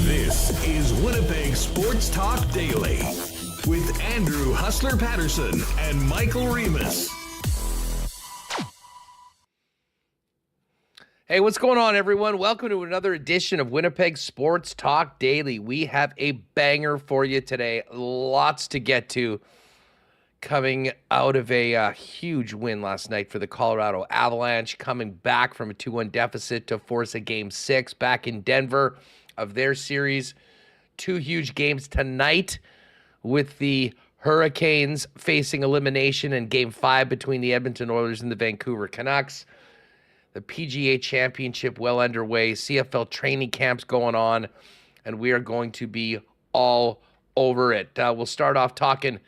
This is Winnipeg Sports Talk Daily with Andrew Hustler Paterson and Michael Remis. Hey, what's going on, everyone? Welcome to another edition of Winnipeg Sports Talk Daily. We have a banger for you today. Lots to get to. Coming out of a huge win last night for the Colorado Avalanche, coming back from a 2-1 deficit to force a Game 6 back in Denver of their series. Two huge games tonight with the Hurricanes facing elimination in Game 5 between the Edmonton Oilers and the Vancouver Canucks. The PGA Championship well underway, CFL training camps going on, and we are going to be all over it. We'll start off talking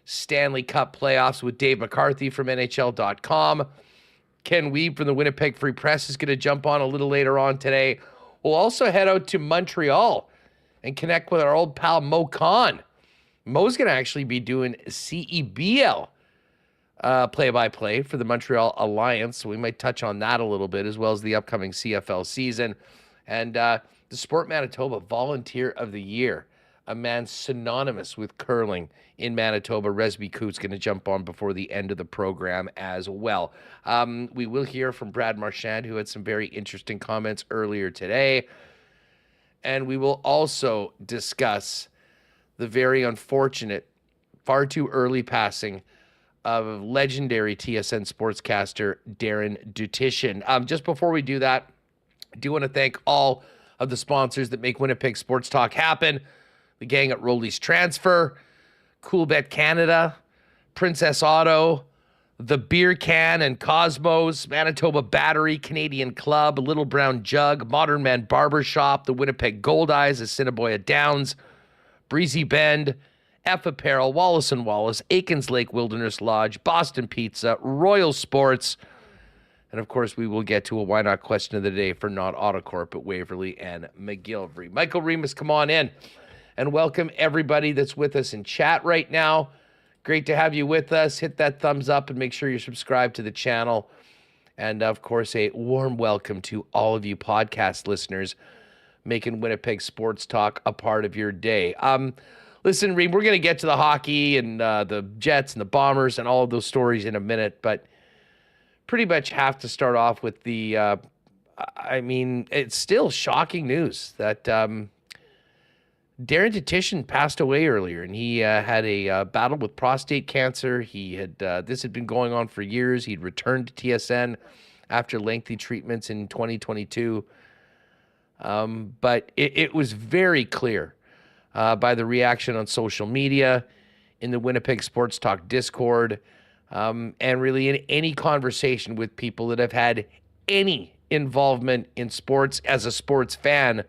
Stanley Cup Playoffs with Dave McCarthy from NHL.com. Ken Wiebe from the Winnipeg Free Press is going to jump on a little later on today. We'll also head out to Montreal and connect with our old pal Moe Khan. Mo's going to actually be doing CEBL play-by-play for the Montreal Alliance, so we might touch on that a little bit, as well as the upcoming CFL season. And the Sport Manitoba Volunteer of the Year, a man synonymous with curling in Manitoba, Resby Coutts, going to jump on before the end of the program as well. We will hear from Brad Marchand, who had some very interesting comments earlier today. And we will also discuss the very unfortunate, far too early passing of legendary TSN sportscaster Darren Dutchyshen. Just before we do that, I do want to thank all of the sponsors that make Winnipeg Sports Talk happen. The gang at Rolly's Transfer, Coolbet Canada, Princess Auto, The Beer Can and Cosmos, Manitoba Battery, Canadian Club, Little Brown Jug, Modern Man Barbershop, the Winnipeg Gold Eyes, Assiniboia Downs, Breezy Bend, F Apparel, Wallace & Wallace, Aikens Lake Wilderness Lodge, Boston Pizza, Royal Sports, and of course we will get to a why not question of the day for Not Autocorp at Waverly and McGillivray. Michael Remis, come on in. And welcome everybody that's with us in chat right now. Great to have you with us. Hit that thumbs up and make sure you're subscribed to the channel. And of course, a warm welcome to all of you podcast listeners making Winnipeg Sports Talk a part of your day. Listen, Reem, we're going to get to the hockey and the Jets and the Bombers and all of those stories in a minute, but pretty much have to start off with the, it's still shocking news that Darren Dutchyshen passed away earlier, and he had a battle with prostate cancer. He had this had been going on for years. He'd returned to TSN after lengthy treatments in 2022. But it was very clear by the reaction on social media, in the Winnipeg Sports Talk Discord, and really in any conversation with people that have had any involvement in sports as a sports fan,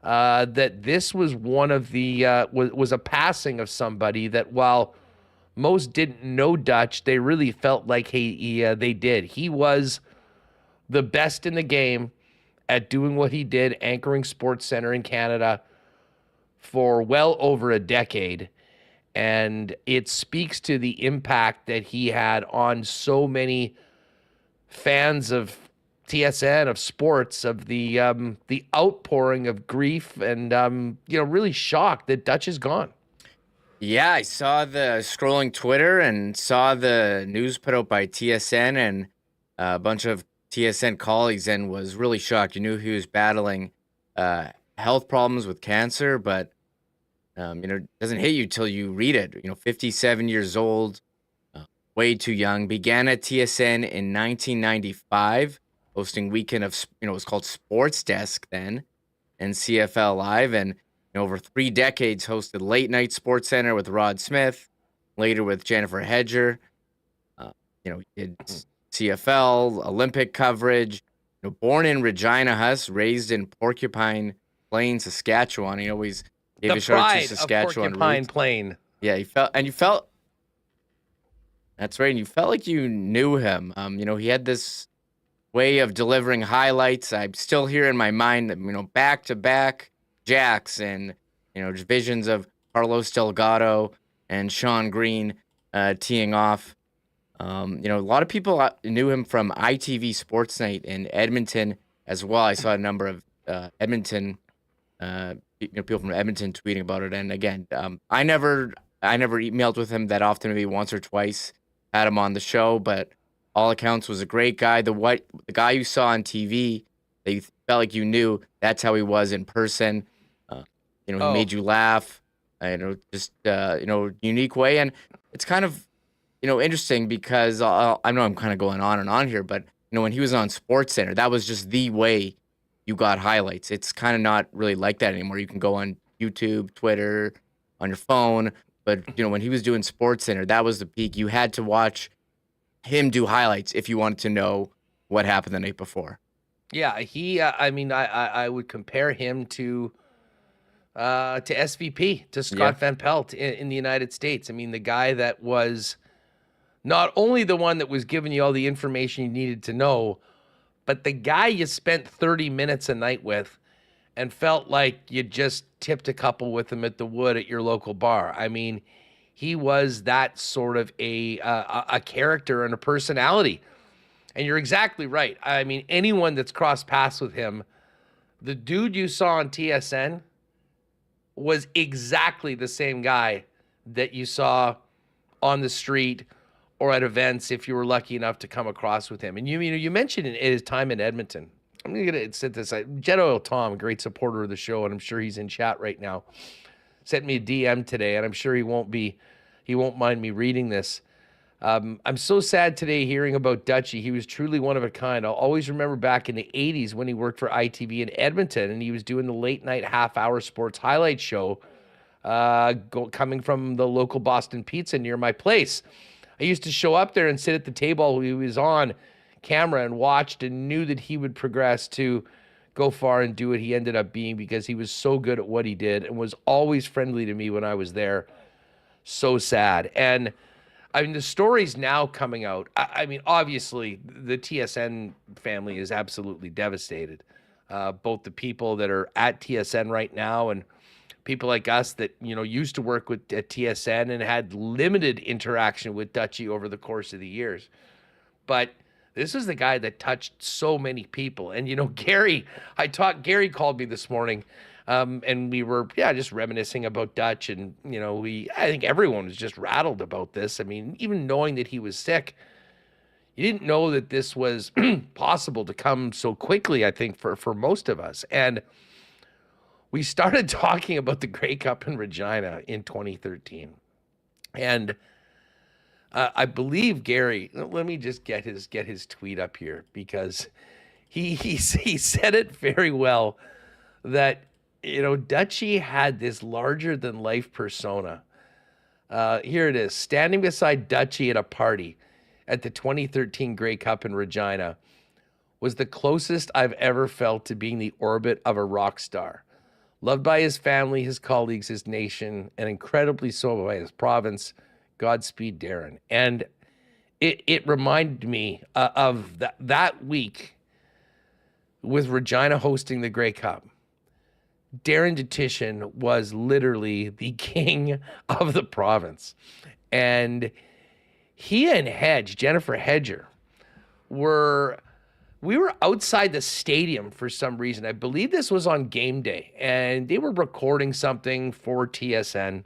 that this was one of the was a passing of somebody that, while most didn't know Dutch, they really felt like they did. He was the best in the game at doing what he did, anchoring SportsCenter in Canada for well over a decade. And it speaks to the impact that he had on so many fans of TSN, of sports, of the outpouring of grief, and really shocked that Dutch is gone. Yeah, I saw the scrolling Twitter and saw the news put out by TSN and a bunch of TSN colleagues, and was really shocked. You knew he was battling health problems with cancer, but it doesn't hit you till you read it. 57 years old, way too young. Began at TSN in 1995. Hosting weekend of, it was called Sports Desk then, and CFL Live. And over 3 decades hosted Late Night Sports Center with Rod Smith, later with Jennifer Hedger. He did CFL, Olympic coverage. Born in Regina Huss, raised in Porcupine Plain, Saskatchewan. He always gave a shout out to Saskatchewan of Porcupine roots. Plain. Yeah, you felt. That's right. And you felt like you knew him. He had this way of delivering highlights. I still hear in my mind that, back-to-back jacks and, visions of Carlos Delgado and Sean Green teeing off. A lot of people knew him from ITV Sports Night in Edmonton as well. I saw a number of Edmonton, people from Edmonton tweeting about it. And again, I never emailed with him that often, maybe once or twice. Had him on the show, but all accounts was a great guy. The guy you saw on TV that you felt like you knew, that's how he was in person. He made you laugh, unique way. And it's kind of, interesting because I know I'm kind of going on and on here, but when he was on SportsCenter, that was just the way you got highlights. It's kind of not really like that anymore. You can go on YouTube, Twitter, on your phone. But, when he was doing SportsCenter, that was the peak. You had to watch him do highlights if you wanted to know what happened the night before. Yeah, I would compare him to SVP, to Scott Van Pelt in the United States. I mean, the guy that was not only the one that was giving you all the information you needed to know, but the guy you spent 30 minutes a night with and felt like you just tipped a couple with him at the Wood at your local bar. I mean, he was that sort of a character and a personality. And you're exactly right. I mean, anyone that's crossed paths with him, the dude you saw on TSN was exactly the same guy that you saw on the street or at events if you were lucky enough to come across with him. And you mentioned his time in Edmonton. I'm going to set this. Jet Oil Tom, a great supporter of the show, and I'm sure he's in chat right now, sent me a DM today, and I'm sure he won't mind me reading this. I'm so sad today hearing about Dutchie. He was truly one of a kind. I'll always remember back in the 80s when he worked for ITV in Edmonton, and he was doing the late night half-hour sports highlight show coming from the local Boston Pizza near my place. I used to show up there and sit at the table he was on camera and watched and knew that he would progress to go far and do what he ended up being because he was so good at what he did and was always friendly to me when I was there. So sad. And I mean, the stories now coming out, I mean, obviously the TSN family is absolutely devastated. Both the people that are at TSN right now and people like us that, used to work at TSN and had limited interaction with Dutchie over the course of the years. But this is the guy that touched so many people. And, Gary called me this morning and we were, just reminiscing about Dutch. And, I think everyone was just rattled about this. I mean, even knowing that he was sick, you didn't know that this was possible to come so quickly, I think, for most of us. And we started talking about the Grey Cup in Regina in 2013. And I believe Gary, let me just get his tweet up here because he said it very well that, Dutchie had this larger than life persona. Here it is, standing beside Dutchie at a party at the 2013 Grey Cup in Regina was the closest I've ever felt to being the orbit of a rock star. Loved by his family, his colleagues, his nation, and incredibly so by his province. Godspeed, Darren. And it reminded me of that week with Regina hosting the Grey Cup. Darren Dutchyshen was literally the king of the province. And he and Jennifer Hedger, we were outside the stadium for some reason. I believe this was on game day, and they were recording something for TSN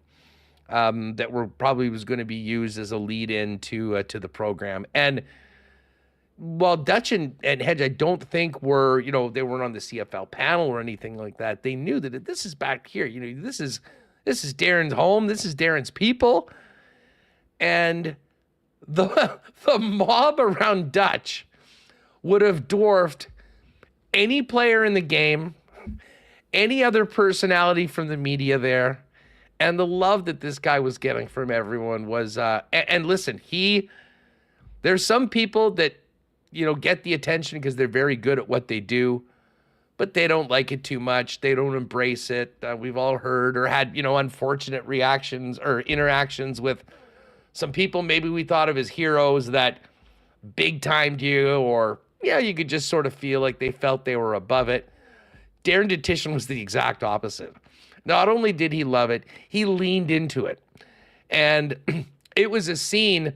that probably was going to be used as a lead-in to the program. And while Dutch and Hedge, I don't think they weren't on the CFL panel or anything like that. They knew that this is back here. This is Darren's home. This is Darren's people. And the mob around Dutch would have dwarfed any player in the game, any other personality from the media there. And the love that this guy was getting from everyone was, and listen, there's some people that, get the attention because they're very good at what they do, but they don't like it too much. They don't embrace it. We've all heard or had, unfortunate reactions or interactions with some people maybe we thought of as heroes that big timed you, or, you could just sort of feel like they felt they were above it. Darren Dutchyshen was the exact opposite. Not only did he love it, he leaned into it. And it was a scene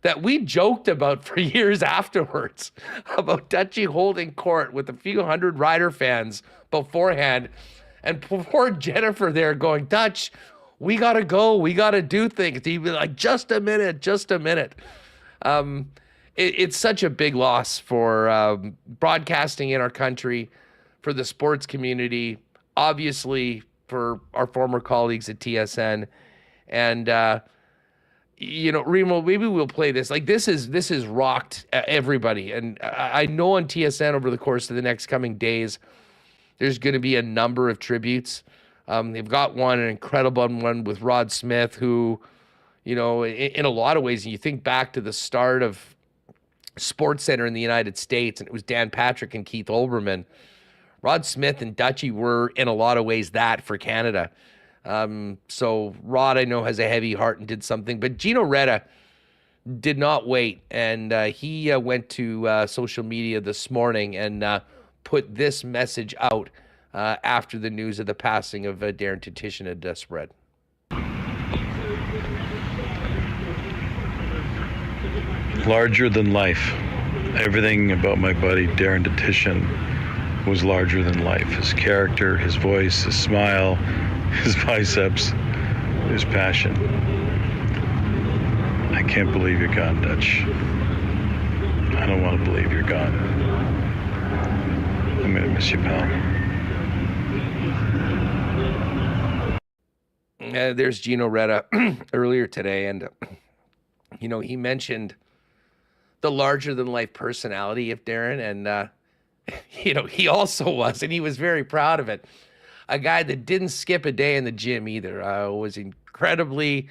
that we joked about for years afterwards, about Dutchie holding court with a few hundred Rider fans beforehand. And poor Jennifer there going, Dutch, we got to go. We got to do things. He'd be like, just a minute, just a minute. It's such a big loss for broadcasting in our country, for the sports community, obviously for our former colleagues at TSN. And, Remo, maybe we'll play this. Like, this is rocked everybody. And I know on TSN over the course of the next coming days, there's going to be a number of tributes. They've got an incredible one with Rod Smith, who, in a lot of ways, you think back to the start of Sports Center in the United States, and it was Dan Patrick and Keith Olbermann. Rod Smith and Dutchie were, in a lot of ways, that for Canada. So Rod, I know, has a heavy heart and did something, but Gino Reda did not wait. And he went to social media this morning and put this message out after the news of the passing of Darren Dutchyshen had spread. Larger than life. Everything about my buddy Darren Dutchyshen was larger than life. His character, his voice, his smile, his biceps, his passion. I can't believe you're gone, Dutch. I don't want to believe you're gone. I'm gonna miss you, pal. There's Gino Reda earlier today, and he mentioned the larger than life personality of Darren, and he also was, and he was very proud of it. A guy that didn't skip a day in the gym either. Was incredibly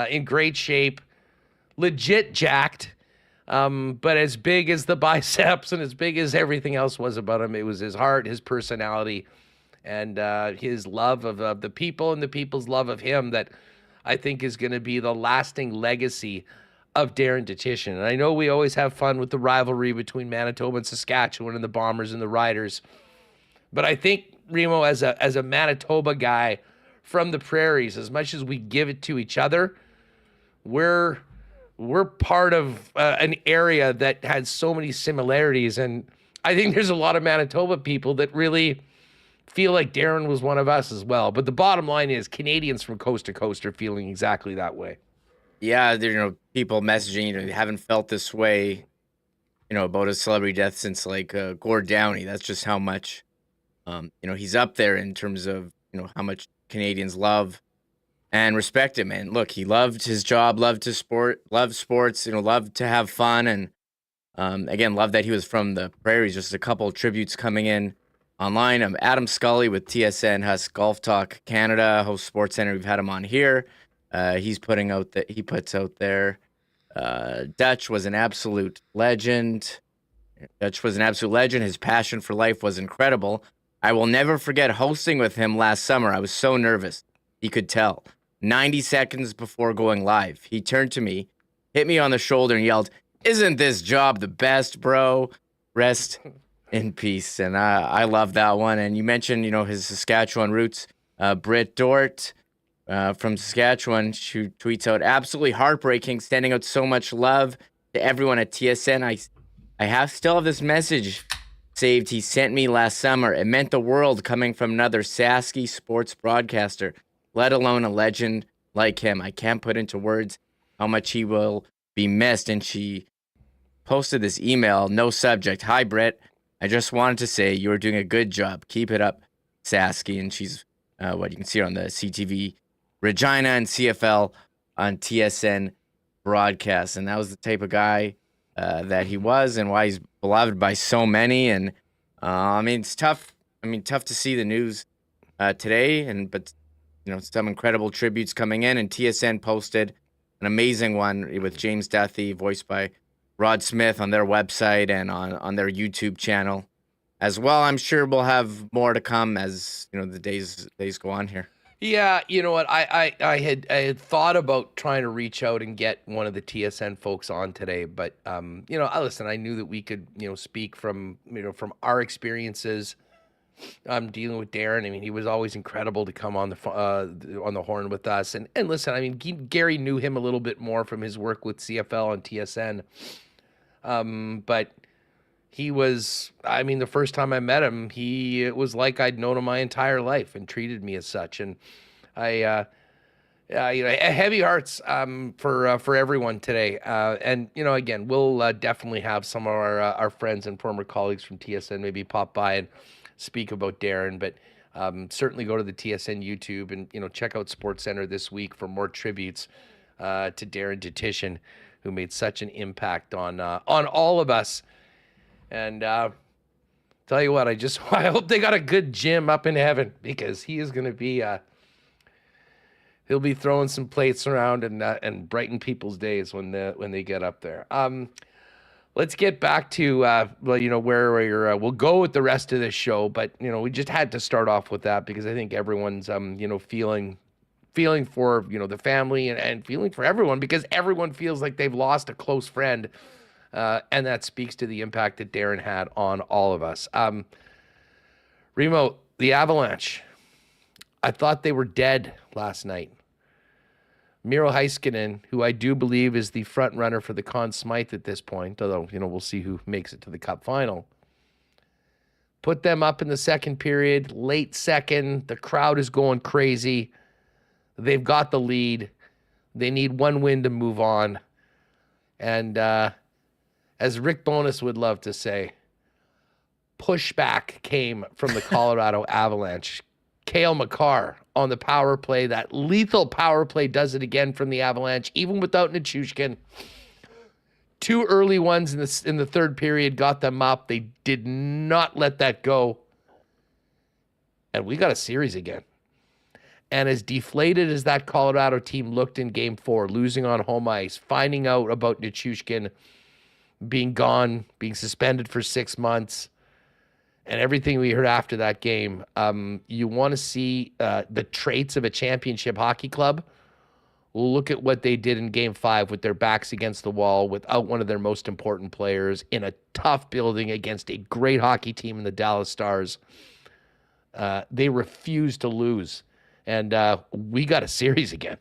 in great shape, legit jacked, but as big as the biceps and as big as everything else was about him, it was his heart, his personality, and his love of the people and the people's love of him that I think is going to be the lasting legacy of Darren Dutchyshen. And I know we always have fun with the rivalry between Manitoba and Saskatchewan and the Bombers and the Riders, but I think, Remo, as a Manitoba guy from the prairies, as much as we give it to each other, we're part of an area that has so many similarities, and I think there's a lot of Manitoba people that really feel like Darren was one of us as well. But the bottom line is Canadians from coast to coast are feeling exactly that way. Yeah, there, people messaging, they haven't felt this way, about a celebrity death since like Gord Downey. That's just how much, he's up there in terms of, how much Canadians love and respect him. And look, he loved his job, loved sports, loved to have fun. And again, loved that he was from the prairies. Just a couple of tributes coming in online. Adam Scully with TSN Husk Golf Talk Canada, host Sports Center. We've had him on here. He puts out there, Dutch was an absolute legend. His passion for life was incredible. I will never forget hosting with him last summer. I was so nervous. He could tell. 90 seconds before going live, he turned to me, hit me on the shoulder, and yelled, "Isn't this job the best, bro? Rest in peace." And I love that one. And you mentioned, his Saskatchewan roots. Britt Dort from Saskatchewan, she tweets out, "Absolutely heartbreaking, sending out so much love to everyone at TSN. I still have this message saved he sent me last summer. It meant the world coming from another Sasky sports broadcaster, let alone a legend like him. I can't put into words how much he will be missed." And she posted this email, no subject. "Hi, Britt. I just wanted to say you are doing a good job. Keep it up, Sasky." And she's what you can see her on the CTV Regina and CFL on TSN broadcast. And that was the type of guy that he was, and why he's beloved by so many. And it's tough. Tough to see the news today, but some incredible tributes coming in, and TSN posted an amazing one with James Duthie, voiced by Rod Smith, on their website and on their YouTube channel as well. I'm sure we'll have more to come as the days go on here. Yeah, you know what? I had thought about trying to reach out and get one of the TSN folks on today, but listen, I knew that we could speak from from our experiences. Dealing with Darren. I mean, he was always incredible to come on the horn with us. And listen, I mean, Gary knew him a little bit more from his work with CFL and TSN. But he was, I mean, the first time I met him, it was like I'd known him my entire life and treated me as such. And heavy hearts for everyone today. And again, we'll definitely have some of our friends and former colleagues from TSN maybe pop by and speak about Darren, but certainly go to the TSN YouTube and check out SportsCenter this week for more tributes to Darren Dutchyshen, who made such an impact on all of us. And tell you what, I hope they got a good gym up in heaven, because he is going to be he'll be throwing some plates around and brighten people's days when they get up there. Let's get back to where we'll go with the rest of this show, but we just had to start off with that because I think everyone's feeling for the family and feeling for everyone, because everyone feels like they've lost a close friend, and that speaks to the impact that Darren had on all of us. Remo, the Avalanche, I thought they were dead last night. Miro Heiskanen, who I do believe is the front runner for the Conn Smythe at this point, although, we'll see who makes it to the Cup final, put them up in the second period, late second. The crowd is going crazy. They've got the lead. They need one win to move on. And as Rick Bowness would love to say, pushback came from the Colorado Avalanche. Cale Makar on the power play, that lethal power play, does it again from the Avalanche, even without Nichushkin. Two early ones in the third period got them up. They did not let that go. And we got a series again. And as deflated as that Colorado team looked in Game 4, losing on home ice, finding out about Nichushkin being gone, being suspended for 6 months, and everything we heard after that game, you want to see the traits of a championship hockey club. We'll look at what they did in Game 5 with their backs against the wall, without one of their most important players, in a tough building against a great hockey team in the Dallas Stars. They refused to lose, and we got a series again.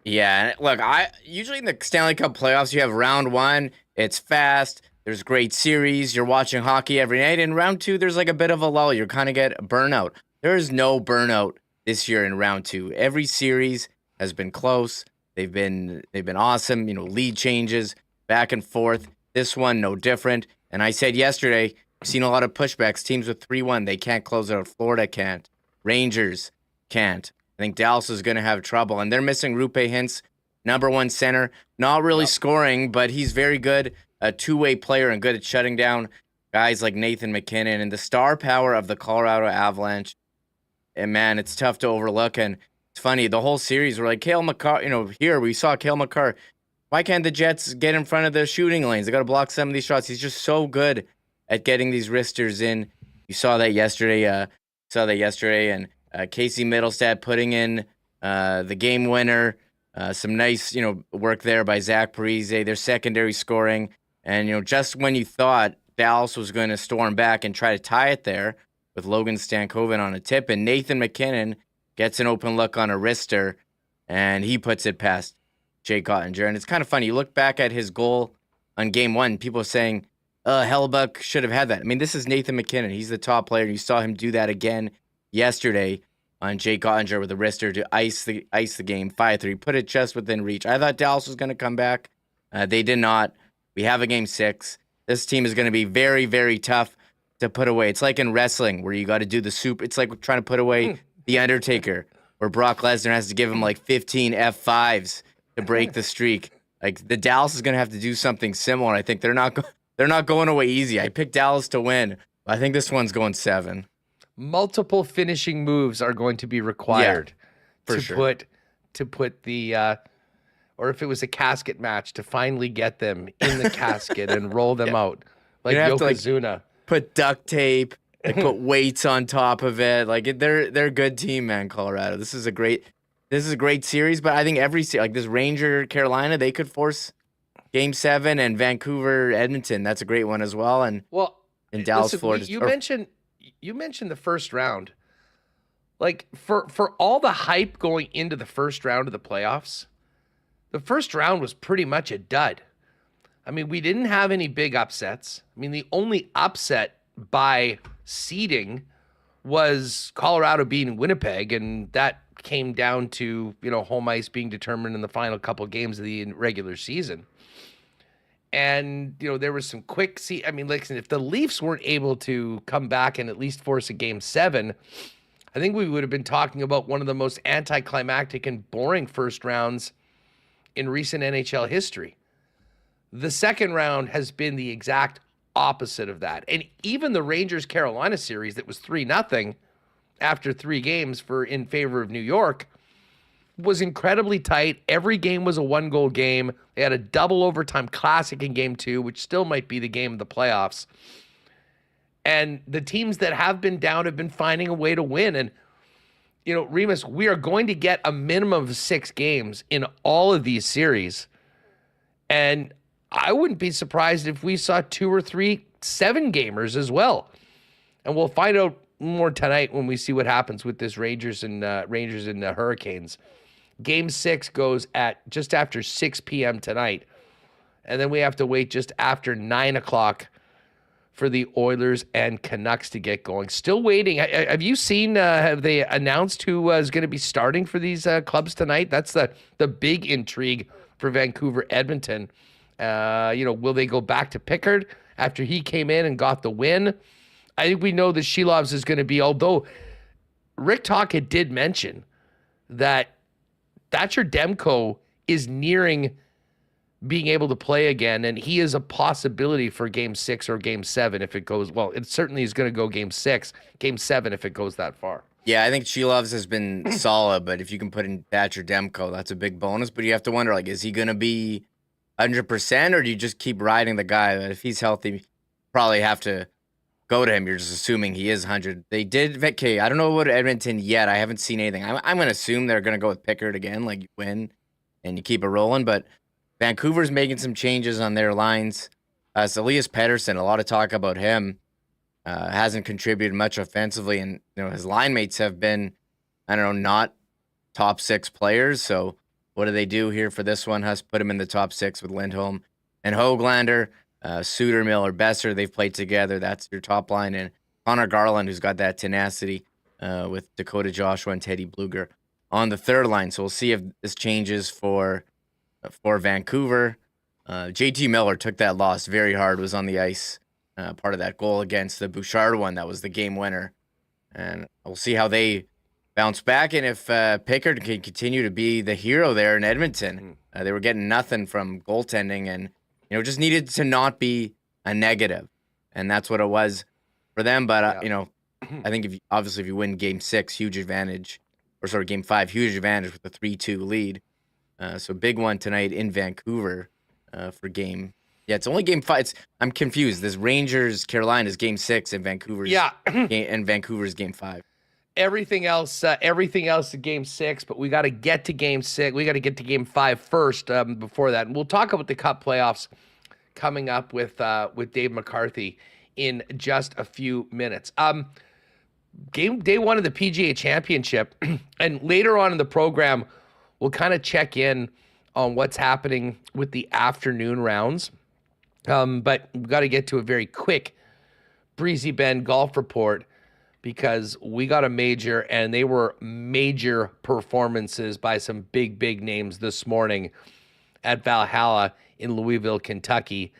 Yeah, look, usually in the Stanley Cup playoffs, you have round one, it's fast. There's great series. You're watching hockey every night. In round two, there's like a bit of a lull. You kind of get burnout. There is no burnout this year in round two. Every series has been close. They've been awesome. Lead changes back and forth. This one, no different. And I said yesterday, I've seen a lot of pushbacks. Teams with 3-1, they can't close it out. Florida can't. Rangers can't. I think Dallas is going to have trouble. And they're missing Rupe Hintz, number one center. Not really scoring, but he's very good. A two-way player and good at shutting down guys like Nathan McKinnon, and the star power of the Colorado Avalanche. And man, it's tough to overlook. And it's funny, the whole series, we're like, Cale Makar, here we saw Cale Makar. Why can't the Jets get in front of the shooting lanes? They got to block some of these shots. He's just so good at getting these wristers in. You saw that yesterday. And Casey Middlestad putting in the game winner. Some nice, work there by Zach Parise. Their secondary scoring. And, just when you thought Dallas was going to storm back and try to tie it there with Logan Stankoven on a tip, and Nathan McKinnon gets an open look on a wrister, and he puts it past Jake Ottinger. And it's kind of funny. You look back at his goal on Game 1, people are saying, Hellebuck should have had that. I mean, this is Nathan McKinnon. He's the top player. You saw him do that again yesterday on Jake Ottinger with a wrister to ice the game 5-3, put it just within reach. I thought Dallas was going to come back. They did not. We have a Game 6. This team is going to be very, very tough to put away. It's like in wrestling where you got to do the soup. It's like trying to put away The Undertaker, where Brock Lesnar has to give him like 15 F5s to break the streak. Like the Dallas is going to have to do something similar. I think they're not going away easy. I picked Dallas to win. I think this one's going 7. multiple finishing moves are going to be required for to sure. put the or if it was a casket match, to finally get them in the casket and roll them out like You'd have to, Yokozuna. put duct tape, like put weights on top of it. Like they're a good team, man. Colorado. This is a great series, but I think every like this Ranger Carolina, they could force Game 7, and Vancouver Edmonton. That's a great one as well. And Dallas, Florida. You mentioned the first round. Like for all the hype going into the first round of the playoffs, the first round was pretty much a dud. I mean, we didn't have any big upsets. I mean, the only upset by seeding was Colorado beating Winnipeg, and that came down to, home ice being determined in the final couple games of the regular season. And, there was some quick listen, if the Leafs weren't able to come back and at least force a Game 7, I think we would have been talking about one of the most anticlimactic and boring first rounds in recent NHL history. The second round has been the exact opposite of that. And even the Rangers-Carolina series that was 3-0 after 3 games in favor of New York was incredibly tight. Every game was a 1-goal game. They had a double overtime classic in Game 2, which still might be the game of the playoffs. And the teams that have been down have been finding a way to win. And, Remis, we are going to get a minimum of 6 games in all of these series. And I wouldn't be surprised if we saw 2 or 3 7-gamers as well. And we'll find out more tonight when we see what happens with this Rangers and Hurricanes. Game 6 goes at just after 6 p.m. tonight. And then we have to wait just after 9 o'clock for the Oilers and Canucks to get going. Still waiting. Have you seen, have they announced who is going to be starting for these clubs tonight? That's the big intrigue for Vancouver, Edmonton. Will they go back to Pickard after he came in and got the win? I think we know that Shilovs is going to be, although Rick Tocchet did mention that Thatcher Demko is nearing being able to play again, and he is a possibility for Game 6 or Game 7 if it goes, well, it certainly is going to go Game 6, Game 7 if it goes that far. Yeah, I think Shilovs has been solid, but if you can put in Thatcher Demko, that's a big bonus. But you have to wonder, is he going to be 100%, or do you just keep riding the guy? That if he's healthy, you probably have to go to him. You're just assuming he is 100. They did, okay, I don't know about Edmonton yet. I haven't seen anything. I'm going to assume they're going to go with Pickard again, like you win and you keep it rolling. But Vancouver's making some changes on their lines. Elias Paterson, a lot of talk about him. Hasn't contributed much offensively, and his line mates have been, not top 6 players. So what do they do here for this one? Has put him in the top 6 with Lindholm and Höglander, Suter, Miller, Besser. They've played together. That's your top line, and Connor Garland, who's got that tenacity with Dakota Joshua and Teddy Bluger on the third line. So we'll see if this changes for Vancouver. JT Miller took that loss very hard, was on the ice. Part of that goal against the Bouchard one, that was the game winner. And we'll see how they bounce back, and if Pickard can continue to be the hero there in Edmonton. They were getting nothing from goaltending, and just needed to not be a negative, and that's what it was for them. But I think if you win Game 6, huge advantage, or sorry, Game 5, huge advantage with a 3-2 lead. So big one tonight in Vancouver for Game. Yeah, it's only Game 5. I'm confused. This Rangers Carolina is Game 6, and Vancouver's Game 5. Everything else is Game 6, but we got to get to Game 6. We got to get to Game 5 first before that. And we'll talk about the Cup playoffs coming up with Dave McCarthy in just a few minutes. Day 1 of the PGA Championship, and later on in the program, we'll kind of check in on what's happening with the afternoon rounds. But we've got to get to a very quick Breezy Bend golf report, because we got a major, and they were major performances by some big names this morning at Valhalla in Louisville, Kentucky.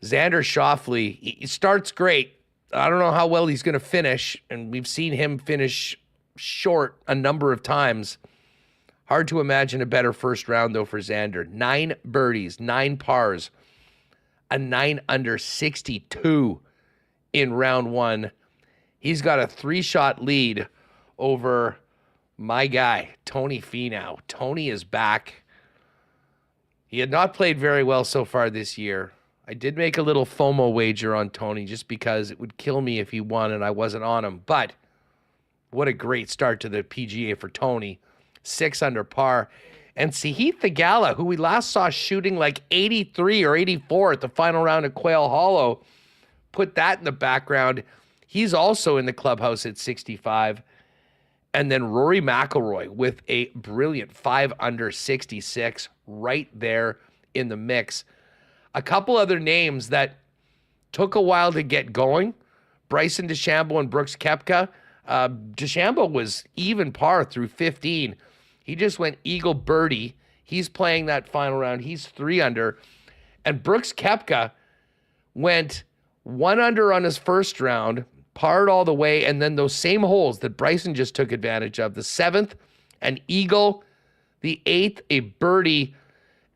Xander Schauffele, he starts great. I don't know how well he's going to finish, and we've seen him finish short a number of times. Hard to imagine a better first round, though, for Xander. 9 birdies, 9 pars, a 9 under 62 in round 1. He's got a 3-shot lead over my guy, Tony Finau. Tony is back. He had not played very well so far this year. I did make a little FOMO wager on Tony just because it would kill me if he won and I wasn't on him. But what a great start to the PGA for Tony. 6 under par. And Sahith Theegala, who we last saw shooting like 83 or 84 at the final round at Quail Hollow, put that in the background. He's also in the clubhouse at 65. And then Rory McIlroy with a brilliant 5 under 66 right there in the mix. A couple other names that took a while to get going. Bryson DeChambeau and Brooks Koepka. DeChambeau was even par through 15. He just went eagle birdie. He's playing that final round. He's 3 under. And Brooks Koepka went 1 under on his first round, parred all the way, and then those same holes that Bryson just took advantage of. The 7th, an eagle. The 8th, a birdie.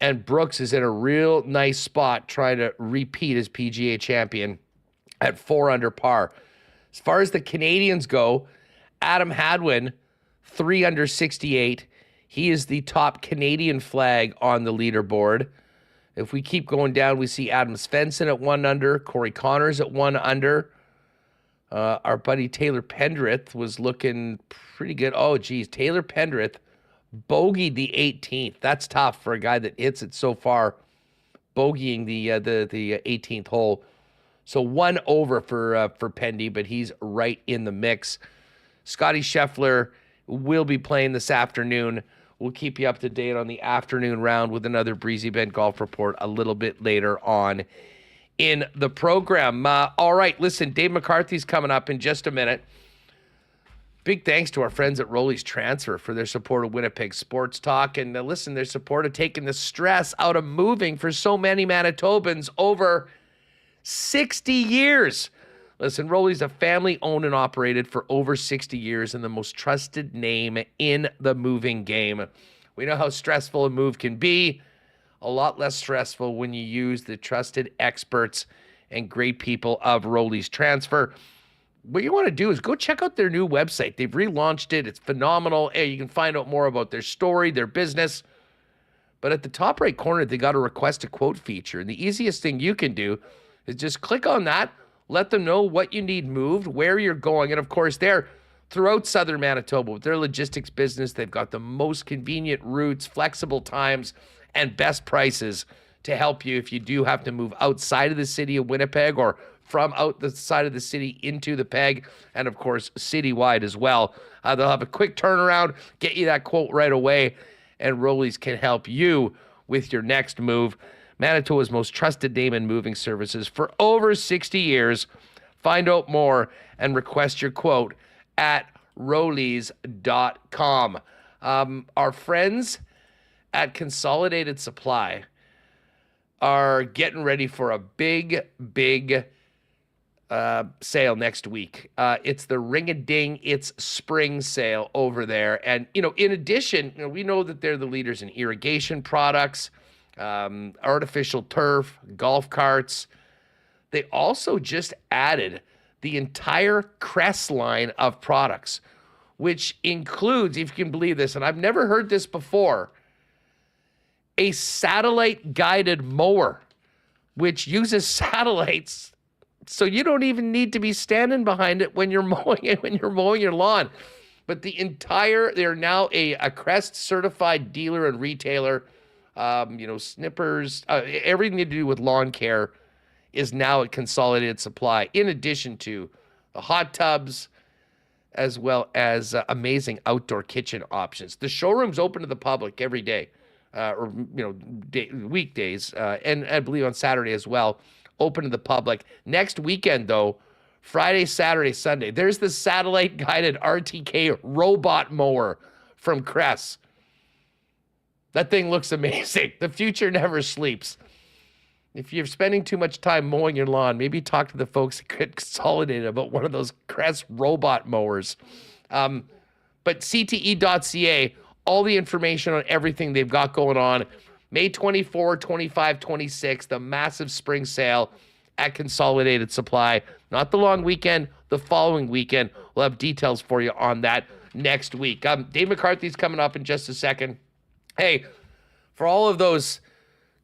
And Brooks is in a real nice spot trying to repeat as PGA champion at 4 under par. As far as the Canadians go, Adam Hadwin, 3 under 68. He is the top Canadian flag on the leaderboard. If we keep going down, we see Adam Svensson at 1 under, Corey Connors at 1 under. Our buddy Taylor Pendrith was looking pretty good. Oh, geez, Taylor Pendrith bogeyed the 18th. That's tough for a guy that hits it so far, bogeying the 18th hole. So 1 over for Pendy, but he's right in the mix. Scotty Scheffler will be playing this afternoon. We'll keep you up to date on the afternoon round with another Breezy Bend Golf Report a little bit later on in the program. All right, listen, Dave McCarthy's coming up in just a minute. Big thanks to our friends at Rolly's Transfer for their support of Winnipeg Sports Talk. And listen, their support of taking the stress out of moving for so many Manitobans over 60 years. Listen, Rolly's a family-owned and operated for over 60 years and the most trusted name in the moving game. We know how stressful a move can be. A lot less stressful when you use the trusted experts and great people of Rolly's Transfer. What you want to do is go check out their new website. They've relaunched it. It's phenomenal. Hey, you can find out more about their story, their business. But at the top right corner, they got a request a quote feature. And the easiest thing you can do is just click on that, let them know what you need moved, where you're going. And of course, they're throughout southern Manitoba with their logistics business. They've got the most convenient routes, flexible times, and best prices to help you if you do have to move outside of the city of Winnipeg or from out the side of the city into the Peg, and of course, citywide as well. They'll have a quick turnaround, get you that quote right away, and Rollies can help you with your next move. Manitoba's most trusted name in moving services for over 60 years. Find out more and request your quote at rollies.com. Our friends at Consolidated Supply are getting ready for a big sale next week. It's the Ring-a-Ding, it's spring sale over there. And, in addition, we know that they're the leaders in irrigation products, artificial turf, golf carts. They also just added the entire Crest line of products, which includes, if you can believe this, and I've never heard this before, a satellite-guided mower, which uses satellites, so you don't even need to be standing behind it when you're mowing your lawn. But they're now a Crest certified dealer and retailer. Snippers, everything to do with lawn care is now at Consolidated Supply, in addition to the hot tubs, as well as amazing outdoor kitchen options. The showroom's open to the public every day, weekdays, and I believe on Saturday as well, open to the public. Next weekend, though, Friday, Saturday, Sunday, there's the satellite-guided RTK robot mower from Crest. That thing looks amazing. The future never sleeps. If you're spending too much time mowing your lawn, maybe talk to the folks at Consolidated about one of those Crest robot mowers. But CTE.ca, all the information on everything they've got going on. May 24, 25, 26, the massive spring sale at Consolidated Supply. Not the long weekend, the following weekend. We'll have details for you on that next week. Dave McCarthy's coming up in just a second. Hey, for all of those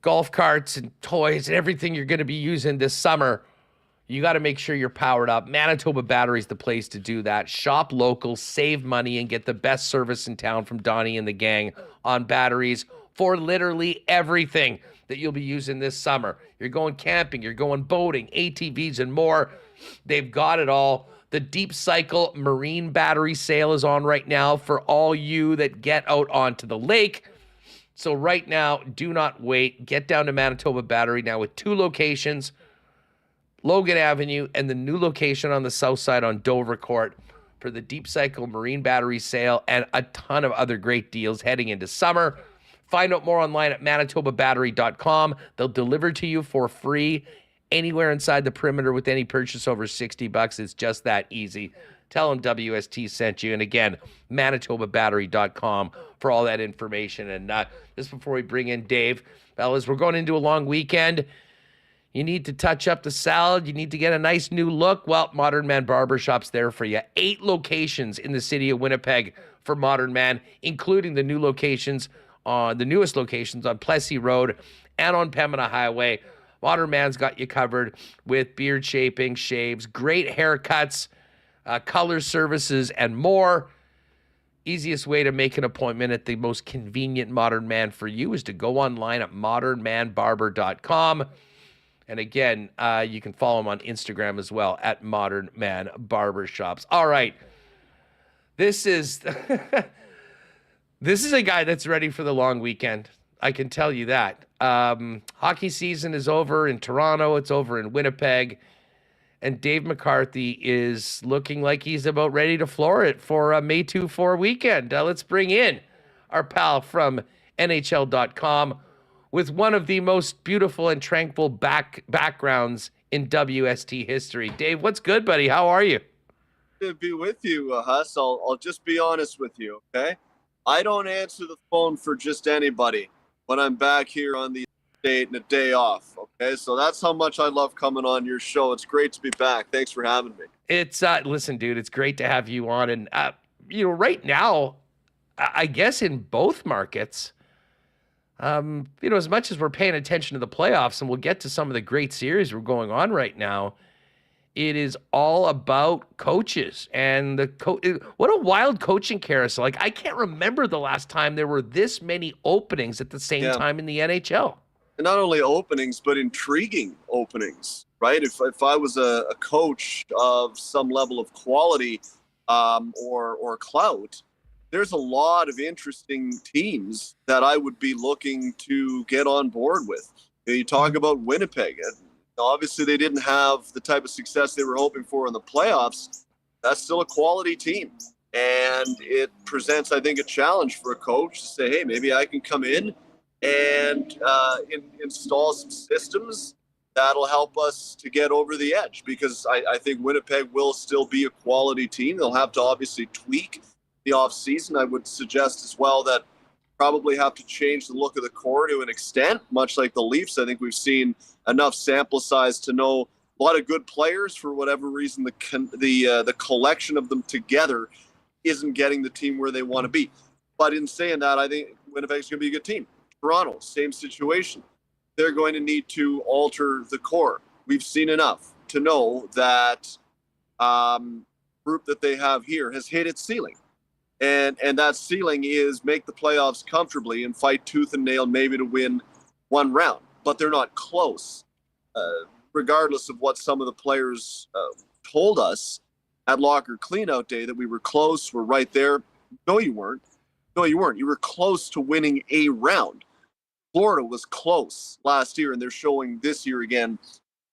golf carts and toys and everything you're going to be using this summer, you got to make sure you're powered up. Manitoba Battery's the place to do that. Shop local, save money, and get the best service in town from Donnie and the gang on batteries for literally everything that you'll be using this summer. You're going camping, you're going boating, ATVs, and more. They've got it all. The Deep Cycle Marine Battery sale is on right now for all you that get out onto the lake. So right now, do not wait. Get down to Manitoba Battery now with 2 locations, Logan Avenue and the new location on the south side on Dover Court for the Deep Cycle Marine Battery sale and a ton of other great deals heading into summer. Find out more online at manitobabattery.com. They'll deliver to you for free anywhere inside the perimeter with any purchase over $60. It's just that easy. Tell them WST sent you. And again, manitobabattery.com for all that information. And just before we bring in Dave, fellas, we're going into a long weekend. You need to touch up the salad. You need to get a nice new look. Well, Modern Man Barbershop's there for you. 8 locations in the city of Winnipeg for Modern Man, including the newest locations on Plessis Road and on Pembina Highway. Modern Man's got you covered with beard shaping, shaves, great haircuts, color services, and more. Easiest way to make an appointment at the most convenient Modern Man for you is to go online at modernmanbarber.com. And again, you can follow him on Instagram as well at Modern Man Barbershops. All right. This is this is a guy that's ready for the long weekend. I can tell you that. Hockey season is over in Toronto. It's over in Winnipeg. And Dave McCarthy is looking like he's about ready to floor it for a May 2-4 weekend. Let's bring in our pal from NHL.com with one of the most beautiful and tranquil backgrounds in WST history. Dave, what's good, buddy? How are you? Good to be with you, Huss. I'll just be honest with you, okay? I don't answer the phone for just anybody when I'm back here on the estate and a day off, okay? So that's how much I love coming on your show. It's great to be back. Thanks for having me. It's, listen, dude, it's great to have you on. And, right now, I guess in both markets, as much as we're paying attention to the playoffs, and we'll get to some of the great series we're going on right now, it is all about coaches and what a wild coaching carousel. Like, I can't remember the last time there were this many openings at the same time in the NHL. And not only openings, but intriguing openings, right? If I was a coach of some level of quality or clout, there's a lot of interesting teams that I would be looking to get on board with. You talk about Winnipeg. Obviously, they didn't have the type of success they were hoping for in the playoffs. That's still a quality team. And it presents, I think, a challenge for a coach to say, hey, maybe I can come in and install some systems that'll help us to get over the edge. Because I think Winnipeg will still be a quality team. They'll have to obviously tweak the offseason. I would suggest as well that probably have to change the look of the core to an extent, much like the Leafs. I think we've seen enough sample size to know a lot of good players. For whatever reason, the collection of them together isn't getting the team where they want to be. But in saying that, I think Winnipeg's going to be a good team. Toronto, same situation. They're going to need to alter the core. We've seen enough to know that group that they have here has hit its ceiling. And that ceiling is make the playoffs comfortably and fight tooth and nail maybe to win one round. But they're not close, regardless of what some of the players told us at locker cleanout day, that we were close, we're right there. No, you weren't. No, you weren't. You were close to winning a round. Florida was close last year, and they're showing this year again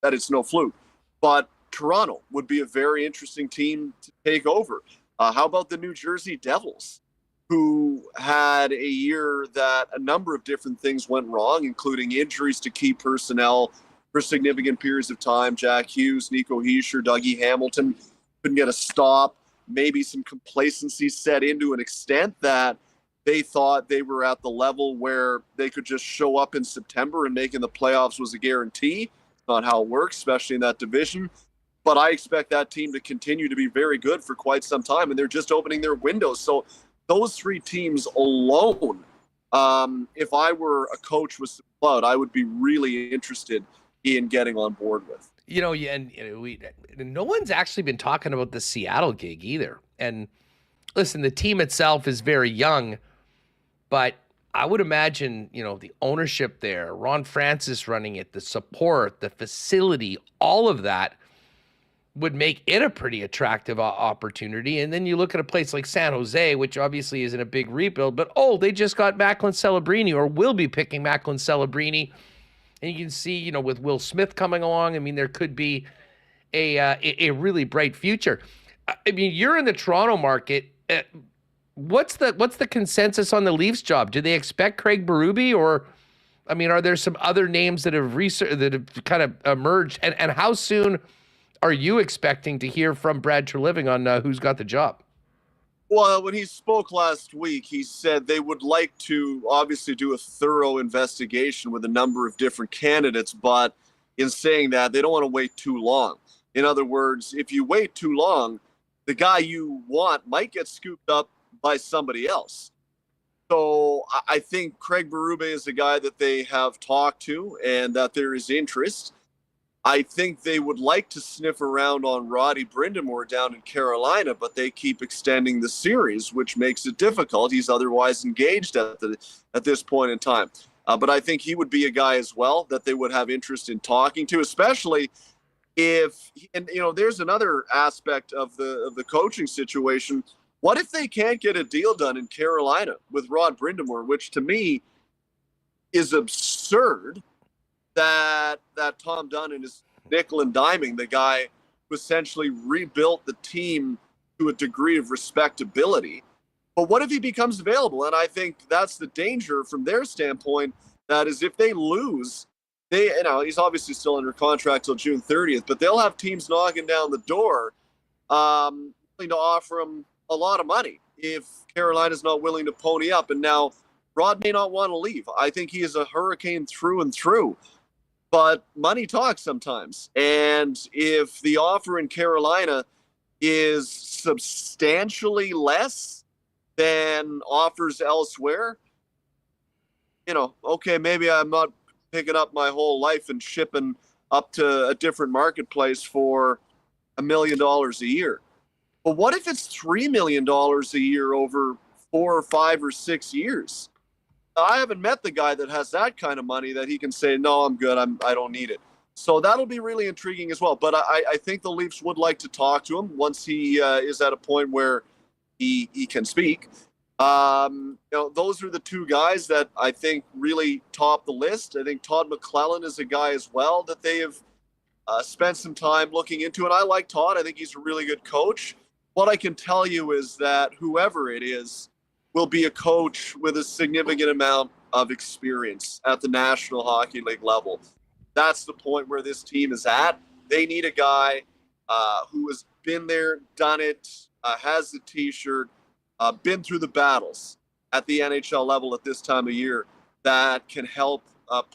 that it's no fluke. But Toronto would be a very interesting team to take over. How about the New Jersey Devils, who had a year that a number of different things went wrong, including injuries to key personnel for significant periods of time. Jack Hughes, Nico Hischier, Dougie Hamilton couldn't get a stop. Maybe some complacency set in to an extent that they thought they were at the level where they could just show up in September and making the playoffs was a guarantee. Not how it works, especially in that division. but I expect that team to continue to be very good for quite some time, and they're just opening their windows. So those three teams alone, if I were a coach with some clout, I would be really interested in getting on board with. No one's actually been talking about the Seattle gig either. And listen, the team itself is very young, but I would imagine, the ownership there, Ron Francis running it, the support, the facility, all of that would make it a pretty attractive opportunity. And then you look at a place like San Jose, which obviously isn't a big rebuild, but they just got Macklin Celebrini, or will be picking Macklin Celebrini. And you can see, with Will Smith coming along, I mean, there could be a really bright future. I mean, you're in the Toronto market. What's the consensus on the Leafs job? Do they expect Craig Berube, or, I mean, are there some other names that have kind of emerged? And how soon are you expecting to hear from Brad Treliving on who's got the job? Well, when he spoke last week, he said they would like to obviously do a thorough investigation with a number of different candidates, but in saying that, they don't want to wait too long. In other words, if you wait too long, the guy you want might get scooped up by somebody else. So I think Craig Berube is a guy that they have talked to and that there is interest. I think they would like to sniff around on Roddy Brindamore down in Carolina, but they keep extending the series, which makes it difficult. He's otherwise engaged at this point in time. But I think he would be a guy as well that they would have interest in talking to, especially if, and there's another aspect of the coaching situation. What if they can't get a deal done in Carolina with Rod Brindamore, which to me is absurd? That Tom Dunn is nickel and diming the guy who essentially rebuilt the team to a degree of respectability. But what if he becomes available? And I think that's the danger from their standpoint. That is, if they lose, he's obviously still under contract till June 30th, but they'll have teams knocking down the door, willing to offer him a lot of money if Carolina's not willing to pony up. And now Rod may not want to leave. I think he is a Hurricane through and through. But money talks sometimes. And if the offer in Carolina is substantially less than offers elsewhere, okay, maybe I'm not picking up my whole life and shipping up to a different marketplace for $1 million a year. But what if it's $3 million a year over 4 or 5 or 6 years? I haven't met the guy that has that kind of money that he can say, no, I'm good. I don't need it. So that'll be really intriguing as well. But I think the Leafs would like to talk to him once he is at a point where he can speak. Those are the two guys that I think really top the list. I think Todd McClellan is a guy as well that they have spent some time looking into. And I like Todd. I think he's a really good coach. What I can tell you is that whoever it is will be a coach with a significant amount of experience at the National Hockey League level. That's the point where this team is at. They need a guy who has been there, done it, has the T-shirt, been through the battles at the NHL level at this time of year that can help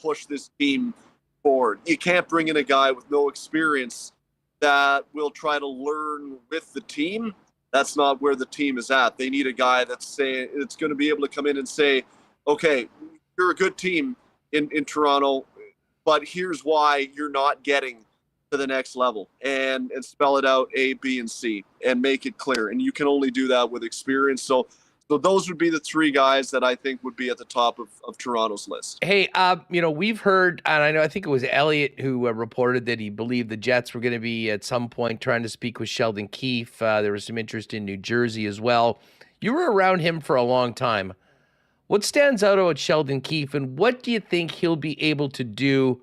push this team forward. You can't bring in a guy with no experience that will try to learn with the team. That's not where the team is at. They need a guy that's going to be able to come in and say, okay, you're a good team in Toronto, but here's why you're not getting to the next level, and spell it out A, B, and C, and make it clear. And you can only do that with experience. So those would be the three guys that I think would be at the top of Toronto's list. Hey, we've heard, and I think it was Elliot who reported that he believed the Jets were going to be at some point trying to speak with Sheldon Keefe. There was some interest in New Jersey as well. You were around him for a long time. What stands out about Sheldon Keefe, and what do you think he'll be able to do,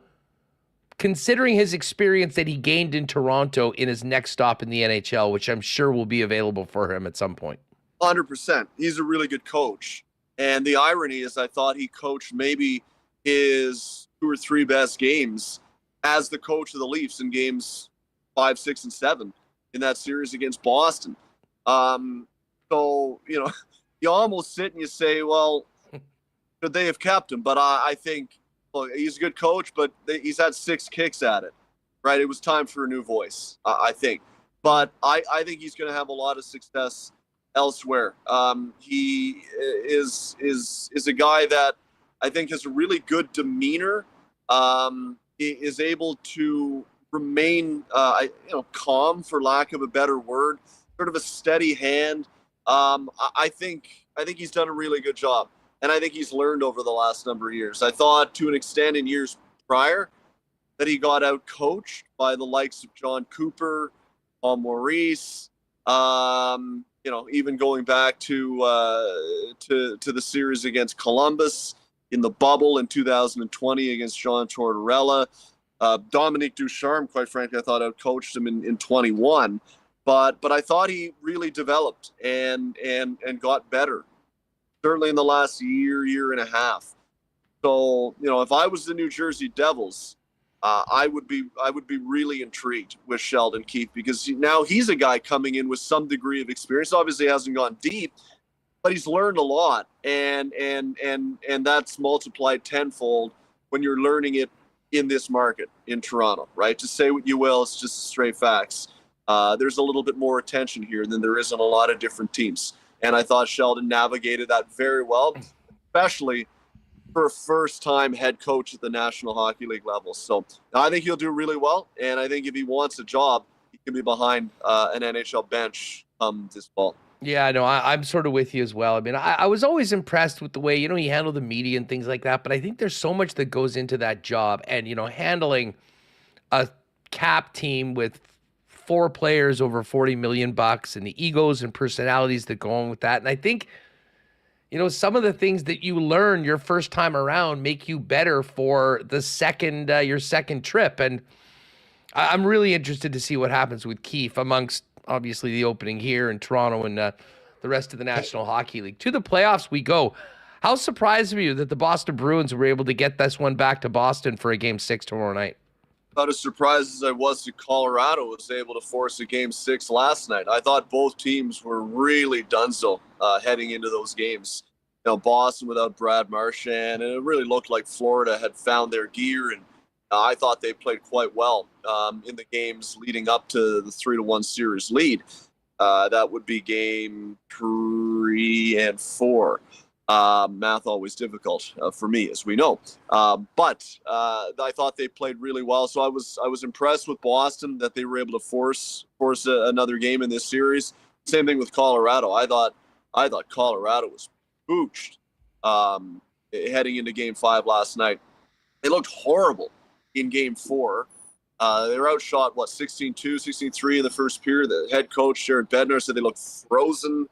considering his experience that he gained in Toronto in his next stop in the NHL, which I'm sure will be available for him at some point? 100%. He's a really good coach. And the irony is I thought he coached maybe his 2 or 3 best games as the coach of the Leafs in games 5, 6, and 7 in that series against Boston. So, you almost sit and you say, well, could they have kept him? But I think, look, he's a good coach, but he's had 6 kicks at it. right? It was time for a new voice, I think. But I think he's going to have a lot of success elsewhere. He is a guy that I think has a really good demeanor. He is able to remain, calm, for lack of a better word, sort of a steady hand. I think he's done a really good job, and I think he's learned over the last number of years. I thought, to an extent, in years prior, that he got out coached by the likes of John Cooper, Paul Maurice. Even going back to the series against Columbus in the bubble in 2020 against John Tortorella. Dominique Ducharme, quite frankly, I thought outcoached him in 21. But I thought he really developed and got better, certainly in the last year and a half. So, if I was the New Jersey Devils, I would be really intrigued with Sheldon Keefe, because now he's a guy coming in with some degree of experience. Obviously, hasn't gone deep, but he's learned a lot, and that's multiplied tenfold when you're learning it in this market in Toronto, right? To say what you will, it's just straight facts. There's a little bit more attention here than there is on a lot of different teams, and I thought Sheldon navigated that very well, especially for a first-time head coach at the National Hockey League level. So I think he'll do really well, and I think if he wants a job, he can be behind an NHL bench this fall. Yeah, no, I'm sort of with you as well. I mean, I was always impressed with the way, he handled the media and things like that, but I think there's so much that goes into that job, and, handling a cap team with 4 players over $40 million and the egos and personalities that go on with that. And I think, some of the things that you learn your first time around make you better for the your second trip. And I'm really interested to see what happens with Keefe amongst, obviously, the opening here in Toronto and the rest of the National Hockey League. To the playoffs we go. How surprised were you that the Boston Bruins were able to get this one back to Boston for a Game 6 tomorrow night? About as surprised as I was that Colorado was able to force a Game 6 last night. I thought both teams were really donezo heading into those games. Boston without Brad Marchand, and it really looked like Florida had found their gear, and I thought they played quite well in the games leading up to the 3-1 series lead. That would be Game 3 and 4. Math always difficult for me, as we know. But I thought they played really well. So I was impressed with Boston that they were able to force another game in this series. Same thing with Colorado. I thought Colorado was pooched heading into Game 5 last night. They looked horrible in Game 4. They were outshot, 16-2, 16-3 in the first period. The head coach, Jared Bednar, said they looked frozen.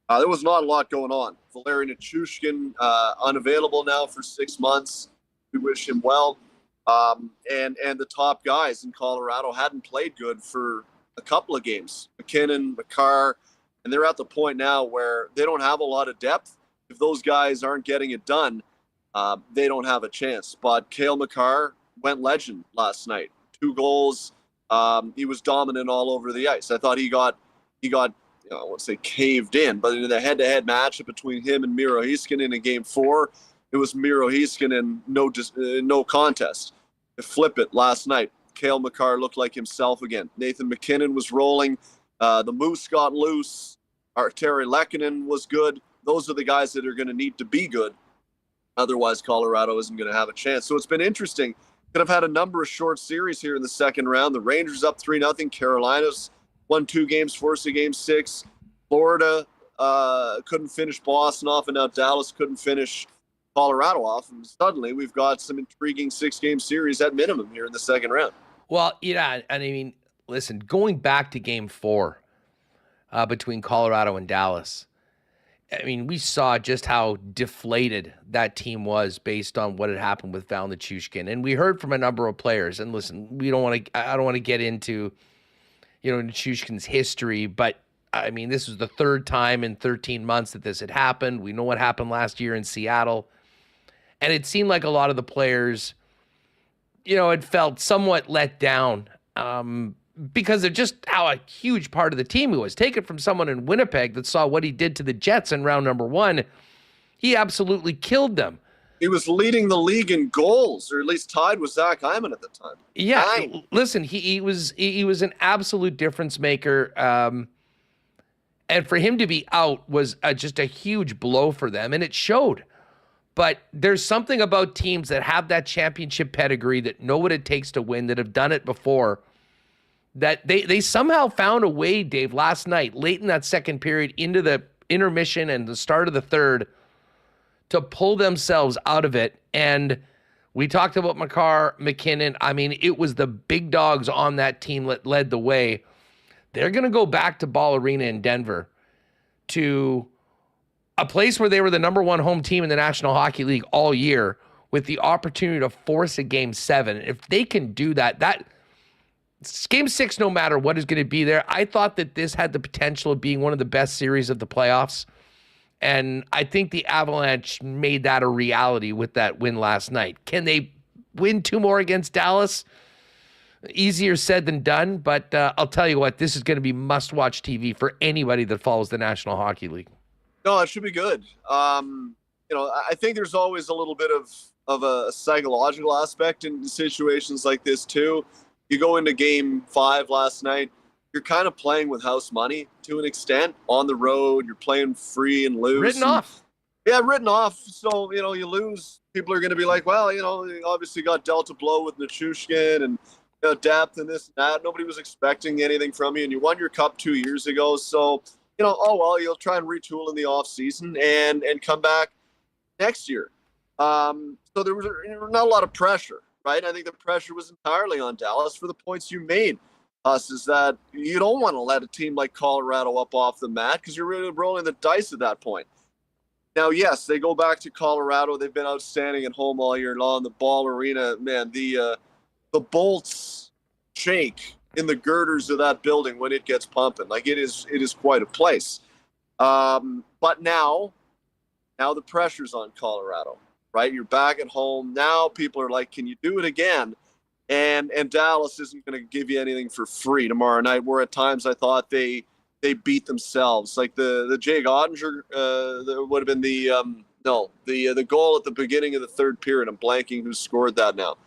There was not a lot going on. Valeri Nichushkin, unavailable now for 6 months. We wish him well. And the top guys in Colorado hadn't played good for a couple of games. McKinnon, McCarr, and they're at the point now where they don't have a lot of depth. If those guys aren't getting it done, they don't have a chance. But Cale Makar went legend last night. 2 goals. He was dominant all over the ice. I thought he got I won't say caved in, but in the head-to-head matchup between him and Miro Heiskanen in Game 4, it was Miro Heiskanen, no contest. To flip it last night, Cale Makar looked like himself again. Nathan McKinnon was rolling. The Moose got loose. Terry Lehkonen was good. Those are the guys that are going to need to be good. Otherwise, Colorado isn't going to have a chance. So it's been interesting. Could have had a number of short series here in the second round. The Rangers up 3-0. Carolina's won 2 games, forced a Game 6. Florida couldn't finish Boston off, and now Dallas couldn't finish Colorado off. And suddenly we've got some intriguing 6-game series at minimum here in the second round. Well, and I mean, listen, going back to Game 4 between Colorado and Dallas, I mean, we saw just how deflated that team was based on what had happened with Val Nichushkin. And we heard from a number of players. And listen, I don't want to get into, Nichushkin's history, but I mean, this was the 3rd time in 13 months that this had happened. We know what happened last year in Seattle. And it seemed like a lot of the players, had felt somewhat let down because of just how a huge part of the team he was. Take it from someone in Winnipeg that saw what he did to the Jets in round number 1. He absolutely killed them. He was leading the league in goals, or at least tied with Zach Hyman at the time. Yeah, listen, he was an absolute difference maker. And for him to be out was just a huge blow for them, and it showed. But there's something about teams that have that championship pedigree, that know what it takes to win, that have done it before, that they somehow found a way, Dave, last night, late in that second period, into the intermission and the start of the third, to pull themselves out of it. And we talked about McKinnon. I mean, it was the big dogs on that team that led the way. They're going to go back to Ball Arena in Denver, to a place where they were the number one home team in the National Hockey League all year, with the opportunity to force a Game 7. If they can do that, Game 6, no matter what, is going to be there. I thought that this had the potential of being one of the best series of the playoffs, and I think the Avalanche made that a reality with that win last night. Can they win 2 more against Dallas? Easier said than done, but I'll tell you what, this is going to be must-watch TV for anybody that follows the National Hockey League. No, it should be good. I think there's always a little bit of a psychological aspect in situations like this too. You go into Game 5 last night, you're kind of playing with house money to an extent on the road. You're playing free and loose. Written off. Yeah, written off. So, you lose. People are going to be like, well, you obviously got dealt a blow with Dutchyshen and depth and this and that. Nobody was expecting anything from you, and you won your cup 2 years ago. So, you'll try and retool in the off season and come back next year. So there was not a lot of pressure, right? I think the pressure was entirely on Dallas for the points you made. Is that you don't want to let a team like Colorado up off the mat, because you're really rolling the dice at that point. Now, yes, they go back to Colorado. They've been outstanding at home all year long. The Ball Arena, man, the bolts shake in the girders of that building when it gets pumping. Like, it is quite a place. But now the pressure's on Colorado, right? You're back at home. Now people are like, can you do it again? And Dallas isn't going to give you anything for free tomorrow night, where at times I thought they beat themselves. Like the Jake Ottinger would have been the goal at the beginning of the third period. I'm blanking who scored that now.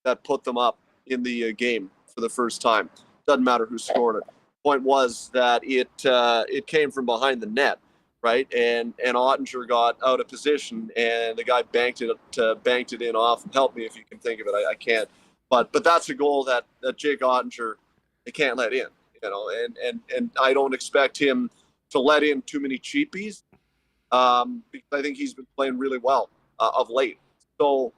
That put them up in the game for the first time. Doesn't matter who scored it. Point was that it came from behind the net, right? And Ottinger got out of position, and the guy banked it in off. Help me if you can think of it. I can't. But that's a goal that Jake Ottinger, they can't let in. And I don't expect him to let in too many cheapies, because I think he's been playing really well of late. So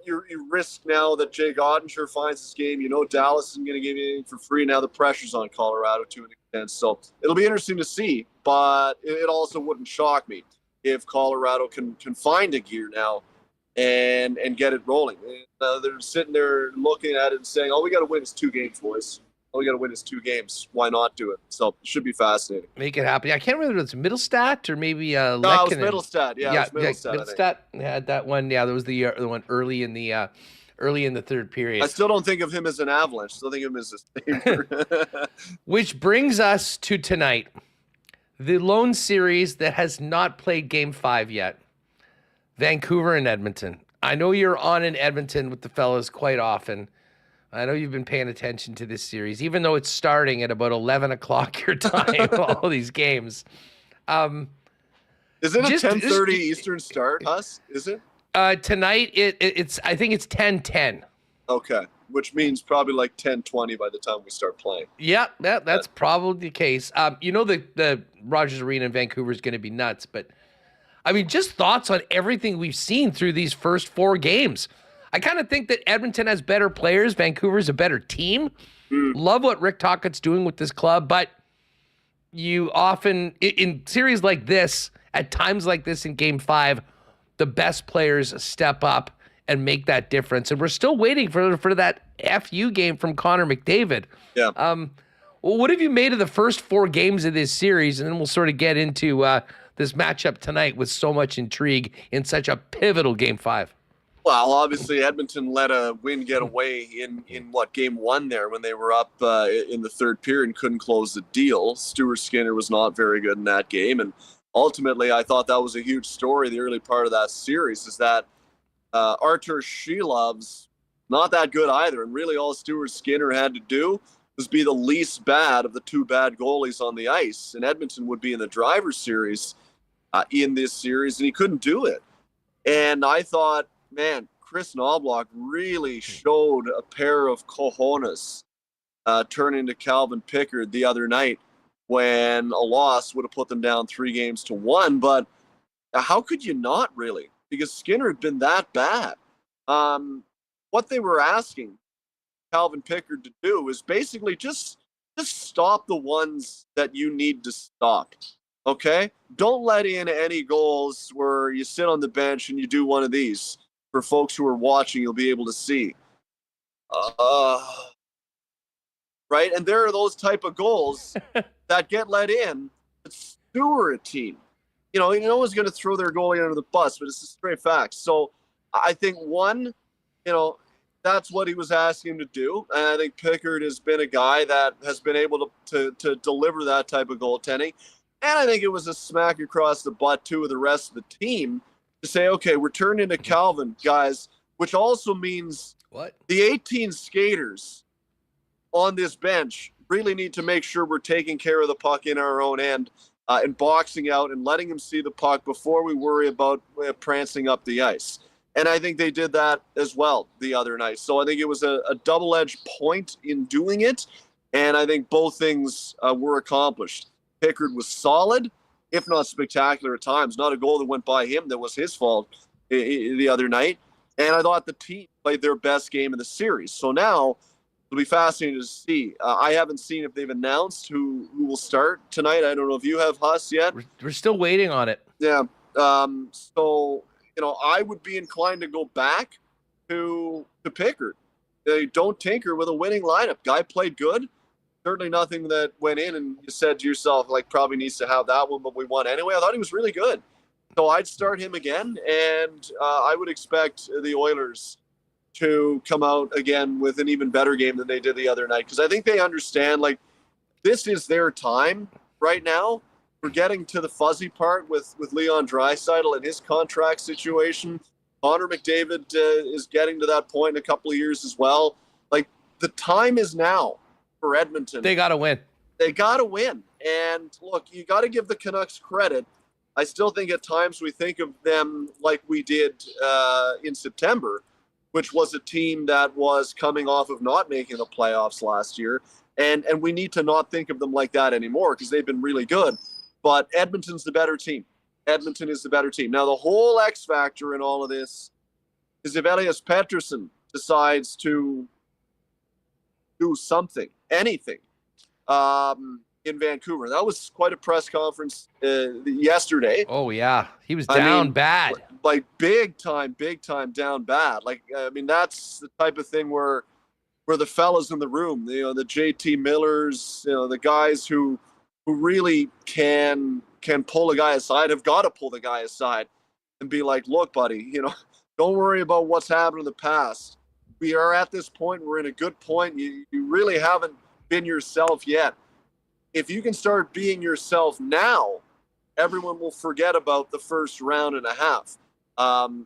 you risk now that Jake Ottinger finds his game. Dallas isn't going to give you anything for free. Now the pressure's on Colorado to an extent. So it'll be interesting to see, but it also wouldn't shock me if Colorado can find a gear now and get it rolling. They're sitting there looking at it and saying, all we got to win is 2 games, boys. All we got to win is 2 games. Why not do it? So it should be fascinating. Make it happen. I can't remember if it's Middlestat or maybe No, it was Middlestat. Yeah, it was Middlestat. Middlestat had that one. Yeah, there was the one early in the third period. I still don't think of him as an Avalanche. Still think of him as a Saber. Which brings us to tonight, the lone series that has not played Game 5 yet. Vancouver and Edmonton. I know you're on in Edmonton with the fellas quite often. I know you've been paying attention to this series, even though it's starting at about 11 o'clock your time, all these games. Is it a 10:30 Eastern start, Huss? Is it? Tonight, it's I think it's 10:10. Okay, which means probably like 10:20 by the time we start playing. Yeah, that's probably the case. The Rogers Arena in Vancouver is going to be nuts, but I mean, just thoughts on everything we've seen through these first 4 games. I kind of think that Edmonton has better players. Vancouver's a better team. Love what Rick Tocchet's doing with this club, but you often, in series like this, at times like this in Game 5, the best players step up and make that difference. And we're still waiting for that FU game from Connor McDavid. Yeah. Well, what have you made of the first 4 games of this series? And then we'll sort of get into this matchup tonight with so much intrigue in such a pivotal Game 5. Well, obviously Edmonton let a win get away in Game 1 there when they were up in the third period and couldn't close the deal. Stuart Skinner was not very good in that game, and ultimately, I thought that was a huge story. The early part of that series is that Artur Shelov's not that good either, and really all Stuart Skinner had to do was be the least bad of the two bad goalies on the ice, and Edmonton would be in the driver's series in this series, and he couldn't do it. And I thought, man, Chris Knobloch really showed a pair of cojones turning to Calvin Pickard the other night when a loss would have put them down 3-1. But how could you not really? Because Skinner had been that bad. What they were asking Calvin Pickard to do is basically just stop the ones that you need to stop. Okay? Don't let in any goals where you sit on the bench and you do one of these. For folks who are watching, you'll be able to see. Right? And there are those type of goals that get let in. It's Stewart team. No one's going to throw their goalie under the bus, but it's a straight fact. So I think that's what he was asking him to do. And I think Pickard has been a guy that has been able to deliver that type of goaltending. And I think it was a smack across the butt, too, of the rest of the team to say, okay, we're turning to Calvin, guys, which also means the 18 skaters on this bench really need to make sure we're taking care of the puck in our own end and boxing out and letting him see the puck before we worry about prancing up the ice. And I think they did that as well the other night. So I think it was a double-edged point in doing it, and I think both things were accomplished. Pickard was solid, if not spectacular at times. Not a goal that went by him that was his fault the other night. And I thought the team played their best game in the series. So now it'll be fascinating to see. I haven't seen if they've announced who will start tonight. I don't know if you have, Huss, yet. We're still waiting on it. Yeah. So, I would be inclined to go back to Pickard. They don't tinker with a winning lineup. Guy played good. Certainly nothing that went in and you said to yourself, probably needs to have that one, but we won anyway. I thought he was really good. So I'd start him again, and I would expect the Oilers to come out again with an even better game than they did the other night, because I think they understand, this is their time right now. We're getting to the fuzzy part with Leon Draisaitl and his contract situation. Connor McDavid is getting to that point in a couple of years as well. The time is now for Edmonton. They got to win. They got to win. And look, you got to give the Canucks credit. I still think at times we think of them like we did in September, which was a team that was coming off of not making the playoffs last year. And we need to not think of them like that anymore, because they've been really good. But Edmonton's the better team. Edmonton is the better team. Now, the whole X factor in all of this is if Elias Paterson decides to do something, anything, in Vancouver. That was quite a press conference yesterday. Oh, yeah. He was down bad. Big time down bad. That's the type of thing where the fellas in the room, the JT Millers, the guys who really can pull a guy aside, have got to pull the guy aside and be like, look, buddy, don't worry about what's happened in the past. We are at this point. We're in a good point. You really haven't been yourself yet. If you can start being yourself now, everyone will forget about the first round and a half.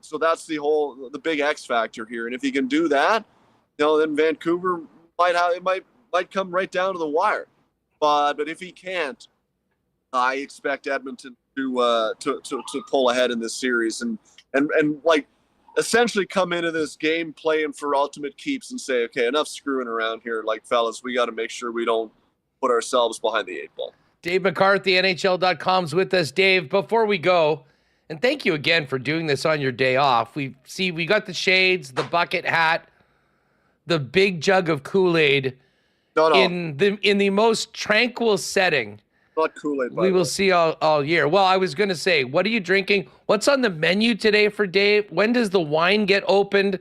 So that's the big X factor here. And if he can do that, then Vancouver might come right down to the wire. But if he can't, I expect Edmonton to pull ahead in this series and essentially come into this game playing for ultimate keeps and say, okay, enough screwing around here. Fellas, we got to make sure we don't put ourselves behind the 8-ball. Dave McCarthy, NHL.com's with us. Dave, before we go, and thank you again for doing this on your day off. We got the shades, the bucket hat, the big jug of Kool-Aid in the most tranquil setting. Not Kool-Aid. We will see all year. Well, I was going to say, what are you drinking? What's on the menu today for Dave? When does the wine get opened?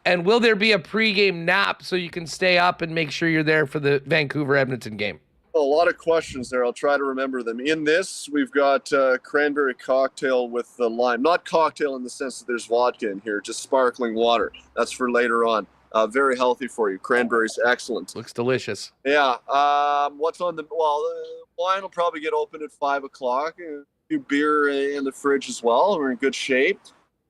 And will there be a pregame nap so you can stay up and make sure you're there for the Vancouver-Edmonton game? A lot of questions there. I'll try to remember them. In this, we've got cranberry cocktail with the lime. Not cocktail in the sense that there's vodka in here, just sparkling water. That's for later on. Very healthy for you. Cranberry's excellent. Looks delicious. Yeah. What's on the wine will probably get open at 5 o'clock. few beer in the fridge as well. We're in good shape.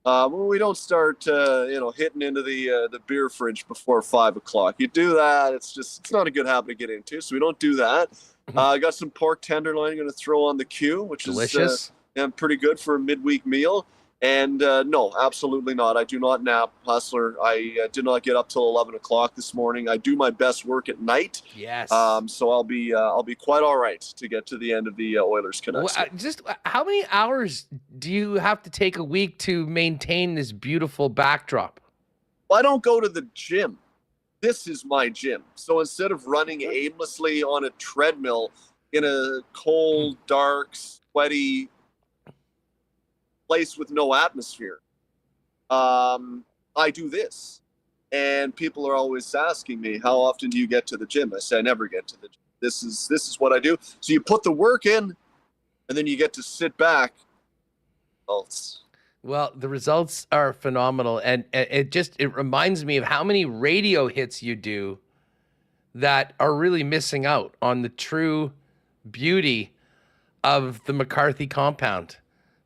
We don't start, hitting into the beer fridge before 5 o'clock. You do that, it's not a good habit to get into. So we don't do that. I got some pork tenderloin I'm going to throw on the queue, which delicious. is pretty good for a midweek meal. And no, absolutely not. I do not nap, Hustler. I did not get up till 11 o'clock this morning. I do my best work at night. Yes. So I'll be quite all right to get to the end of the Oilers Canucks. Just how many hours do you have to take a week to maintain this beautiful backdrop? Well, I don't go to the gym. This is my gym. So instead of running aimlessly on a treadmill in a cold, dark, sweaty place with no atmosphere, I do this. And people are always asking me, how often do you get to the gym? I say, I never get to the gym. This is what I do. So you put the work in, and then you get to sit back. Well, the results are phenomenal, and it reminds me of how many radio hits you do that are really missing out on the true beauty of the McCarthy compound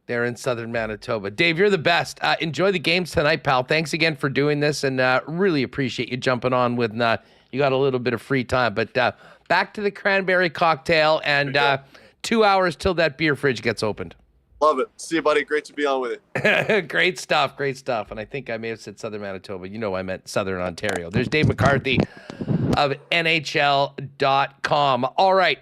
there in southern Manitoba. Dave, you're the best. Enjoy the games tonight, pal. Thanks again for doing this, and really appreciate you jumping on with you got a little bit of free time. But back to the cranberry cocktail, and 2 hours till that beer fridge gets opened. Love it. See you, buddy. Great to be on with it. Great stuff. Great stuff. And I think I may have said southern Manitoba. You know I meant southern Ontario. There's Dave McCarthy of NHL.com. All right.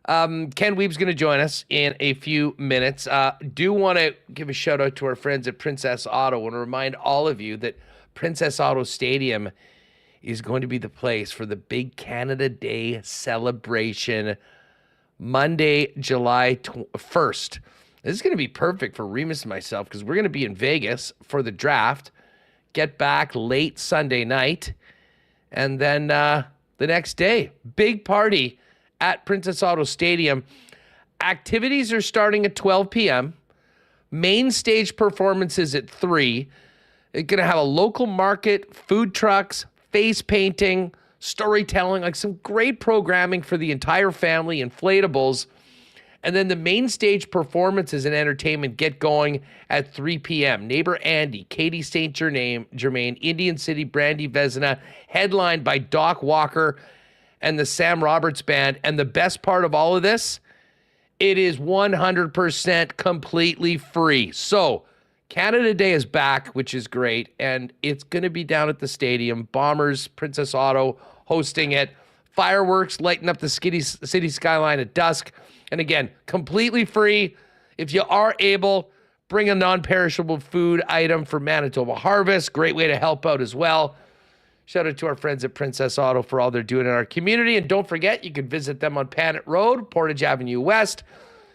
Ken Wiebe's going to join us in a few minutes. Do want to give a shout out to our friends at Princess Auto and remind all of you that Princess Auto Stadium is going to be the place for the big Canada Day celebration Monday, July 1st. This is going to be perfect for Remis and myself because we're going to be in Vegas for the draft, get back late Sunday night, and then the next day, big party at Princess Auto Stadium. Activities are starting at 12 p.m. Main stage performances at 3. It's going to have a local market, food trucks, face painting, storytelling, like some great programming for the entire family, inflatables. And then the main stage performances and entertainment get going at 3 p.m. Neighbor Andy, Katie St. Germain, Indian City, Brandy Vezina, headlined by Doc Walker and the Sam Roberts Band. And the best part of all of this, it is 100% completely free. So Canada Day is back, which is great. And it's going to be down at the stadium. Bombers, Princess Auto hosting it. Fireworks lighting up the city skyline at dusk. And again, completely free. If you are able, bring a non-perishable food item for Manitoba Harvest. Great way to help out as well. Shout out to our friends at Princess Auto for all they're doing in our community. And don't forget, you can visit them on Panet Road, Portage Avenue West,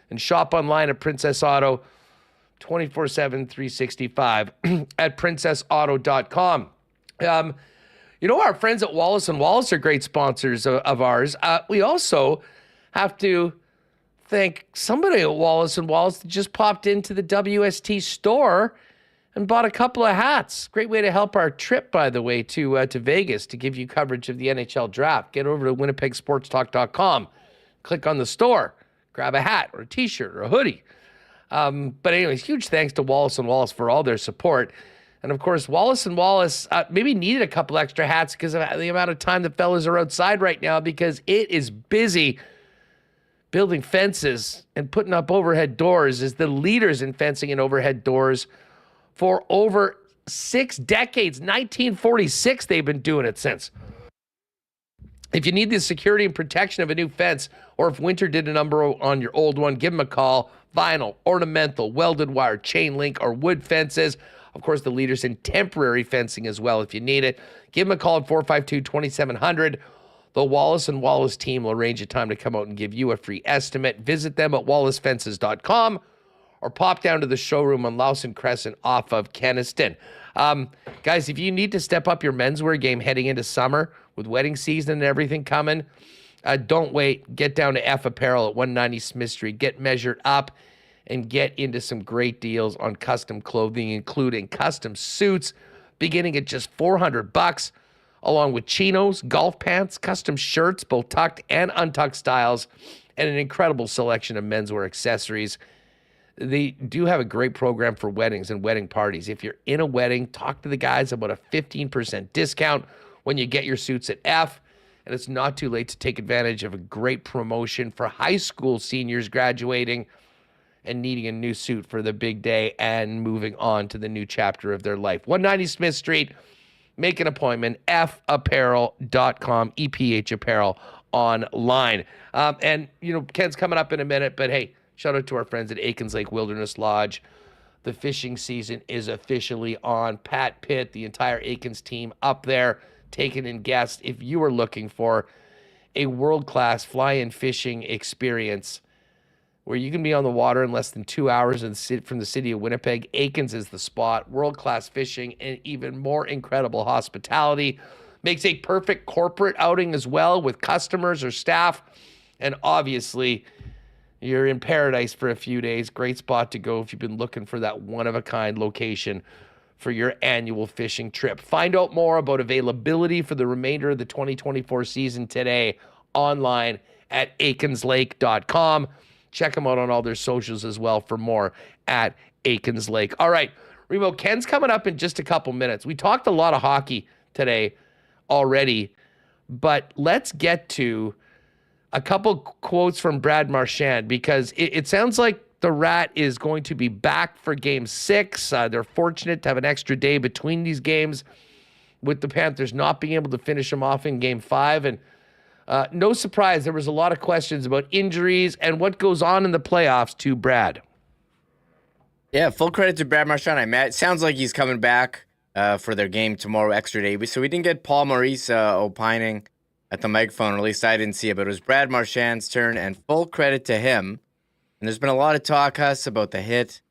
and shop online at Princess Auto 24/7, 365 at princessauto.com. Our friends at Wallace & Wallace are great sponsors of ours. We also have to thank somebody at Wallace & Wallace that just popped into the WST store and bought a couple of hats. Great way to help our trip, by the way, to Vegas to give you coverage of the NHL draft. Get over to winnipegsportstalk.com, click on the store, grab a hat or a t-shirt or a hoodie. But anyways, huge thanks to Wallace & Wallace for all their support. And of course, Wallace & Wallace maybe needed a couple extra hats because of the amount of time the fellas are outside right now because it is busy. Building fences and putting up overhead doors is the leaders in fencing and overhead doors for over 6 decades. 1946, they've been doing it since. If you need the security and protection of a new fence, or if winter did a number on your old one, give them a call. Vinyl, ornamental, welded wire, chain link, or wood fences. Of course, the leaders in temporary fencing as well if you need it. Give them a call at 452-2700. The Wallace & Wallace team will arrange a time to come out and give you a free estimate. Visit them at wallacefences.com or pop down to the showroom on Lawson Crescent off of Kenniston. Guys, if you need to step up your menswear game heading into summer with wedding season and everything coming, don't wait. Get down to F Apparel at 190 Smith Street. Get measured up and get into some great deals on custom clothing, including custom suits beginning at just $400, along with chinos, golf pants, custom shirts, both tucked and untucked styles, and an incredible selection of menswear accessories. They do have a great program for weddings and wedding parties. If you're in a wedding, talk to the guys about a 15% discount when you get your suits at F. And it's not too late to take advantage of a great promotion for high school seniors graduating and needing a new suit for the big day and moving on to the new chapter of their life. 190 Smith Street. Make an appointment, fapparel.com, EPH Apparel online. And, Ken's coming up in a minute, but hey, shout out to our friends at Aikens Lake Wilderness Lodge. The fishing season is officially on. Pat Pitt, the entire Aikens team up there, taking in guests. If you are looking for a world-class fly-in fishing experience where you can be on the water in less than 2 hours from the city of Winnipeg, Aikens is the spot. World-class fishing and even more incredible hospitality. Makes a perfect corporate outing as well with customers or staff. And obviously, you're in paradise for a few days. Great spot to go if you've been looking for that one-of-a-kind location for your annual fishing trip. Find out more about availability for the remainder of the 2024 season today online at aikenslake.com. Check them out on all their socials as well for more at Aikens Lake. All right, Remo, Ken's coming up in just a couple minutes. We talked a lot of hockey today already, but let's get to a couple quotes from Brad Marchand because it sounds like the Rat is going to be back for Game 6. They're fortunate to have an extra day between these games with the Panthers not being able to finish them off in Game 5. And no surprise, there was a lot of questions about injuries and what goes on in the playoffs to Brad. Yeah, full credit to Brad Marchand. It sounds like he's coming back for their game tomorrow, extra day. So we didn't get Paul Maurice opining at the microphone, or at least I didn't see it, but it was Brad Marchand's turn, and full credit to him. And there's been a lot of talk, Huss, about the hit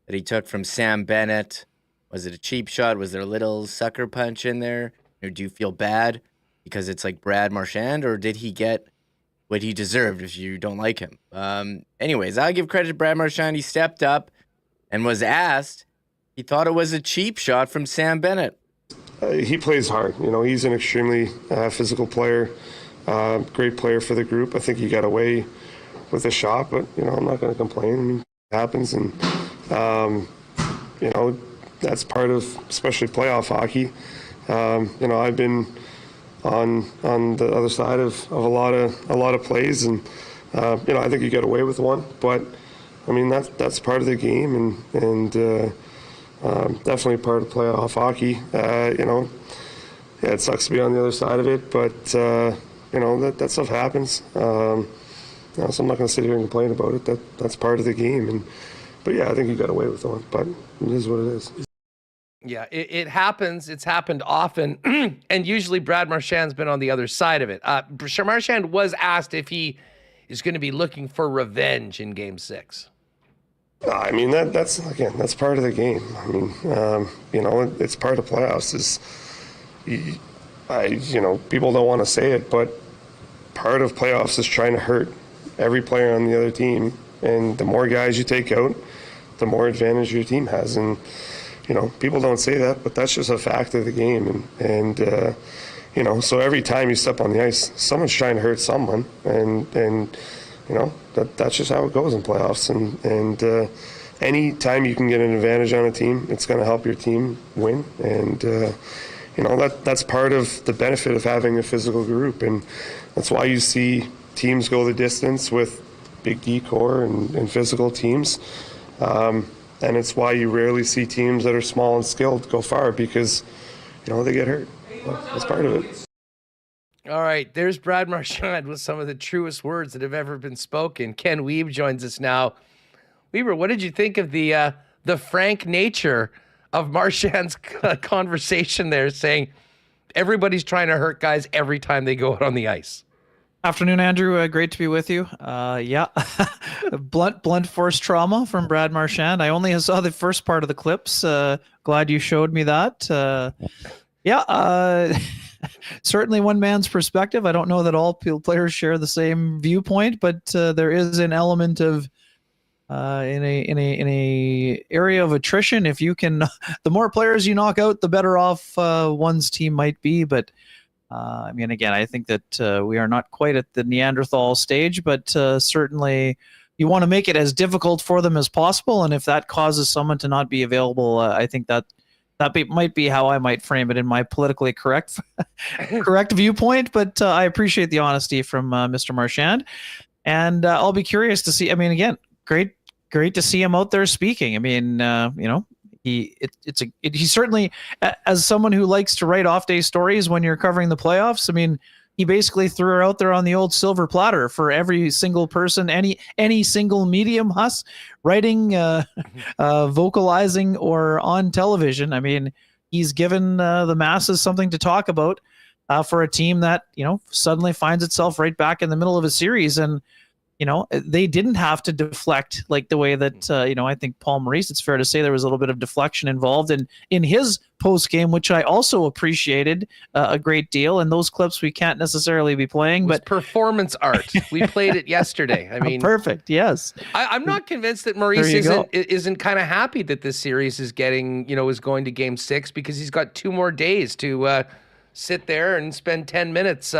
that he took from Sam Bennett. Was it a cheap shot? Was there a little sucker punch in there? Or do you feel bad because it's like Brad Marchand, or did he get what he deserved if you don't like him? Anyways, I'll give credit to Brad Marchand. He stepped up and was asked. He thought it was a cheap shot from Sam Bennett. He plays hard. He's an extremely physical player, great player for the group. I think he got away with a shot, but, I'm not going to complain. I mean, it happens, and, that's part of especially playoff hockey. I've been on the other side of a lot of plays, and, I think he got away with one, but, I mean, that's part of the game, and definitely part of playoff hockey. Yeah, it sucks to be on the other side of it, but that stuff happens. So I'm not going to sit here and complain about it. That's part of the game. But yeah, I think he got away with one. But it is what it is. Yeah, it happens. It's happened often, and usually Brad Marchand's been on the other side of it. Marchand was asked if he is going to be looking for revenge in Game 6. I mean, that's part of the game. I mean, it's part of playoffs. People don't want to say it, but part of playoffs is trying to hurt every player on the other team. And the more guys you take out, the more advantage your team has. And, people don't say that, but that's just a fact of the game. And so every time you step on the ice, someone's trying to hurt someone. And that's just how it goes in playoffs. And any time you can get an advantage on a team, it's going to help your team win. And, that's part of the benefit of having a physical group. And that's why you see teams go the distance with big D core and physical teams. And it's why you rarely see teams that are small and skilled go far because, they get hurt. That's part of it. All right, there's Brad Marchand with some of the truest words that have ever been spoken. Ken Wiebe joins us now. Wiebe, what did you think of the frank nature of Marchand's conversation there, saying everybody's trying to hurt guys every time they go out on the ice? Afternoon, Andrew. Great to be with you. Yeah, blunt force trauma from Brad Marchand. I only saw the first part of the clips. Glad you showed me that. Certainly one man's perspective. I don't know that all players share the same viewpoint, but there is an element of in a area of attrition. If you can, the more players you knock out, the better off one's team might be. But I mean, again, I think that we are not quite at the Neanderthal stage, but certainly you want to make it as difficult for them as possible. And if that causes someone to not be available, I think that might be how I might frame it in my politically correct viewpoint. But I appreciate the honesty from Mr. Marchand, and I'll be curious to see. I mean, again, great to see him out there speaking. I mean, he certainly, as someone who likes to write off day stories when you're covering the playoffs, I mean, he basically threw her out there on the old silver platter for every single person, any single medium, Huss, writing, vocalizing, or on television. I mean, he's given the masses something to talk about for a team that, suddenly finds itself right back in the middle of a series. And, they didn't have to deflect like the way that, I think Paul Maurice, it's fair to say there was a little bit of deflection involved in his post game, which I also appreciated a great deal. And those clips we can't necessarily be playing, but performance art. We played it yesterday. I mean, perfect. Yes. I'm not convinced that Maurice isn't kind of happy that this series is getting, is going to game 6, because he's got 2 more days to sit there and spend 10 minutes,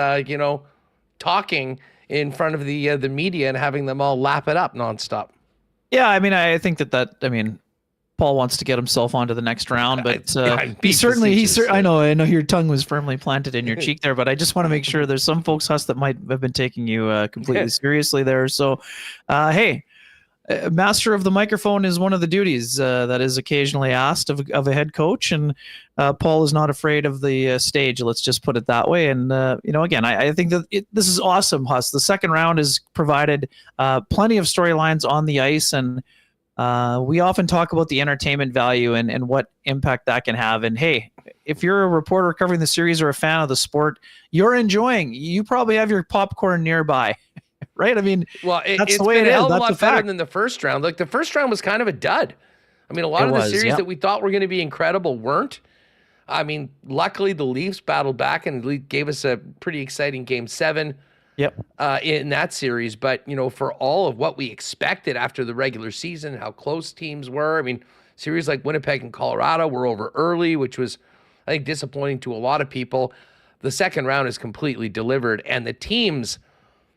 talking in front of the media and having them all lap it up nonstop. Yeah, I mean, I think that Paul wants to get himself onto the next round, but I know your tongue was firmly planted in your cheek there, but I just want to make sure there's some folks, Huss, that might have been taking you completely seriously there. So, hey, master of the microphone is one of the duties that is occasionally asked of a head coach, and Paul is not afraid of the stage. Let's just put it that way. And again, I think that this is awesome, Huss. The second round has provided plenty of storylines on the ice, and we often talk about the entertainment value and what impact that can have. And hey, if you're a reporter covering the series or a fan of the sport, you probably have your popcorn nearby. Right? I mean, it's been a hell of a lot better than the first round. Like, the first round was kind of a dud. I mean, a lot of the series that we thought were going to be incredible weren't. I mean, luckily the Leafs battled back and gave us a pretty exciting game 7 in that series. But, for all of what we expected after the regular season, how close teams were. I mean, series like Winnipeg and Colorado were over early, which was, I think, disappointing to a lot of people. The second round is completely delivered, and the teams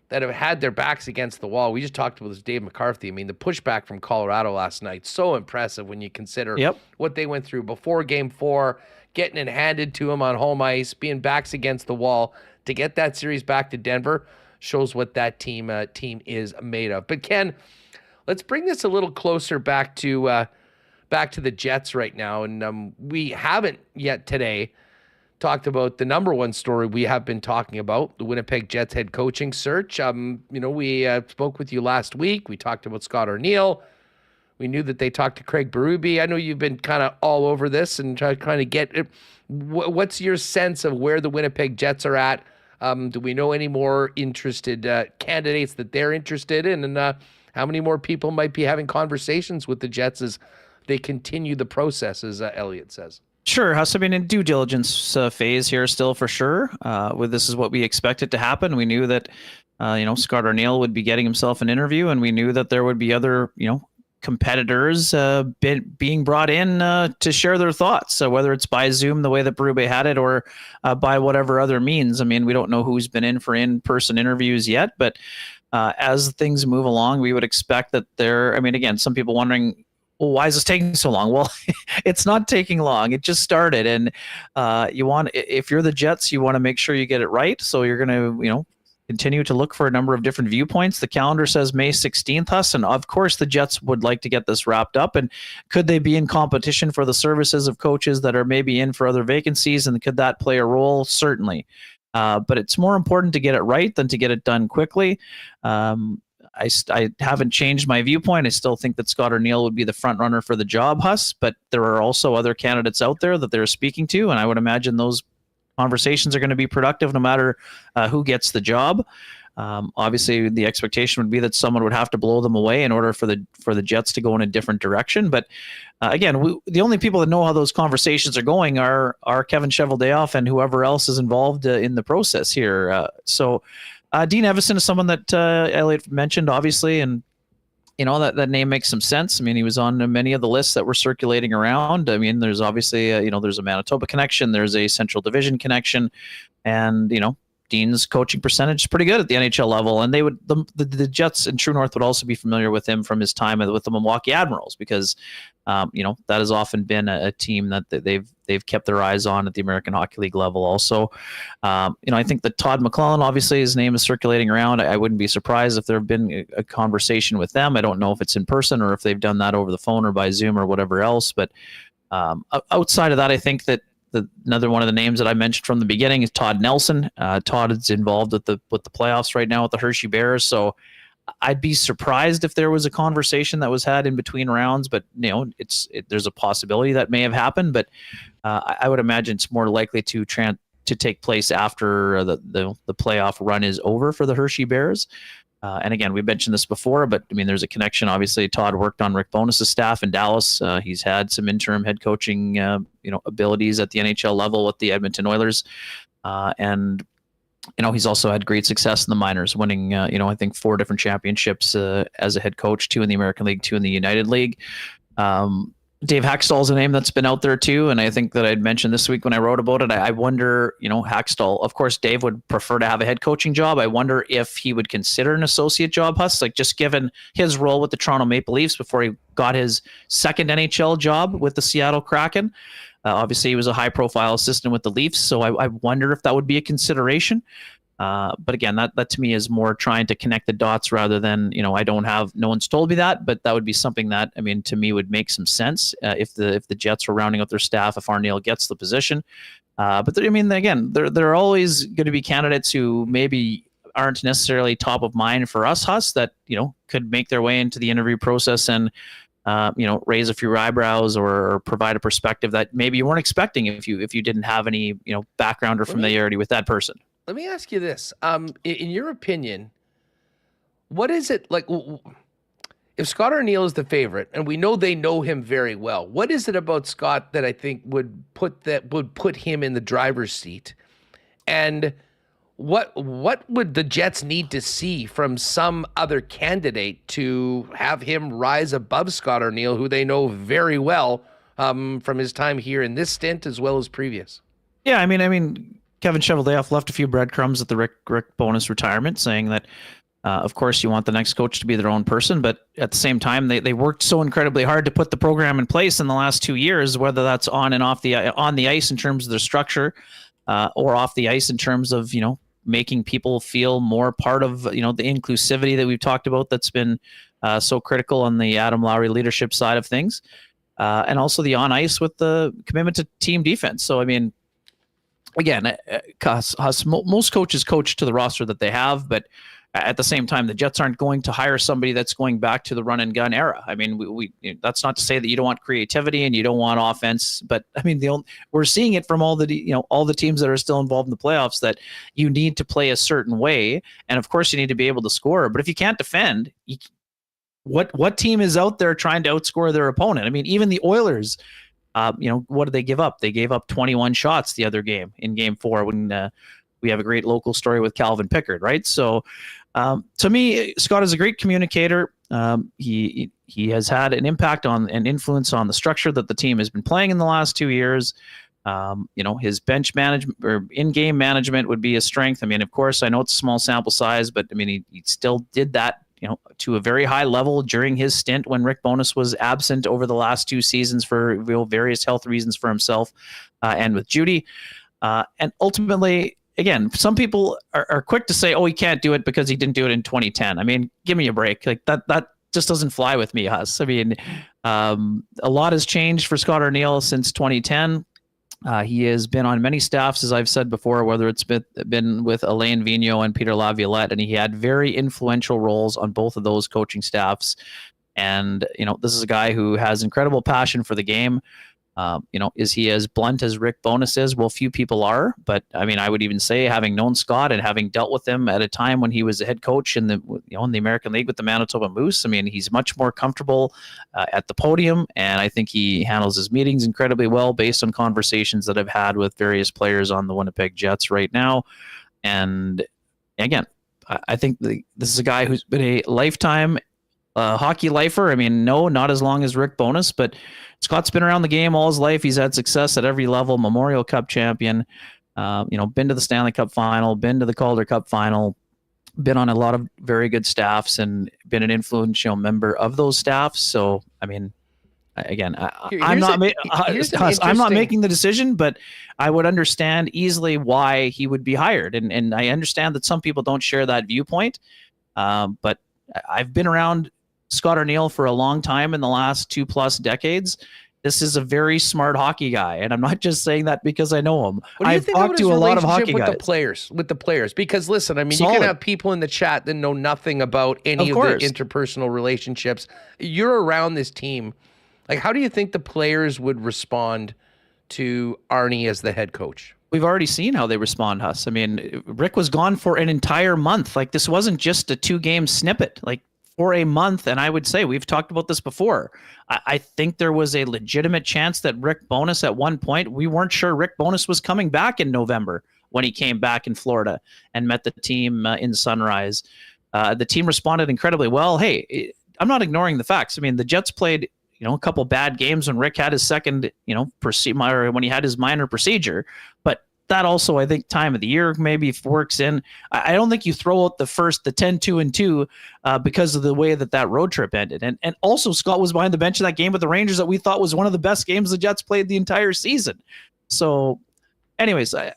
that have had their backs against the wall. We just talked about this, Dave McCarthy. I mean, the pushback from Colorado last night, so impressive when you consider what they went through before game 4, getting it handed to them on home ice, being backs against the wall. To get that series back to Denver shows what that team is made of. But Ken, let's bring this a little closer back to the Jets right now. And we haven't yet today talked about the number one story we have been talking about, the Winnipeg Jets head coaching search. We spoke with you last week. We talked about Scott Arniel. We knew that they talked to Craig Berube. I know you've been kind of all over this and trying to get it. What's your sense of where the Winnipeg Jets are at? Do we know any more interested candidates that they're interested in? And how many more people might be having conversations with the Jets as they continue the process, as Elliot says? Sure. Has been in due diligence phase here still for sure. This is what we expected to happen. We knew that, Scott Arniel would be getting himself an interview, and we knew that there would be other, competitors being brought in to share their thoughts, whether it's by Zoom, the way that Berube had it, or by whatever other means. I mean, we don't know who's been in for in-person interviews yet, but as things move along, we would expect that again, some people wondering, well, why is this taking so long? Well, it's not taking long. It just started. And if you're the Jets, you want to make sure you get it right. So you're going to, continue to look for a number of different viewpoints. The calendar says May 16th, Huss, and of course the Jets would like to get this wrapped up. And could they be in competition for the services of coaches that are maybe in for other vacancies? And could that play a role? Certainly. But it's more important to get it right than to get it done quickly. I haven't changed my viewpoint. I still think that Scott Arniel would be the front runner for the job, Huss, but there are also other candidates out there that they're speaking to, and I would imagine those conversations are going to be productive no matter who gets the job. Obviously, the expectation would be that someone would have to blow them away in order for the Jets to go in a different direction. But again, the only people that know how those conversations are going are Kevin Cheveldayoff and whoever else is involved in the process here. So Dean Evison is someone that Elliot mentioned, obviously, and that name makes some sense. I mean, he was on many of the lists that were circulating around. I mean, there's obviously there's a Manitoba connection, there's a Central Division connection, and Dean's coaching percentage is pretty good at the NHL level, and they would the Jets and True North would also be familiar with him from his time with the Milwaukee Admirals, because that has often been a team that they've kept their eyes on at the American Hockey League level. Also, I think that Todd McClellan, obviously his name is circulating around. I wouldn't be surprised if there have been a conversation with them. I don't know if it's in person or if they've done that over the phone or by Zoom or whatever else. But outside of that, I think that another one of the names that I mentioned from the beginning is Todd Nelson. Todd is involved with the playoffs right now with the Hershey Bears. So I'd be surprised if there was a conversation that was had in between rounds, but there's a possibility that may have happened. But I would imagine it's more likely to take place after the playoff run is over for the Hershey Bears. And again, we mentioned this before, but I mean, there's a connection. Obviously, Todd worked on Rick Bonus's staff in Dallas. He's had some interim head coaching, abilities at the NHL level with the Edmonton Oilers, and he's also had great success in the minors, winning, I think 4 different championships as a head coach, 2 in the American League, 2 in the United League. Dave Haxtell is a name that's been out there too, and I think that I'd mentioned this week when I wrote about it. I wonder, Haxtell, of course, Dave would prefer to have a head coaching job. I wonder if he would consider an associate job, Huss, like just given his role with the Toronto Maple Leafs before he got his second NHL job with the Seattle Kraken. Obviously, he was a high-profile assistant with the Leafs, so I wonder if that would be a consideration. But again, that to me is more trying to connect the dots rather than, no one's told me that, but that would be something that, to me would make some sense if the Jets were rounding out their staff, if Arneal gets the position. But again, there are always going to be candidates who maybe aren't necessarily top of mind for us, Huss, that, could make their way into the interview process and, raise a few eyebrows or provide a perspective that maybe you weren't expecting if you didn't have any, background or familiarity with that person. Let me ask you this. In your opinion, what is it like if Scott Arneal is the favorite, and we know they know him very well, what is it about Scott that I think would put him in the driver's seat? And what would the Jets need to see from some other candidate to have him rise above Scott Arneal, who they know very well from his time here in this stint as well as previous? Yeah, I mean, Kevin Cheveldayoff left a few breadcrumbs at the Rick Bonus retirement, saying that, of course, you want the next coach to be their own person, but at the same time, they worked so incredibly hard to put the program in place in the last 2 years, whether that's on and off on the ice in terms of their structure, or off the ice in terms of making people feel more part of the inclusivity that we've talked about that's been so critical on the Adam Lowry leadership side of things, and also the on ice with the commitment to team defense. So again, most coaches coach to the roster that they have, but at the same time, the Jets aren't going to hire somebody that's going back to the run and gun era. I mean, we that's not to say that you don't want creativity and you don't want offense, but I mean, we're seeing it from all the teams that are still involved in the playoffs that you need to play a certain way, and of course, you need to be able to score. But if you can't defend, what team is out there trying to outscore their opponent? I mean, even the Oilers. What did they give up? They gave up 21 shots the other game in Game 4 when we have a great local story with Calvin Pickard, right? So to me, Scott is a great communicator. He has had an impact on and influence on the structure that the team has been playing in the last 2 years. His bench management or in-game management would be a strength. I mean, of course, I know it's a small sample size, but I mean, he still did that to a very high level during his stint when Rick Bonus was absent over the last 2 seasons for various health reasons for himself and with Judy. And ultimately, again, some people are quick to say, oh, he can't do it because he didn't do it in 2010. I mean, give me a break. Like that just doesn't fly with me, Huss. I mean, a lot has changed for Scott Arneal since 2010. He has been on many staffs, as I've said before, whether it's been with Alain Vigneault and Peter Laviolette, and he had very influential roles on both of those coaching staffs. And, this is a guy who has incredible passion for the game. Is he as blunt as Rick Bonus is? Well, few people are, but I mean, I would even say, having known Scott and having dealt with him at a time when he was a head coach in the American League with the Manitoba Moose, I mean, he's much more comfortable at the podium, and I think he handles his meetings incredibly well based on conversations that I've had with various players on the Winnipeg Jets right now. And again, I think this is a guy who's been a lifetime hockey lifer. I mean, no, not as long as Rick Bonus, but Scott's been around the game all his life. He's had success at every level, Memorial Cup champion. Been to the Stanley Cup final, been to the Calder Cup final, been on a lot of very good staffs, and been an influential member of those staffs. So, I mean, again, I'm not making the decision, but I would understand easily why he would be hired. And I understand that some people don't share that viewpoint. But I've been around Scott Arniel for a long time in the last 2+ decades. This is a very smart hockey guy, and I'm not just saying that because I know him. I've talked to a lot of hockey guys. With the players, because listen, I mean, Solid. you can have people in the chat that know nothing about any of the interpersonal relationships. You're around this team. Like, how do you think the players would respond to Arnie as the head coach? We've already seen how they respond, Huss. I mean, Rick was gone for an entire month. Like, this wasn't just a 2-game snippet. Like, for a month, and I would say, we've talked about this before, I think there was a legitimate chance that Rick Bowness at one point, we weren't sure Rick Bowness was coming back in November when he came back in Florida and met the team in Sunrise. The team responded incredibly well. Hey, I'm not ignoring the facts. I mean, the Jets played a couple bad games when Rick had his second, when he had his minor procedure, but that also, I think, time of the year maybe works in. I don't think you throw out the 10-2-2 because of the way that road trip ended. And also, Scott was behind the bench in that game with the Rangers that we thought was one of the best games the Jets played the entire season. So anyways, I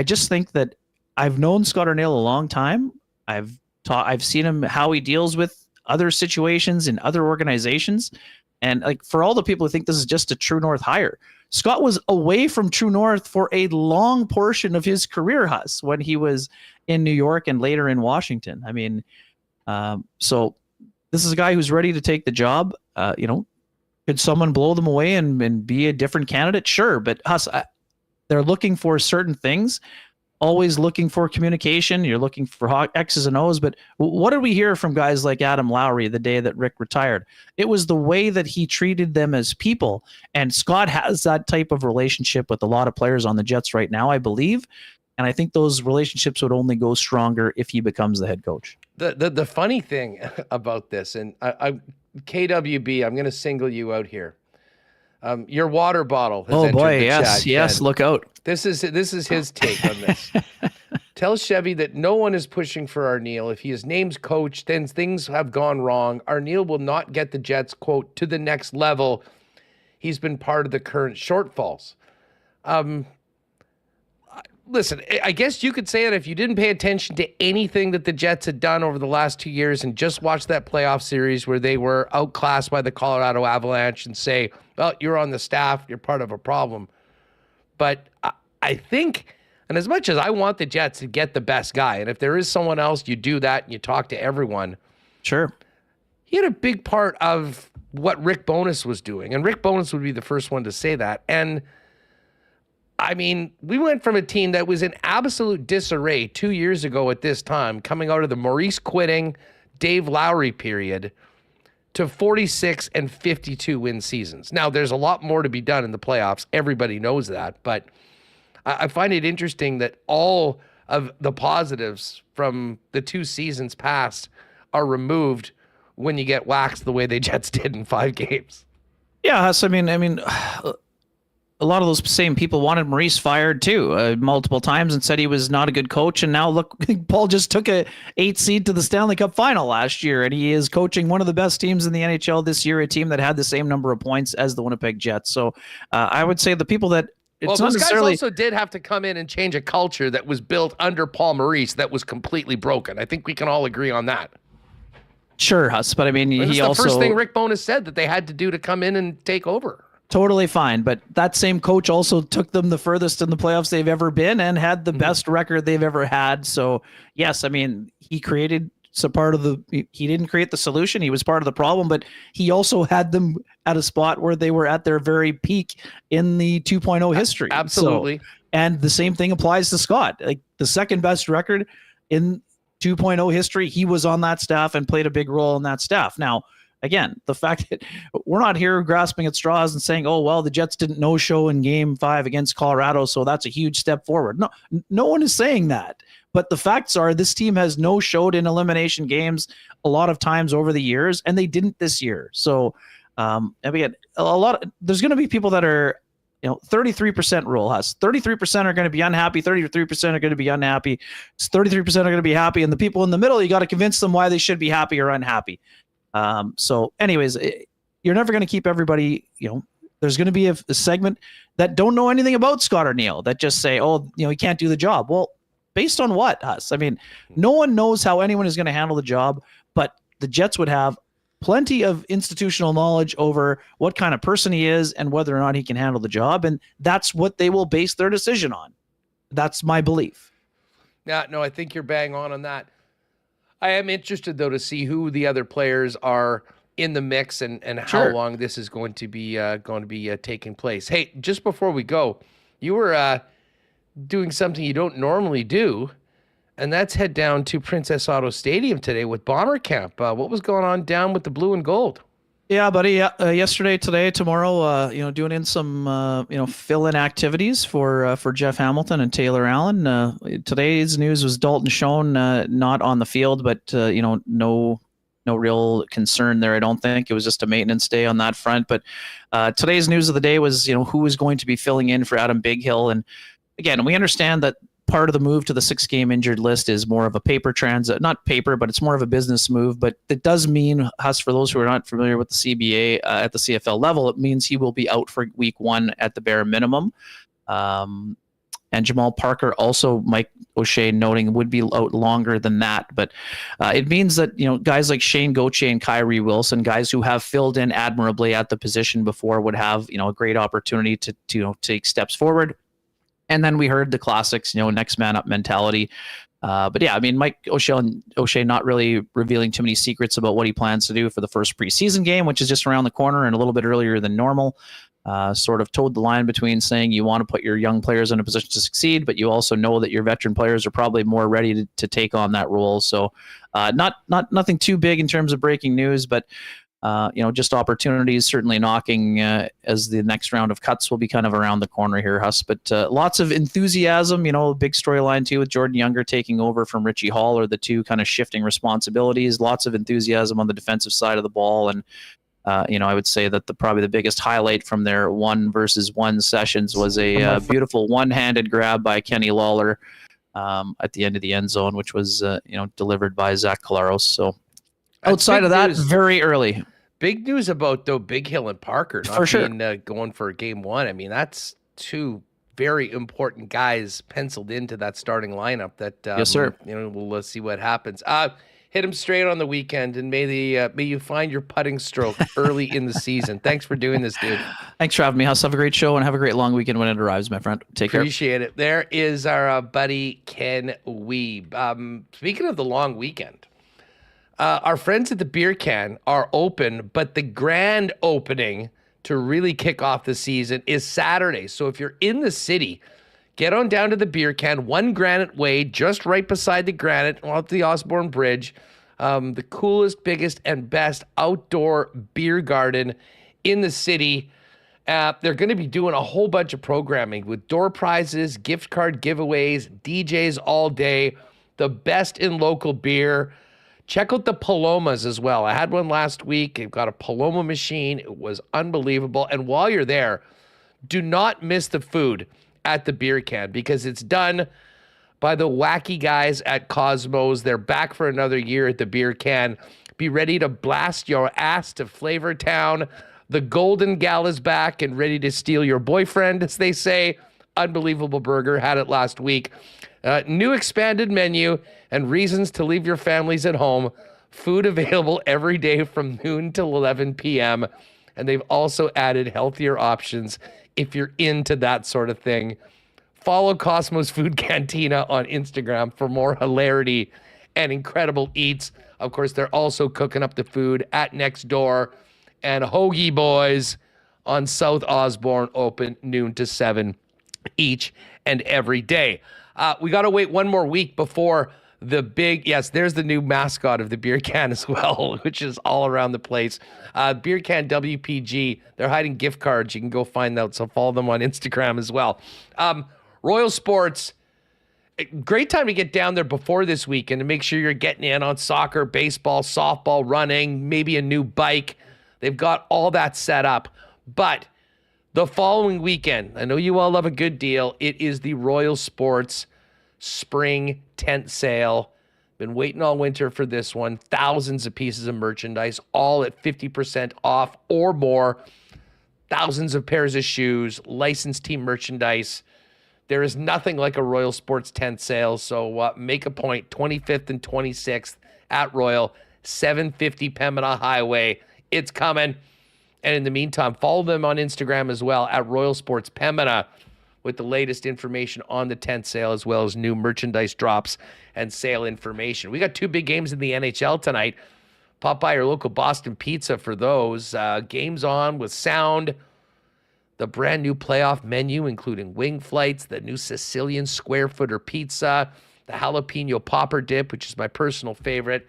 just think that I've known Scott Arniel a long time. I've seen him, how he deals with other situations in other organizations. And like, for all the people who think this is just a True North hire, Scott was away from True North for a long portion of his career, Huss, when he was in New York and later in Washington. I mean, so this is a guy who's ready to take the job. Could someone blow them away and be a different candidate? Sure. But Huss, they're looking for certain things, always looking for communication. You're looking for X's and O's. But what did we hear from guys like Adam Lowry the day that Rick retired? It was the way that he treated them as people. And Scott has that type of relationship with a lot of players on the Jets right now, I believe. And I think those relationships would only go stronger if he becomes the head coach. The funny thing about this, and KWB, I'm going to single you out here. Your water bottle has entered the chat. Yes, look out. This is his take on this. Tell Chevy that no one is pushing for Arniel. If he is named coach, then things have gone wrong. Arniel will not get the Jets, quote, to the next level. He's been part of the current shortfalls. Listen, I guess you could say it if you didn't pay attention to anything that the Jets had done over the last 2 years and just watched that playoff series where they were outclassed by the Colorado Avalanche and say, well, you're on the staff, you're part of a problem. But I think, and as much as I want the Jets to get the best guy, and if there is someone else, you do that and you talk to everyone. Sure. He had a big part of what Rick Bowness was doing, and Rick Bowness would be the first one to say that. And I mean, we went from a team that was in absolute disarray 2 years ago at this time, coming out of the Maurice quitting, Dave Lowry period, to 46 and 52 win seasons. Now, there's a lot more to be done in the playoffs. Everybody knows that. But I find it interesting that all of the positives from the 2 seasons past are removed when you get waxed the way the Jets did in 5 games. Yeah, I mean, a lot of those same people wanted Maurice fired too, multiple times, and said he was not a good coach. And now look, Paul just took a 8 seed to the Stanley Cup final last year, and he is coaching one of the best teams in the NHL this year, a team that had the same number of points as the Winnipeg Jets. So I would say the people that those guys also did have to come in and change a culture that was built under Paul Maurice that was completely broken. I think we can all agree on that. Sure, Huss, but I mean, he also, the first thing Rick Bowness said that they had to do to come in and take over. Totally fine, but that same coach also took them the furthest in the playoffs they've ever been and had the best record they've ever had. So yes, I mean, he created he didn't create the solution. He was part of the problem, but he also had them at a spot where they were at their very peak in the 2.0 history. Absolutely. So, and the same thing applies to Scott. Like the second best record in 2.0 history, he was on that staff and played a big role in that staff. Now, again, the fact that we're not here grasping at straws and saying, oh, well, the Jets didn't no-show in Game 5 against Colorado, so that's a huge step forward. No one is saying that. But the facts are this team has no-showed in elimination games a lot of times over the years, and they didn't this year. So, again, there's going to be people that are 33% rule has 33% are going to be unhappy, 33% are going to be unhappy, 33% are going to be happy, and the people in the middle, you got to convince them why they should be happy or unhappy. So anyways, you're never going to keep everybody, there's going to be a segment that don't know anything about Scott O'Neill that just say, he can't do the job. Well, based on what, Huss? I mean, no one knows how anyone is going to handle the job, but the Jets would have plenty of institutional knowledge over what kind of person he is and whether or not he can handle the job. And that's what they will base their decision on. That's my belief. Yeah, no, I think you're bang on that. I am interested, though, to see who the other players are in the mix and how long this is going to be taking place. Hey, just before we go, you were doing something you don't normally do, and that's head down to Princess Auto Stadium today with Bomber Camp. What was going on down with the blue and gold? Yeah, buddy. Yesterday, today, tomorrow, doing in some, fill-in activities for Jeff Hamilton and Taylor Allen. Today's news was Dalton Schoen not on the field, but, no real concern there, I don't think. It was just a maintenance day on that front. But today's news of the day was, who is going to be filling in for Adam Bighill. And again, we understand that part of the move to the 6-game injured list is more of a paper transit, not paper, but it's more of a business move. But it does mean, Huss, for those who are not familiar with the CBA at the CFL level, it means he will be out for week 1 at the bare minimum. And Jamal Parker, also Mike O'Shea noting, would be out longer than that. But it means that, guys like Shane Gauthier and Kyrie Wilson, guys who have filled in admirably at the position before, would have, a great opportunity to take steps forward. And then we heard the classics, next man up mentality. But yeah, I mean, Mike O'Shea not really revealing too many secrets about what he plans to do for the first preseason game, which is just around the corner and a little bit earlier than normal. Sort of towed the line between saying you want to put your young players in a position to succeed, but you also know that your veteran players are probably more ready to take on that role. So nothing too big in terms of breaking news, but just opportunities certainly knocking as the next round of cuts will be kind of around the corner here, Huss. But lots of enthusiasm, big storyline too with Jordan Younger taking over from Richie Hall, or the two kind of shifting responsibilities. Lots of enthusiasm on the defensive side of the ball. And I would say that probably the biggest highlight from their 1-versus-1 sessions was a beautiful one-handed grab by Kenny Lawler at the end of the end zone, which was delivered by Zach Collaros. So outside of that, very early. Big news about, though, Bighill and Parker not for sure going for game 1. I mean, that's two very important guys penciled into that starting lineup. That yes, sir. We'll see what happens. Hit him straight on the weekend, and may you find your putting stroke early in the season. Thanks for doing this, dude. Thanks for having me, Huss. Have a great show and have a great long weekend when it arrives, my friend. Take care. Appreciate it. There is our buddy Ken Wiebe. Speaking of the long weekend, our friends at the Beer Can are open, but the grand opening to really kick off the season is Saturday. So if you're in the city, get on down to the Beer Can, 1 Granite Way, just right beside the Granite, off the Osborne Bridge. The coolest, biggest, and best outdoor beer garden in the city. They're going to be doing a whole bunch of programming with door prizes, gift card giveaways, DJs all day, the best in local beer. Check out the Palomas as well. I had one last week. They've got a Paloma machine. It was unbelievable. And while you're there, do not miss the food at the Beer Can, because it's done by the wacky guys at Cosmos. They're back for another year at the Beer Can. Be ready to blast your ass to Flavor Town. The Golden Gal is back and ready to steal your boyfriend, as they say. Unbelievable burger. Had it last week. New expanded menu and reasons to leave your families at home. Food available every day from noon till 11 p.m. And they've also added healthier options if you're into that sort of thing. Follow Cosmos Food Cantina on Instagram for more hilarity and incredible eats. Of course, they're also cooking up the food at Next Door. And Hoagie Boys on South Osborne, open noon to 7 each and every day. We got to wait one more week before the big, yes, there's the new mascot of the Beer Can as well, which is all around the place. Beer Can WPG, they're hiding gift cards. You can go find out, so follow them on Instagram as well. Royal Sports, great time to get down there before this weekend to make sure you're getting in on soccer, baseball, softball, running, maybe a new bike. They've got all that set up. But The following weekend, I know you all love a good deal. It is the Royal Sports Spring Tent Sale. Been waiting all winter for this one. Thousands of pieces of merchandise, all at 50% off or more. Thousands of pairs of shoes, licensed team merchandise. There is nothing like a Royal Sports Tent Sale, so make a point. 25th and 26th at Royal, 750 Pembina Highway. It's coming. And in the meantime, follow them on Instagram as well at Royal Sports Pembina with the latest information on the tent sale, as well as new merchandise drops and sale information. We got two big games in the NHL tonight. Pop by your local Boston Pizza for those. Games on with sound. The brand new playoff menu, including wing flights, the new Sicilian square footer pizza, the jalapeno popper dip, which is my personal favorite,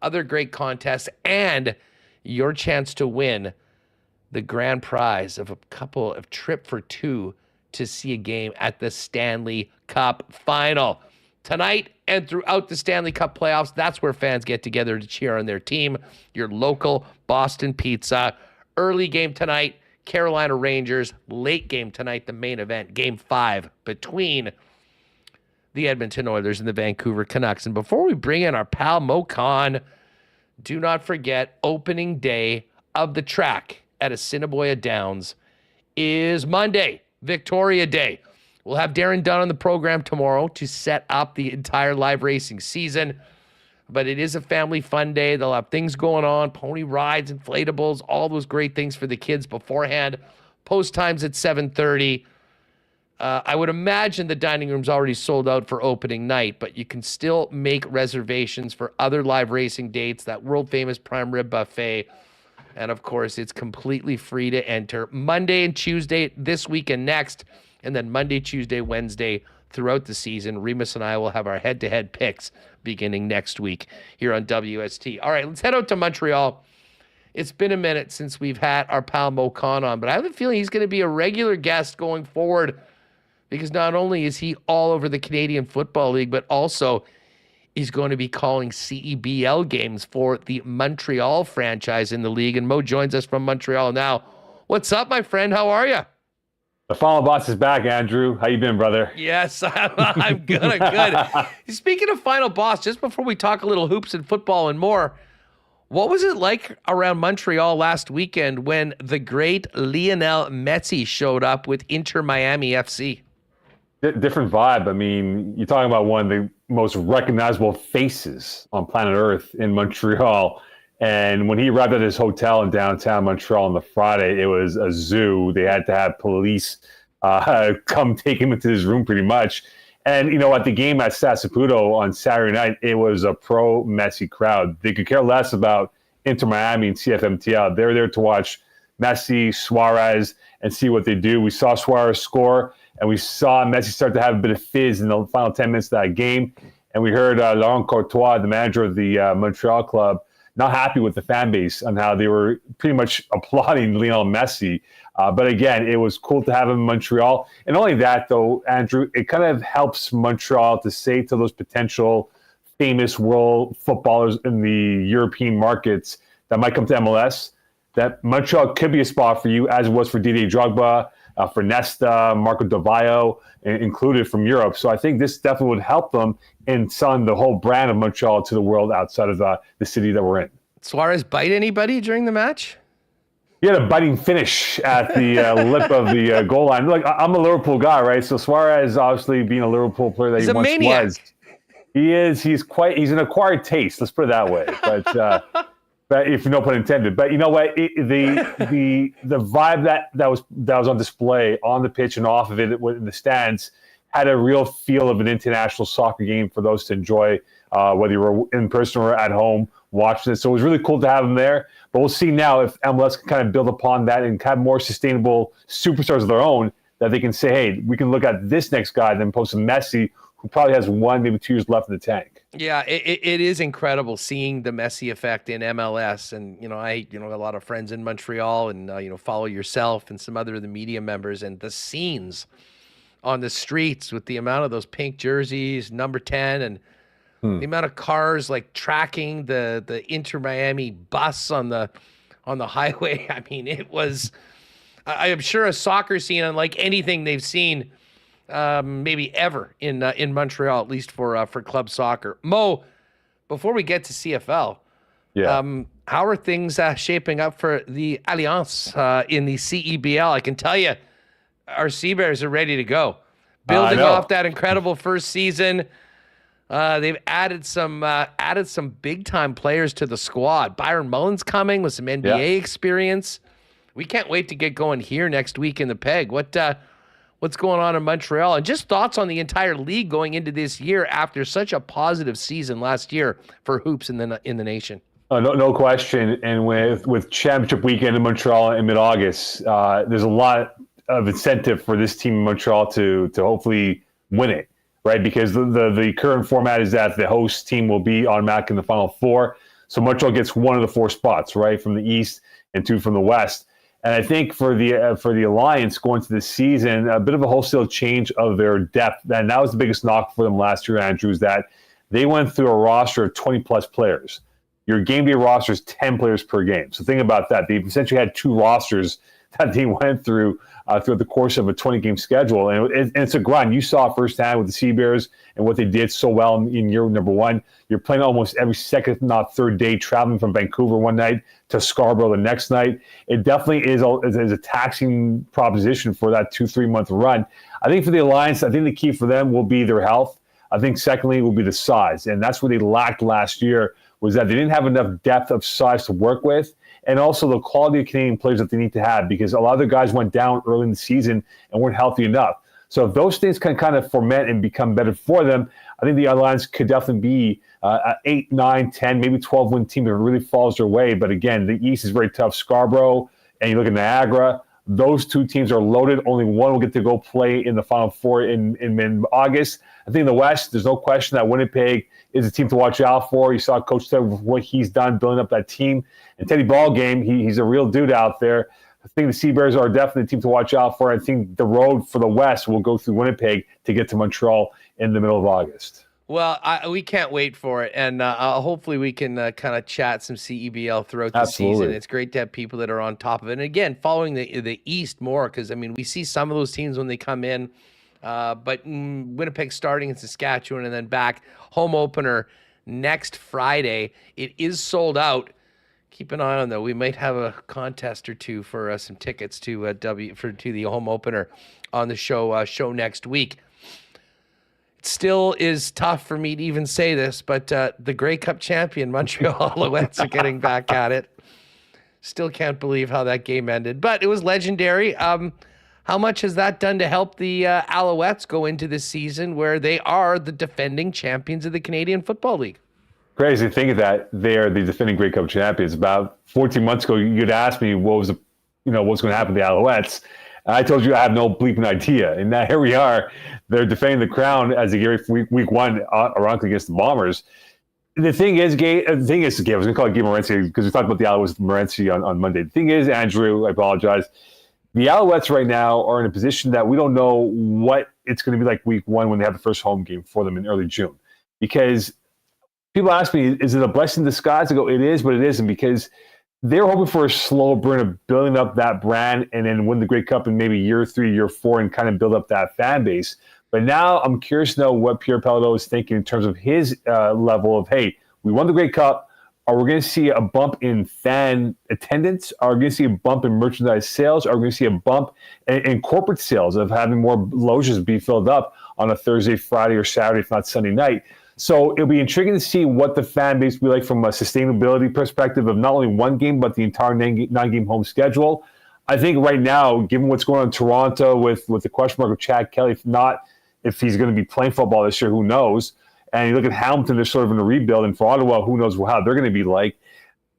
other great contests, and your chance to win the grand prize of a couple of trip for two to see a game at the Stanley Cup Final. Tonight and throughout the Stanley Cup playoffs, that's where fans get together to cheer on their team. Your local Boston Pizza. Early game tonight, Carolina Rangers. Late game tonight, the main event, Game 5 between the Edmonton Oilers and the Vancouver Canucks. And before we bring in our pal Moe Khan, do not forget opening day of the track at Assiniboia Downs is Monday, Victoria Day. We'll have Darren Dunn on the program tomorrow to set up the entire live racing season. But it is a family fun day. They'll have things going on, pony rides, inflatables, all those great things for the kids beforehand. Post times at 7:30. I would imagine the dining room's already sold out for opening night, but you can still make reservations for other live racing dates, that world-famous prime rib buffet. And, of course, it's completely free to enter Monday and Tuesday this week and next, and then Monday, Tuesday, Wednesday throughout the season. Remis and I will have our head-to-head picks beginning next week here on WST. All right, let's head out to Montreal. It's been a minute since we've had our pal Moe Khan on, but I have a feeling he's going to be a regular guest going forward because not only is he all over the Canadian Football League, but also he's going to be calling CEBL games for the Montreal franchise in the league. And Moe joins us from Montreal now. What's up, my friend? How are you? The final boss is back, Andrew. How you been, brother? Yes, I'm good. I'm good. Speaking of final boss, just before we talk a little hoops and football and more, what was it like around Montreal last weekend when the great Lionel Messi showed up with Inter Miami FC? Different vibe. I mean, you're talking about one of the most recognizable faces on planet Earth in Montreal. And when he arrived at his hotel in downtown Montreal on the Friday, it was a zoo. They had to have police come take him into his room pretty much. And, you know, at the game at Saputo on Saturday night, it was a pro-Messi crowd. They could care less about Inter Miami and CFMTL. They were there to watch Messi, Suarez, and see what they do. We saw Suarez score, and we saw Messi start to have a bit of fizz in the final 10 minutes of that game. And we heard Laurent Courtois, the manager of the Montreal club, not happy with the fan base on how they were pretty much applauding Lionel Messi. But again, it was cool to have him in Montreal. And not only that, though, Andrew, it kind of helps Montreal to say to those potential famous world footballers in the European markets that might come to MLS that Montreal could be a spot for you, as it was for Didier Drogba, for Nesta, Marco Del Valle, included from Europe. So I think this definitely would help them in selling the whole brand of Montreal to the world outside of the city that we're in. Suarez bite anybody during the match? He had a biting finish at the lip of the goal line. Look, I'm a Liverpool guy, right? So Suarez, obviously being a Liverpool player that he once was, he is. He's an acquired taste. Let's put it that way. But if no pun intended. But you know what? The vibe that was on display on the pitch and off of it in the stands had a real feel of an international soccer game for those to enjoy, whether you were in person or at home watching it. So it was really cool to have him there. But we'll see now if MLS can kind of build upon that and have more sustainable superstars of their own that they can say, hey, we can look at this next guy and then post a Messi who probably has 1, maybe 2 years left in the tank. Yeah, it is incredible seeing the Messi effect in MLS. And, I a lot of friends in Montreal and, follow yourself and some other of the media members and the scenes on the streets with the amount of those pink jerseys, number 10, and the amount of cars like tracking the Inter Miami bus on the highway. I mean, it was I am sure a soccer scene unlike anything they've seen maybe ever in Montreal, at least for club soccer. Mo, before we get to CFL, how are things shaping up for the Alliance in the CEBL? I can tell you, our Sea Bears are ready to go. Building off that incredible first season, they've added some big time players to the squad. Byron Mullen's coming with some NBA experience. We can't wait to get going here next week in the Peg. What's going on in Montreal, and just thoughts on the entire league going into this year after such a positive season last year for hoops in the nation. No question. And with championship weekend in Montreal in mid-August, there's a lot of incentive for this team in Montreal to hopefully win it, right? Because the current format is that the host team will be automatic in the Final Four. So Montreal gets one of the 4 spots, right, from the East and 2 from the West. And I think for the Alliance going to this season, a bit of a wholesale change of their depth. And that was the biggest knock for them last year, Andrew, is that they went through a roster of 20-plus players. Your game day roster is 10 players per game. So think about that. They essentially had 2 rosters that they went through throughout the course of a 20-game schedule. And it's a grind. You saw firsthand with the Sea Bears and what they did so well in year number 1. You're playing almost every second, if not third day, traveling from Vancouver one night to Scarborough the next night. It definitely is a taxing proposition for that 2-3 month run. I think for the Alliance, I think the key for them will be their health. I think secondly will be the size. And that's what they lacked last year, was that they didn't have enough depth of size to work with, and also the quality of Canadian players that they need to have, because a lot of their guys went down early in the season and weren't healthy enough. So if those things can kind of ferment and become better for them, I think the Alliance could definitely be an 8, 9, 10, maybe 12-win team that really falls their way. But again, the East is very tough. Scarborough, and you look at Niagara, those 2 teams are loaded. Only one will get to go play in the Final Four in mid-August. I think in the West, there's no question that Winnipeg is a team to watch out for. You saw Coach Ted with what he's done building up that team. And Teddy Ballgame, he's a real dude out there. I think the Sea Bears are definitely a team to watch out for. I think the road for the West will go through Winnipeg to get to Montreal in the middle of August. Well, we can't wait for it, and hopefully we can kind of chat some CEBL throughout the season. It's great to have people that are on top of it. And again, following the East more, because, I mean, we see some of those teams when they come in, but Winnipeg starting in Saskatchewan and then back. Home opener next Friday. It is sold out. Keep an eye on, though. We might have a contest or two for some tickets to the home opener on the show next week. It still is tough for me to even say this, but the Grey Cup champion Montreal Alouettes are getting back at it. Still can't believe how that game ended, but it was legendary. How much has that done to help the Alouettes go into this season where they are the defending champions of the Canadian Football League? Crazy to think of that. They are the defending Grey Cup champions. About 14 months ago, you'd asked me what's going to happen to the Alouettes. And I told you I have no bleeping idea. And now here we are. They're defending the crown as they get ready for week 1, ironically, against the Bombers. The thing is, I was going to call it Gabe Morency because we talked about the Alouettes with Morency on Monday. The thing is, Andrew, I apologize. The Alouettes right now are in a position that we don't know what it's going to be like week 1 when they have the first home game for them in early June. Because people ask me, is it a blessing in disguise? I go, it is, but it isn't, because they're hoping for a slow burn of building up that brand and then win the Grey Cup in maybe year 3, year 4, and kind of build up that fan base. But now I'm curious to know what Pierre Pelletot is thinking in terms of his level of, hey, we won the Grey Cup. Are we going to see a bump in fan attendance? Are we going to see a bump in merchandise sales? Are we going to see a bump in corporate sales of having more loges be filled up on a Thursday, Friday, or Saturday, if not Sunday night? So it'll be intriguing to see what the fan base will be like from a sustainability perspective of not only one game, but the entire nine-game home schedule. I think right now, given what's going on in Toronto with the question mark of Chad Kelly, if he's going to be playing football this year, who knows? And you look at Hamilton, they're sort of in a rebuild. And for Ottawa, who knows how they're going to be like.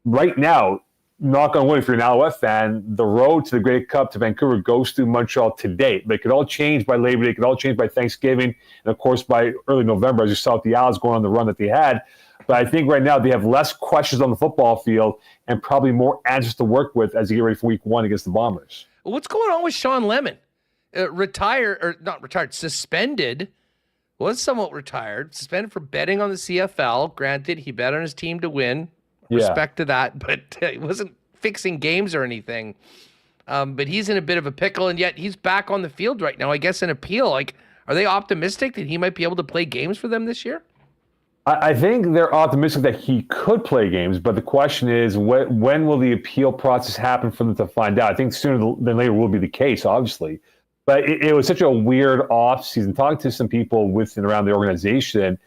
Right now, knock on wood, if you're an Alouette fan, the road to the Grey Cup to Vancouver goes through Montreal today. They could all change by Labor Day. It could all change by Thanksgiving. And, of course, by early November, as you saw with the Owls going on the run that they had. But I think right now they have less questions on the football field and probably more answers to work with as they get ready for week 1 against the Bombers. What's going on with Sean Lemon? Suspended. Was somewhat retired, suspended for betting on the CFL. Granted, he bet on his team to win. Respect to that, but he wasn't fixing games or anything. But he's in a bit of a pickle, and yet he's back on the field right now, I guess, in appeal. Like, are they optimistic that he might be able to play games for them this year? I think they're optimistic that he could play games, but the question is, when will the appeal process happen for them to find out? I think sooner than later will be the case, obviously. But it was such a weird offseason. Talking to some people with and around the organization,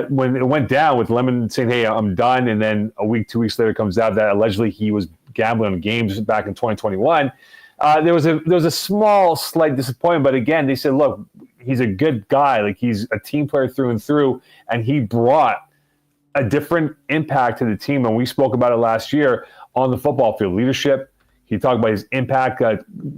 when it went down with Lemon saying, hey, I'm done, and then a week, 2 weeks later it comes out that allegedly he was gambling on games back in 2021, there was a slight disappointment. But again, they said, look, he's a good guy. Like, he's a team player through and through, and he brought a different impact to the team. And we spoke about it last year on the football field. Leadership. He talked about his impact,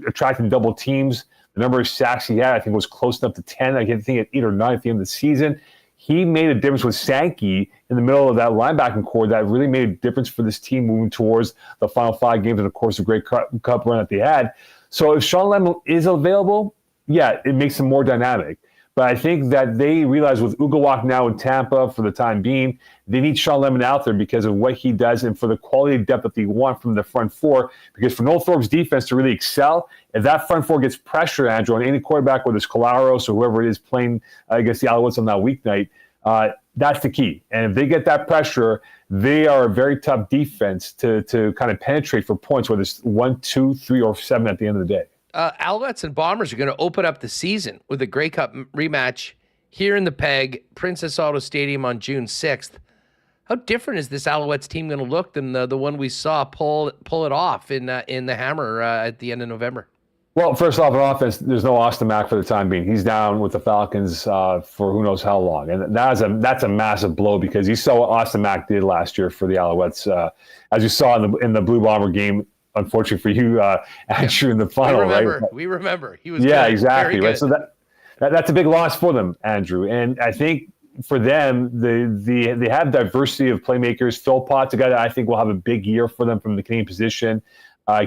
attracting double teams. The number of sacks he had, I think, was close enough to 10. I think at 8 or 9 at the end of the season. He made a difference with Sankey in the middle of that linebacking core that really made a difference for this team moving towards the final 5 games and, of course, the great cup run that they had. So if Sean Lemon is available, yeah, it makes him more dynamic. But I think that they realize with Ugawak now in Tampa for the time being, they need Sean Lemon out there because of what he does and for the quality of depth that they want from the front four. Because for Noel Thorpe's defense to really excel, if that front four gets pressure, Andrew, on any quarterback, whether it's Colaros or whoever it is playing against the Alouettes on that weeknight, that's the key. And if they get that pressure, they are a very tough defense to kind of penetrate for points, whether it's 1, 2, 3, or 7 at the end of the day. Alouettes and Bombers are going to open up the season with a Grey Cup rematch here in the Peg, Princess Auto Stadium on June 6th. How different is this Alouettes team going to look than the one we saw pull it off in the Hammer at the end of November? Well, first off, on offense, there's no Austin Mack for the time being. He's down with the Falcons for who knows how long. And that's a massive blow because you saw what Austin Mack did last year for the Alouettes. As you saw in the Blue Bomber game, unfortunately for you, Andrew, in the final, right? We remember. He was good. Very Exactly. Right. good. So that's a big loss for them, Andrew. And I think for them, they have diversity of playmakers. Phil Potts, a guy that I think will have a big year for them from the Canadian position.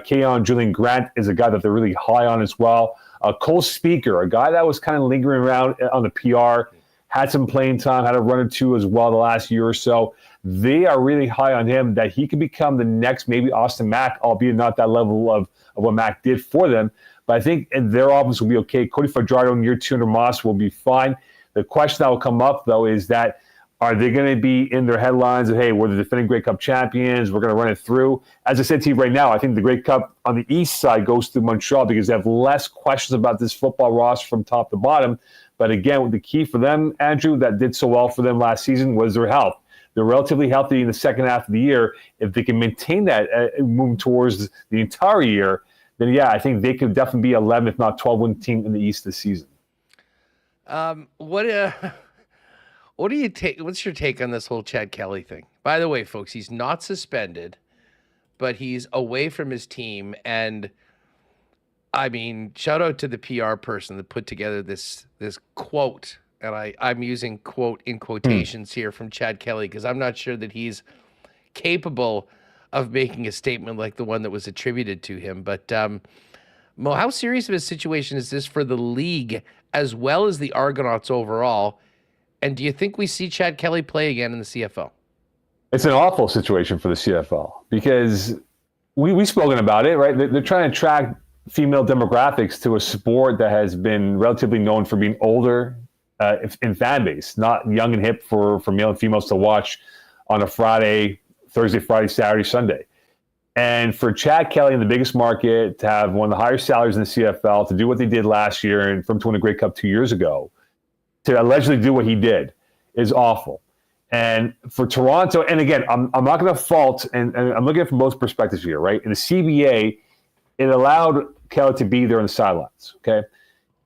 Keon Julian Grant is a guy that they're really high on as well. Cole Speaker, a guy that was kind of lingering around on the PR, had some playing time, had a run or two as well the last year or so. They are really high on him that he could become the next maybe Austin Mack, albeit not that level of what Mack did for them. But I think their offense will be okay. Cody Fajardo in year 2 under Moss will be fine. The question that will come up, though, is that are they going to be in their headlines of, hey, we're the defending Grey Cup champions, we're going to run it through? As I said to you right now, I think the Grey Cup on the east side goes through Montreal because they have less questions about this football roster from top to bottom. But again, the key for them, Andrew, that did so well for them last season was their health. They're relatively healthy in the second half of the year. If they can maintain that moving towards the entire year, then yeah, I think they could definitely be 11, if not 12-win team in the East this season. What do you take? What's your take on this whole Chad Kelly thing? By the way, folks, he's not suspended, but he's away from his team. And I mean, shout out to the PR person that put together this quote. And I'm using quote in quotations here from Chad Kelly because I'm not sure that he's capable of making a statement like the one that was attributed to him. But Mo, how serious of a situation is this for the league as well as the Argonauts overall? And do you think we see Chad Kelly play again in the CFL? It's an awful situation for the CFL because we've spoken about it, right? They're trying to attract female demographics to a sport that has been relatively known for being older in fan base, not young and hip for male and females to watch on a Friday, Thursday, Friday, Saturday, Sunday. And for Chad Kelly in the biggest market to have one of the higher salaries in the CFL, to do what they did last year and from to win a Grey Cup 2 years ago, to allegedly do what he did is awful. And for Toronto, and again, I'm not going to fault, and I'm looking at it from both perspectives here, right? In the CBA, it allowed Kelly to be there on the sidelines, okay?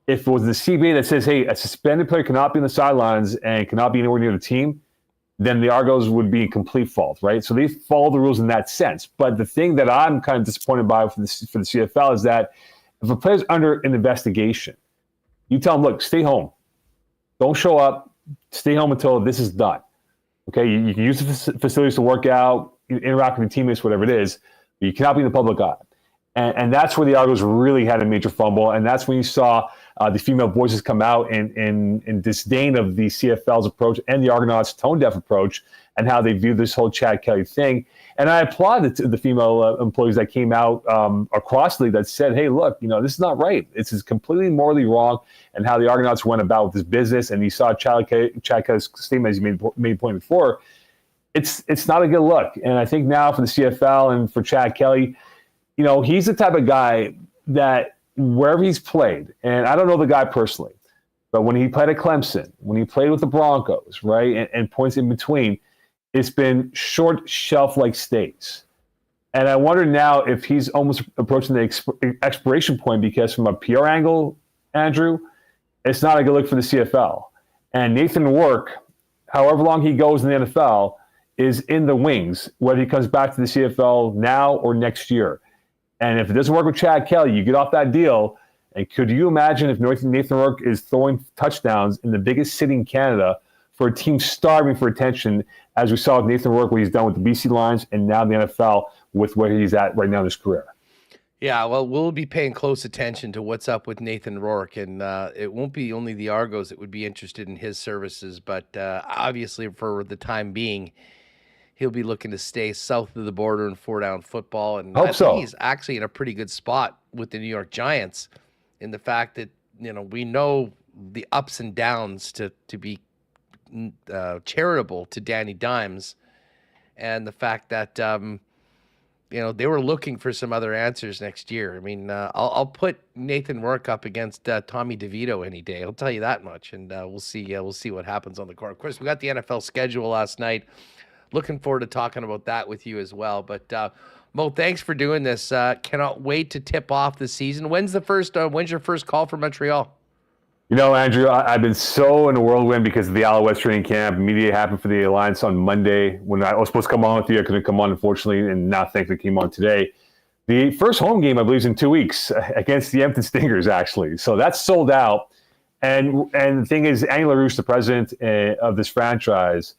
If it was the CBA that says, hey, a suspended player cannot be on the sidelines and cannot be anywhere near the team, then the Argos would be in complete fault, right? So they follow the rules in that sense. But the thing that I'm kind of disappointed by for the CFL is that if a player's under an investigation, you tell him, look, stay home. Don't show up. Stay home until this is done. Okay, you can use the facilities to work out, interact with your teammates, whatever it is, but you cannot be in the public eye. And that's where the Argos really had a major fumble. And that's when you saw the female voices come out in disdain of the CFL's approach and the Argonauts' tone-deaf approach and how they view this whole Chad Kelly thing. And I applaud the female employees that came out across the league that said, hey, look, this is not right. This is completely morally wrong, and how the Argonauts went about with this business. And you saw Chad Kelly's statement, as you made point before. It's not a good look. And I think now for the CFL and for Chad Kelly, he's the type of guy that wherever he's played, and I don't know the guy personally, but when he played at Clemson, when he played with the Broncos, right, and points in between, it's been short shelf-like stays. And I wonder now if he's almost approaching the expiration point, because from a PR angle, Andrew, it's not a good look for the CFL. And Nathan Rourke, however long he goes in the NFL, is in the wings, whether he comes back to the CFL now or next year. And if it doesn't work with Chad Kelly, you get off that deal. And could you imagine if Nathan Rourke is throwing touchdowns in the biggest city in Canada for a team starving for attention, as we saw with Nathan Rourke, what he's done with the BC Lions, and now the NFL with where he's at right now in his career? Yeah, well, we'll be paying close attention to what's up with Nathan Rourke, and it won't be only the Argos that would be interested in his services, but obviously for the time being, he'll be looking to stay south of the border in four-down football, and I think he's actually in a pretty good spot with the New York Giants, in the fact that we know the ups and downs to be charitable to Danny Dimes, and the fact that they were looking for some other answers next year. I mean, I'll put Nathan Rourke up against Tommy DeVito any day. I'll tell you that much, and we'll see what happens on the court. Of course, we got the NFL schedule last night. Looking forward to talking about that with you as well. But Mo, thanks for doing this. Cannot wait to tip off the season. When's your first call from Montreal? Andrew, I've been so in a whirlwind because of the Alouettes training camp. Media happened for the Alliance on Monday. When I was supposed to come on with you, I couldn't come on, unfortunately, and now thankfully came on today. The first home game, I believe, is in 2 weeks against the Empton Stingers, actually. So that's sold out. And the thing is, Annie LaRouche, the president of this franchise,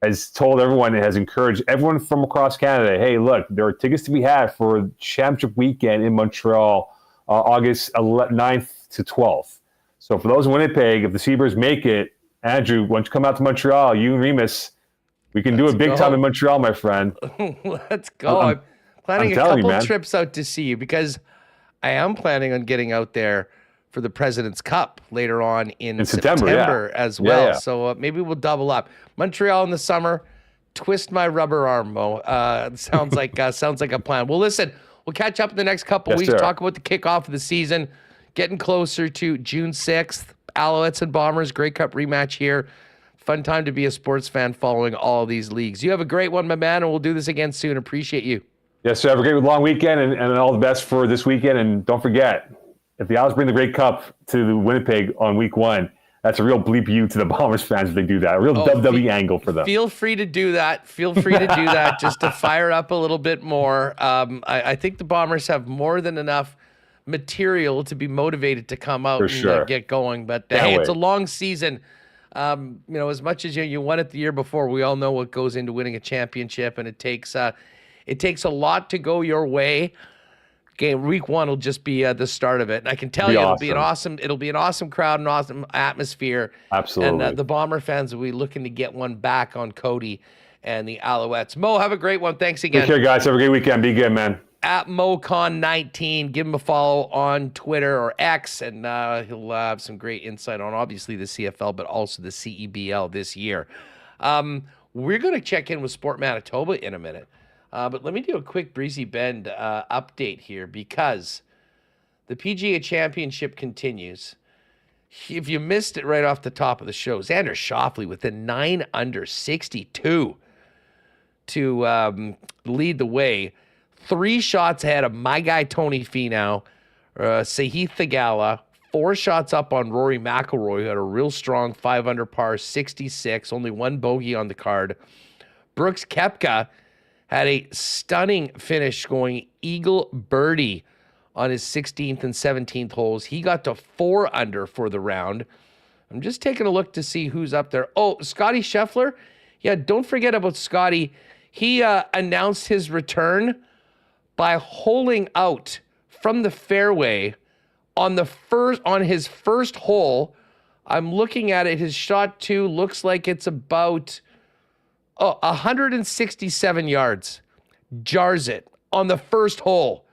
has told everyone, has encouraged everyone from across Canada, hey, look, there are tickets to be had for Championship Weekend in Montreal, August 9th to 12th. So for those in Winnipeg, if the Seabirds make it, Andrew, why don't you come out to Montreal, you and Remis, we can do it big time in Montreal, my friend. Let's go. I'm planning a couple trips out to see you, because I am planning on getting out there for the President's Cup later on in September as well. Yeah. So maybe we'll double up. Montreal in the summer, twist my rubber arm, Mo. Sounds like a plan. Well, listen, we'll catch up in the next couple weeks, talk about the kickoff of the season, getting closer to June 6th. Alouettes and Bombers, Grey Cup rematch here. Fun time to be a sports fan following all of these leagues. You have a great one, my man, and we'll do this again soon. Appreciate you. Yes, sir. Have a great long weekend, and all the best for this weekend. And don't forget, if the Owls bring the Grey Cup to Winnipeg on week 1, that's a real bleep you to the Bombers fans if they do that. A real WWE angle for them. Feel free to do that. Just to fire up a little bit more. I think the Bombers have more than enough material to be motivated to come out and get going. But hey, it's a long season. As much as you won it the year before, we all know what goes into winning a championship, and it takes a lot to go your way. Week 1 will just be the start of it, and I can tell you it'll be an awesome crowd, an awesome atmosphere. Absolutely. And the Bomber fans will be looking to get one back on Cody and the Alouettes. Mo, have a great one. Thanks again. Take care, guys. Have a great weekend. Be good, man. At Moe Khan 19, give him a follow on Twitter or X, and he'll have some great insight on obviously the CFL, but also the CEBL this year. We're going to check in with Sport Manitoba in a minute. But let me do a quick Breezy Bend update here, because the PGA Championship continues. If you missed it right off the top of the show, Xander Schauffele with a 9 under 62 to lead the way. 3 shots ahead of my guy Tony Finau, Sahith Theegala, 4 shots up on Rory McIlroy, who had a real strong 5 under par 66, only 1 bogey on the card. Brooks Koepka had a stunning finish, going eagle birdie on his 16th and 17th holes. He got to 4 under for the round. I'm just taking a look to see who's up there. Oh, Scotty Scheffler. Yeah, don't forget about Scotty. He announced his return by holing out from the fairway on his first hole, I'm looking at it. His shot 2 looks like it's about 167 yards. Jars it on the first hole.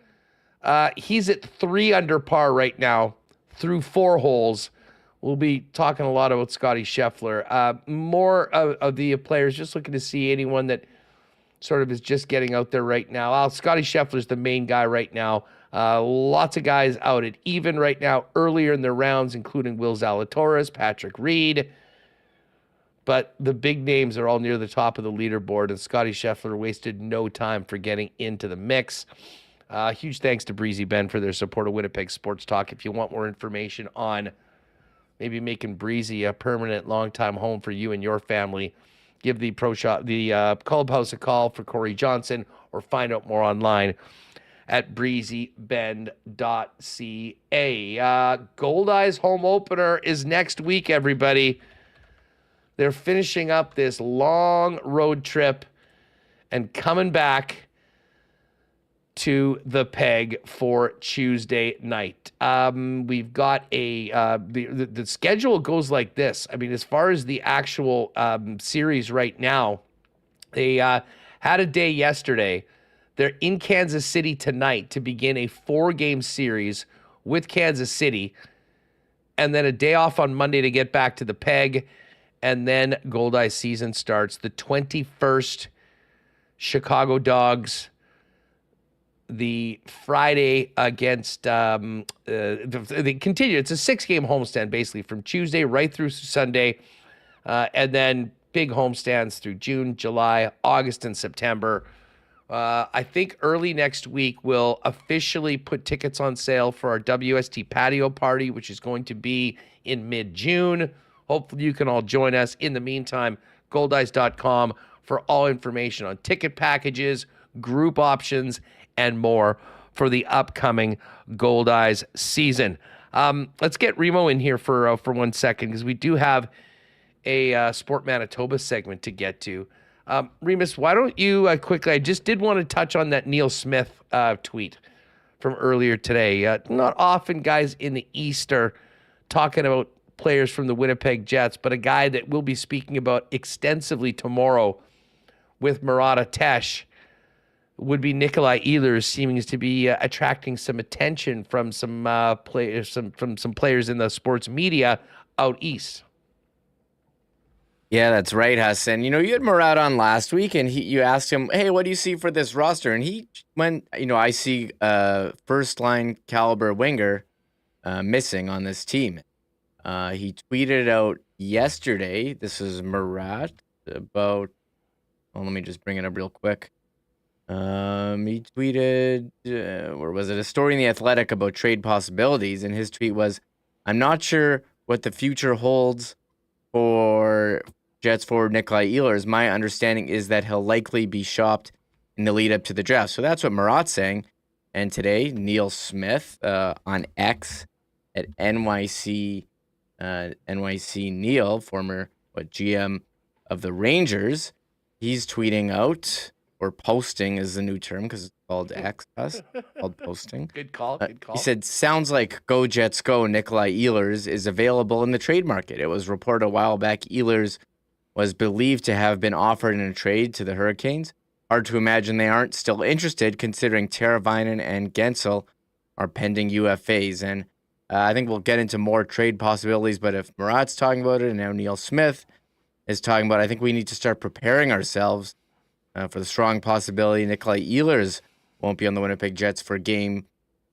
He's at 3 under par right now through 4 holes. We'll be talking a lot about Scotty Scheffler. More of the players, just looking to see anyone that sort of is just getting out there right now. Scotty Scheffler's the main guy right now. Lots of guys out at even right now, earlier in their rounds, including Will Zalatoris, Patrick Reed. But the big names are all near the top of the leaderboard, and Scotty Scheffler wasted no time for getting into the mix. Huge thanks to Breezy Ben for their support of Winnipeg Sports Talk. If you want more information on maybe making Breezy a permanent long-time home for you and your family, give the clubhouse a call for Corey Johnson, or find out more online at breezybend.ca. Goldeyes home opener is next week, everybody. They're finishing up this long road trip and coming back to the Peg for Tuesday night. We've got the schedule goes like this. I mean, as far as the actual series right now, they had a day yesterday. They're in Kansas City tonight to begin a 4-game series with Kansas City, and then a day off on Monday to get back to the Peg, and then Goldeyes season starts the 21st. Chicago Dogs. The Friday against they continue. It's a 6-game homestand basically from Tuesday right through Sunday, and then big homestands through June, July, August, and September. I think early next week we'll officially put tickets on sale for our WST patio party, which is going to be in mid-June. Hopefully you can all join us. In the meantime, goldeyes.com for all information on ticket packages, group options, and more for the upcoming Goldeyes season. Let's get Remo in here for 1 second, because we do have a Sport Manitoba segment to get to. Remis, why don't you quickly, I just did want to touch on that Neil Smith tweet from earlier today. Not often guys in the East are talking about players from the Winnipeg Jets, but a guy that we'll be speaking about extensively tomorrow with Murat Atesh would be Nikolai Ehlers, seeming to be attracting some attention from some players, from some players in the sports media out east. Yeah, that's right, Hassan. You had Murat on last week, and you asked him, hey, what do you see for this roster? And he went, I see first-line caliber winger missing on this team. He tweeted out yesterday, this is Murat, about, let me just bring it up real quick. He tweeted, where was it? A story in The Athletic about trade possibilities, and his tweet was, I'm not sure what the future holds for Jets forward Nikolai Ehlers. My understanding is that he'll likely be shopped in the lead up to the draft. So that's what Murat's saying. And today, Neil Smith on X at NYC Neil, former GM of the Rangers, he's tweeting out, or posting is the new term because it's called X, called posting. Good call. He said, sounds like Go Jets Go Nikolai Ehlers is available in the trade market. It was reported a while back Ehlers was believed to have been offered in a trade to the Hurricanes. Hard to imagine they aren't still interested, considering Teravainen and Gensel are pending UFAs. And I think we'll get into more trade possibilities, but if Murat's talking about it and now Neil Smith is talking about it, I think we need to start preparing ourselves for the strong possibility Nikolai Ehlers won't be on the Winnipeg Jets for Game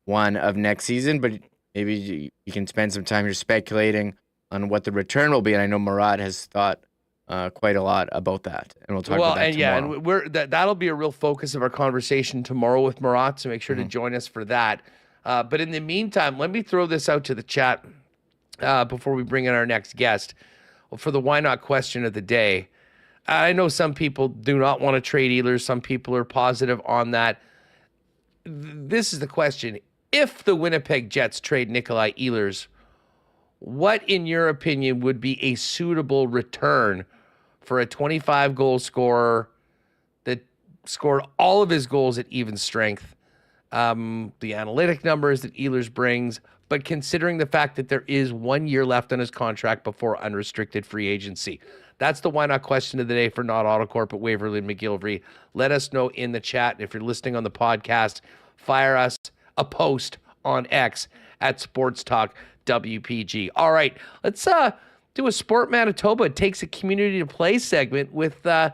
1 of next season, but maybe you can spend some time here speculating on what the return will be. And I know Murat has thought quite a lot about that, and we'll talk about that tomorrow. And that'll be a real focus of our conversation tomorrow with Murat, so make sure to join us for that. But in the meantime, let me throw this out to the chat before we bring in our next guest for the why not question of the day. I know some people do not want to trade Ehlers. Some people are positive on that. This is the question. If the Winnipeg Jets trade Nikolai Ehlers, what, in your opinion, would be a suitable return for a 25-goal scorer that scored all of his goals at even strength? The analytic numbers that Ehlers brings, but considering the fact that there is 1 year left on his contract before unrestricted free agency. That's the why not question of the day for Not Autocorp at Waverly and McGillivray. Let us know in the chat. And if you're listening on the podcast, fire us a post on X at Sports Talk WPG. All right, let's do a Sport Manitoba. It takes a community to play segment with the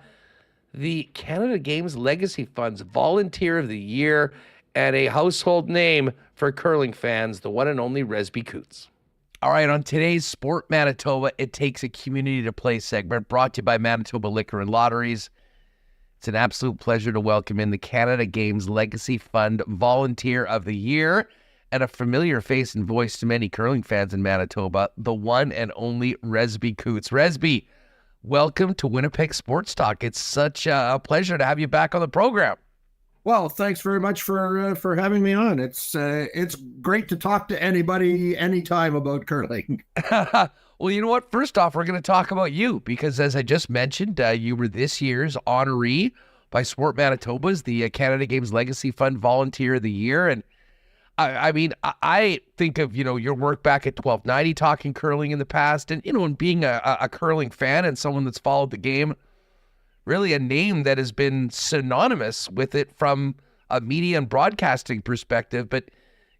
Canada Games Legacy Fund's Volunteer of the Year and a household name for curling fans, the one and only Resby Coutts. All right, on today's Sport Manitoba, it takes a community to play segment brought to you by Manitoba Liquor and Lotteries. It's an absolute pleasure to welcome in the Canada Games Legacy Fund Volunteer of the Year and a familiar face and voice to many curling fans in Manitoba, the one and only Resby Coutts. Resby, welcome to Winnipeg Sports Talk. It's such a pleasure to have you back on the program. Well, thanks very much for having me on. It's great to talk to anybody, anytime about curling. Well, you know what? First off, we're going to talk about you because, as I just mentioned, you were this year's honoree by Sport Manitoba's the Canada Games Legacy Fund Volunteer of the Year. And I mean, I think of, your work back at 1290 talking curling in the past and, and being a curling fan and someone that's followed the game, really a name that has been synonymous with it from a media and broadcasting perspective. But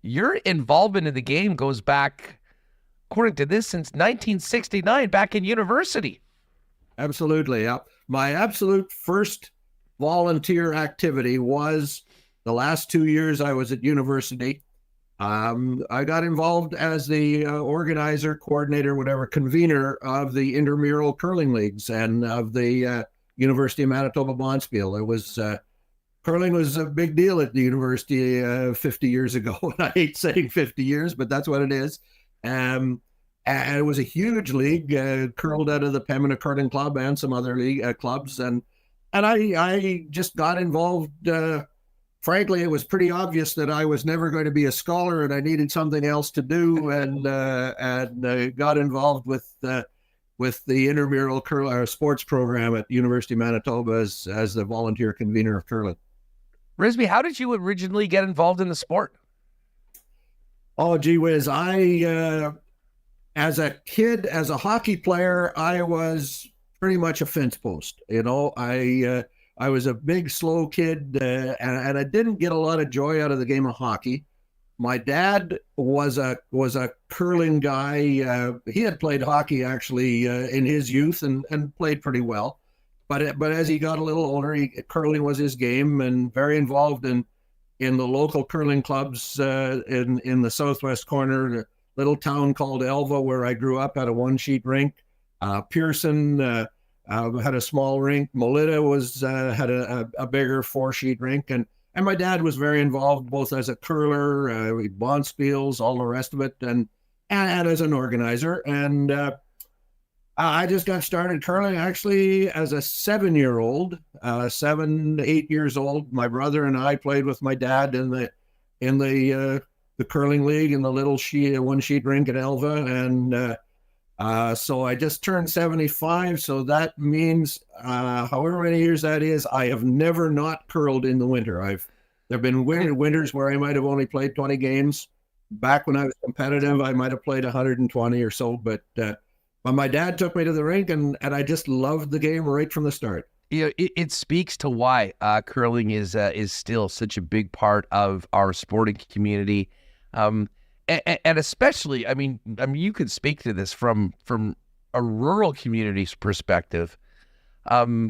your involvement in the game goes back, according to this, since 1969, back in university. Absolutely. Yeah. My absolute first volunteer activity was the last 2 years I was at university. I got involved as the organizer, coordinator, whatever, convener of the intramural curling leagues and of the University of Manitoba Bonspiel. It was curling was a big deal at the university 50 years ago. And I hate saying 50 years, but that's what it is. And it was a huge league, curled out of the Pembina Curling Club and some other league clubs. And I just got involved. Frankly, it was pretty obvious that I was never going to be a scholar and I needed something else to do, and got involved with the intramural sports program at the University of Manitoba as the volunteer convener of curling. Resby, how did you originally get involved in the sport? Oh, gee whiz. As a kid, as a hockey player, I was pretty much a fence post. I was a big, slow kid, and I didn't get a lot of joy out of the game of hockey. My dad was a curling guy. He had played hockey actually in his youth and played pretty well. But as he got a little older, curling was his game, and very involved in the local curling clubs in the southwest corner, a little town called Elva, where I grew up, had a one-sheet rink. Paterson had a small rink. Melita had a bigger four-sheet rink, and my dad was very involved both as a curler, bonspiels, all the rest of it, and as an organizer. And I just got started curling actually as a 7-year-old, 7 to 8 years old. My brother and I played with my dad in the curling league in the little one-sheet rink at Elva, and so I just turned 75. So that means, however many years that is, I have never not curled in the winter. There've been winters where I might have only played 20 games. Back when I was competitive, I might have played 120 or so. But my dad took me to the rink, and I just loved the game right from the start. It speaks to why curling is still such a big part of our sporting community. And especially, I mean, you could speak to this from a rural community's perspective. For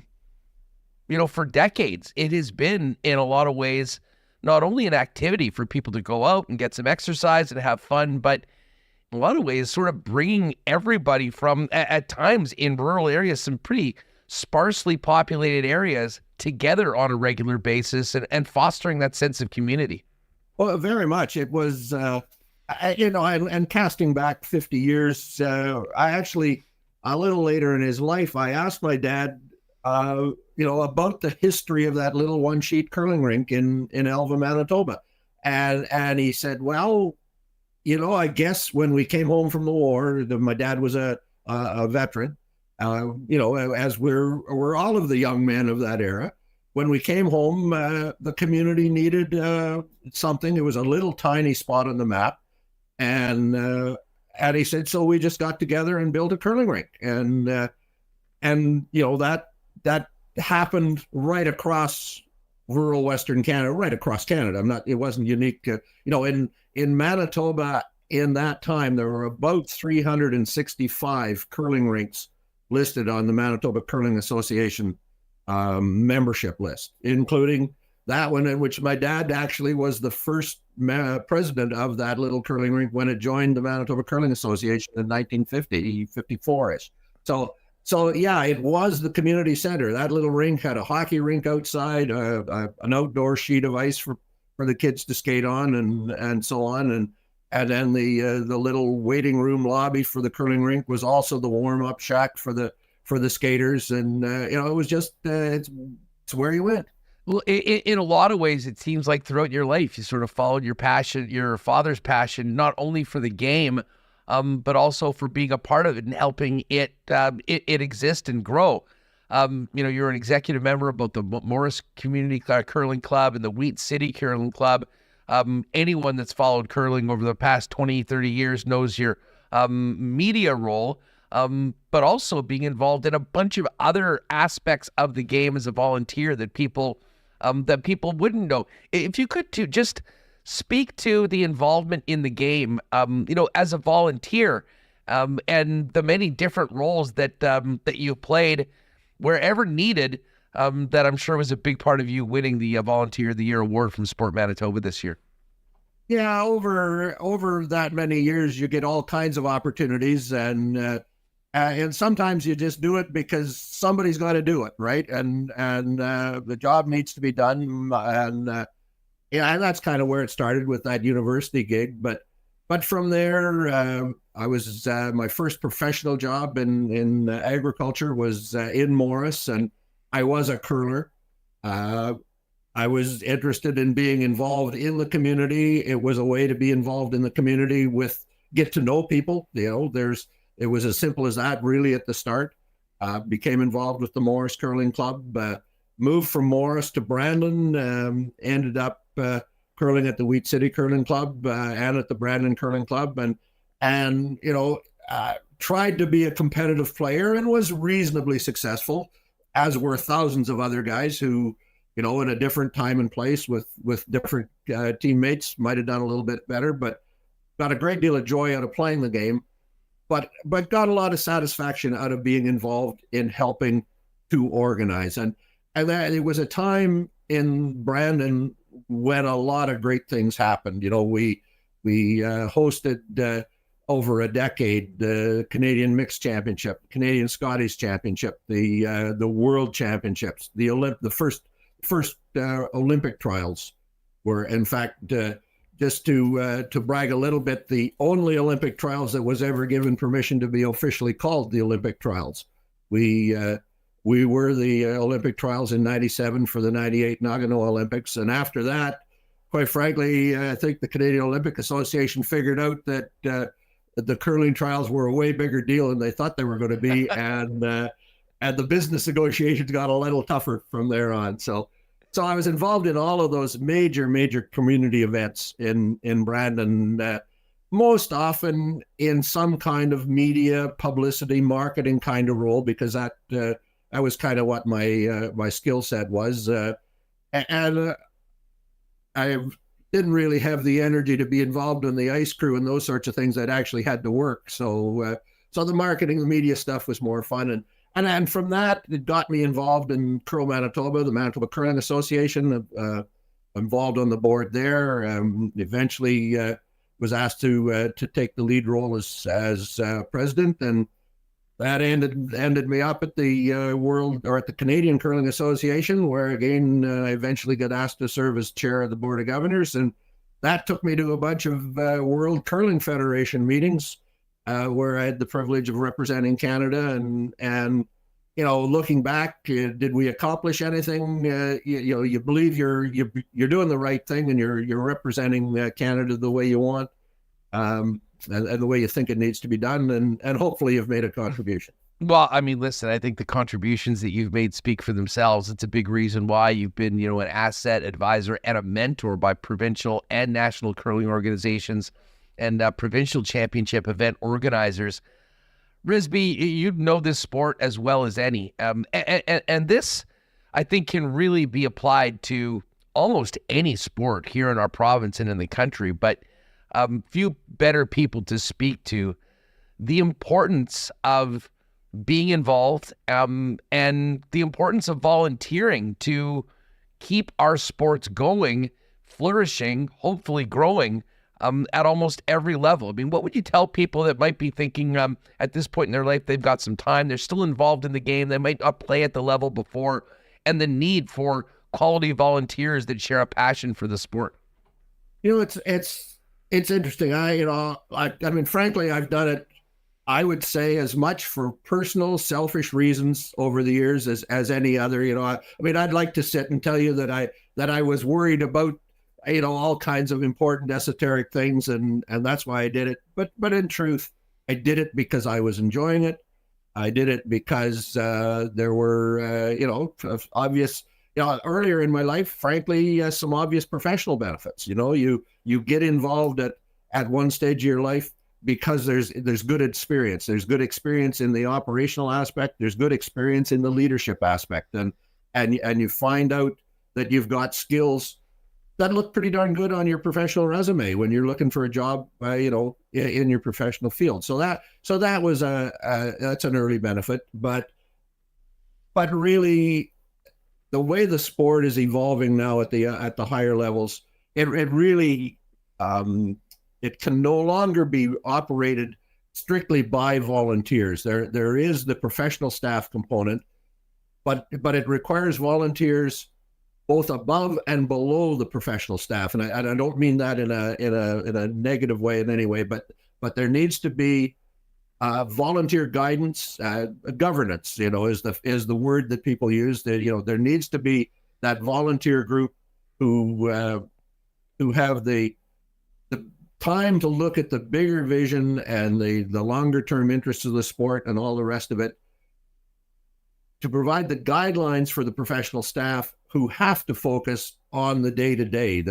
decades, it has been, in a lot of ways, not only an activity for people to go out and get some exercise and have fun, but in a lot of ways, sort of bringing everybody from, at times in rural areas, some pretty sparsely populated areas together on a regular basis and fostering that sense of community. Well, very much. It was... and casting back 50 years, I actually, a little later in his life, I asked my dad, about the history of that little one-sheet curling rink in Elva, Manitoba. And he said, well, I guess when we came home from the war, my dad was a veteran, as we're all of the young men of that era. When we came home, the community needed something. It was a little tiny spot on the map. And he said, so we just got together and built a curling rink. And that happened right across rural Western Canada, right across Canada. It wasn't unique. In Manitoba in that time, there were about 365 curling rinks listed on the Manitoba Curling Association membership list, including that one in which my dad actually was the first president of that little curling rink when it joined the Manitoba Curling Association in 1950, 54-ish. So yeah, it was the community center. That little rink had a hockey rink outside, an outdoor sheet of ice for the kids to skate on, and so on. And then the little waiting room lobby for the curling rink was also the warm up shack for the skaters. And it was just it's where you went. Well, in a lot of ways, it seems like throughout your life, you sort of followed your passion, your father's passion, not only for the game, but also for being a part of it and helping it exist and grow. You're an executive member of both the Morris Community Curling Club and the Wheat City Curling Club. Anyone that's followed curling over the past 20, 30 years knows your media role, but also being involved in a bunch of other aspects of the game as a volunteer that people wouldn't know. If you could just speak to the involvement in the game, as a volunteer, and the many different roles that you played wherever needed, that I'm sure was a big part of you winning the Volunteer of the Year award from Sport Manitoba this year. Yeah, over that many years, you get all kinds of opportunities, and sometimes you just do it because somebody's got to do it, right? And the job needs to be done, and that's kind of where it started with that university gig. But from there, I was my first professional job in agriculture was in Morris, and I was a curler. I was interested in being involved in the community. It was a way to be involved in the community get to know people. It was as simple as that really at the start. Became involved with the Morris Curling Club, moved from Morris to Brandon, ended up curling at the Wheat City Curling Club and at the Brandon Curling Club, and tried to be a competitive player and was reasonably successful, as were thousands of other guys who, in a different time and place with different teammates might have done a little bit better, but got a great deal of joy out of playing the game, but got a lot of satisfaction out of being involved in helping to organize. And that it was a time in Brandon when a lot of great things happened. We hosted over a decade the Canadian Mixed Championship, Canadian Scotties Championship, the World Championships, the first Olympic trials were, in fact, just to brag a little bit, the only Olympic trials that was ever given permission to be officially called the Olympic trials. We were the Olympic trials in '97 for the '98 Nagano Olympics, and after that, quite frankly, I think the Canadian Olympic Association figured out that the curling trials were a way bigger deal than they thought they were going to be, and the business negotiations got a little tougher from there on. So I was involved in all of those major community events in Brandon, most often in some kind of media, publicity, marketing kind of role, because that was kind of what my skill set was. And I didn't really have the energy to be involved in the ice crew and those sorts of things that actually had to work. So the marketing, the media stuff was more fun. And from that, it got me involved in Curl Manitoba, the Manitoba Curling Association, involved on the board there. Eventually was asked to take the lead role as president, and that ended me up at the at the Canadian Curling Association, where again I eventually got asked to serve as chair of the board of governors, and that took me to a bunch of World Curling Federation meetings, where I had the privilege of representing Canada, and looking back, did we accomplish anything? You believe you're doing the right thing, and you're representing Canada the way you want, and the way you think it needs to be done, and hopefully you've made a contribution. Well, I mean, listen, I think the contributions that you've made speak for themselves. It's a big reason why you've been, an asset, advisor, and a mentor by provincial and national curling organizations and provincial championship event organizers. Resby, you know this sport as well as any. And this, I think, can really be applied to almost any sport here in our province and in the country, but few better people to speak to the importance of being involved and the importance of volunteering to keep our sports going, flourishing, hopefully growing at almost every level. I mean, what would you tell people that might be thinking at this point in their life, they've got some time, they're still involved in the game, they might not play at the level before, and the need for quality volunteers that share a passion for the sport? It's interesting. I mean, frankly, I've done it, I would say, as much for personal, selfish reasons over the years as any other. I mean, I'd like to sit and tell you that I was worried about, all kinds of important esoteric things, and that's why I did it. But in truth, I did it because I was enjoying it. I did it because there were, obvious, earlier in my life, frankly, some obvious professional benefits. You get involved at one stage of your life because there's good experience. There's good experience in the operational aspect. There's good experience in the leadership aspect, and you find out that you've got skills that look pretty darn good on your professional resume when you're looking for a job, in your professional field. So that was that's an early benefit, but really, the way the sport is evolving now at the higher levels, it really it can no longer be operated strictly by volunteers. There is the professional staff component, but it requires volunteers both above and below the professional staff. And I don't mean that in a negative way in any way, but there needs to be volunteer guidance, governance, is the word that people use. That there needs to be that volunteer group who have the time to look at the bigger vision and the longer term interests of the sport and all the rest of it, to provide the guidelines for the professional staff who have to focus on the day-to-day.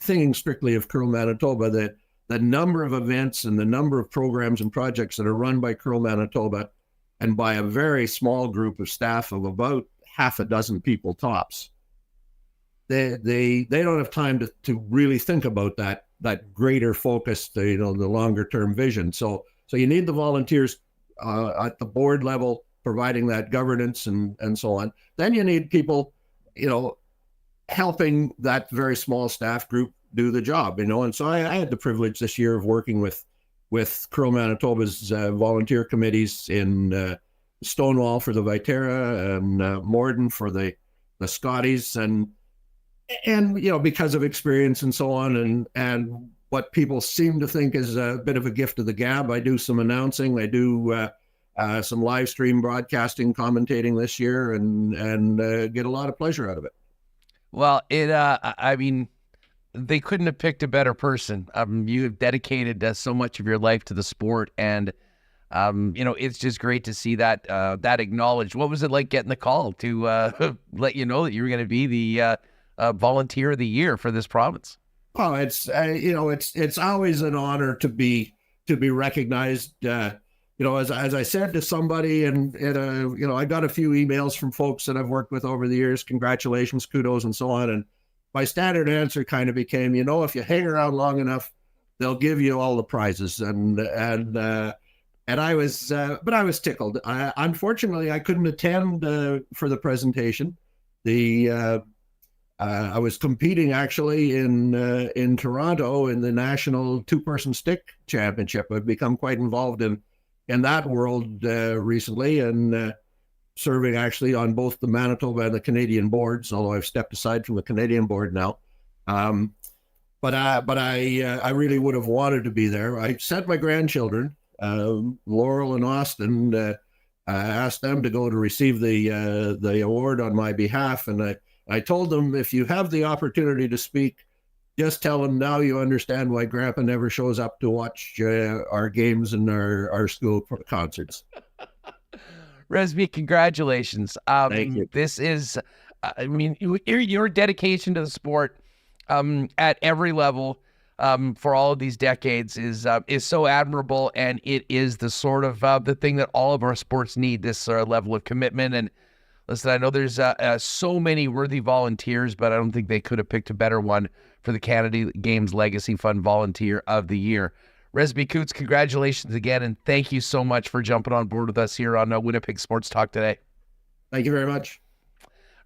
Thinking strictly of Curl Manitoba, that the number of events and the number of programs and projects that are run by Curl Manitoba and by a very small group of staff of about half a dozen people tops, they don't have time to really think about that greater focus, the longer term vision. So you need the volunteers at the board level providing that governance and so on. Then you need people, helping that very small staff group do the job, and so I had the privilege this year of working with Curl Manitoba's volunteer committees in Stonewall for the Viterra and Morden for the Scotties, and because of experience and so on, and what people seem to think is a bit of a gift of the gab, I do some announcing, I do some live stream broadcasting, commentating this year, and get a lot of pleasure out of it. Well, I mean, they couldn't have picked a better person. You have dedicated so much of your life to the sport, and it's just great to see that acknowledged. What was it like getting the call to let you know that you were going to be the volunteer of the year for this province? Oh, it's always an honor to be recognized. As I said to somebody, and I got a few emails from folks that I've worked with over the years, congratulations, kudos, and so on. And my standard answer kind of became, if you hang around long enough, they'll give you all the prizes. And I was tickled. Unfortunately, I couldn't attend for the presentation. I was competing actually in Toronto in the national two-person stick championship. I've become quite involved in that world recently, and serving actually on both the Manitoba and the Canadian boards, although I've stepped aside from the Canadian board now. But I really would have wanted to be there. I sent my grandchildren, Laurel and Austin, I asked them to go to receive the award on my behalf, and I told them, if you have the opportunity to speak, just tell them now you understand why Grandpa never shows up to watch our games and our school concerts. Resby, congratulations. Thank you. This is, your dedication to the sport at every level. for all of these decades is so admirable, and it is the sort of the thing that all of our sports need, this level of commitment. And listen, I know there's so many worthy volunteers, but I don't think they could have picked a better one for the Canada Games Legacy Fund Volunteer of the Year. Resby Coutts, congratulations again, and thank you so much for jumping on board with us here on Winnipeg Sports Talk today. Thank you very much.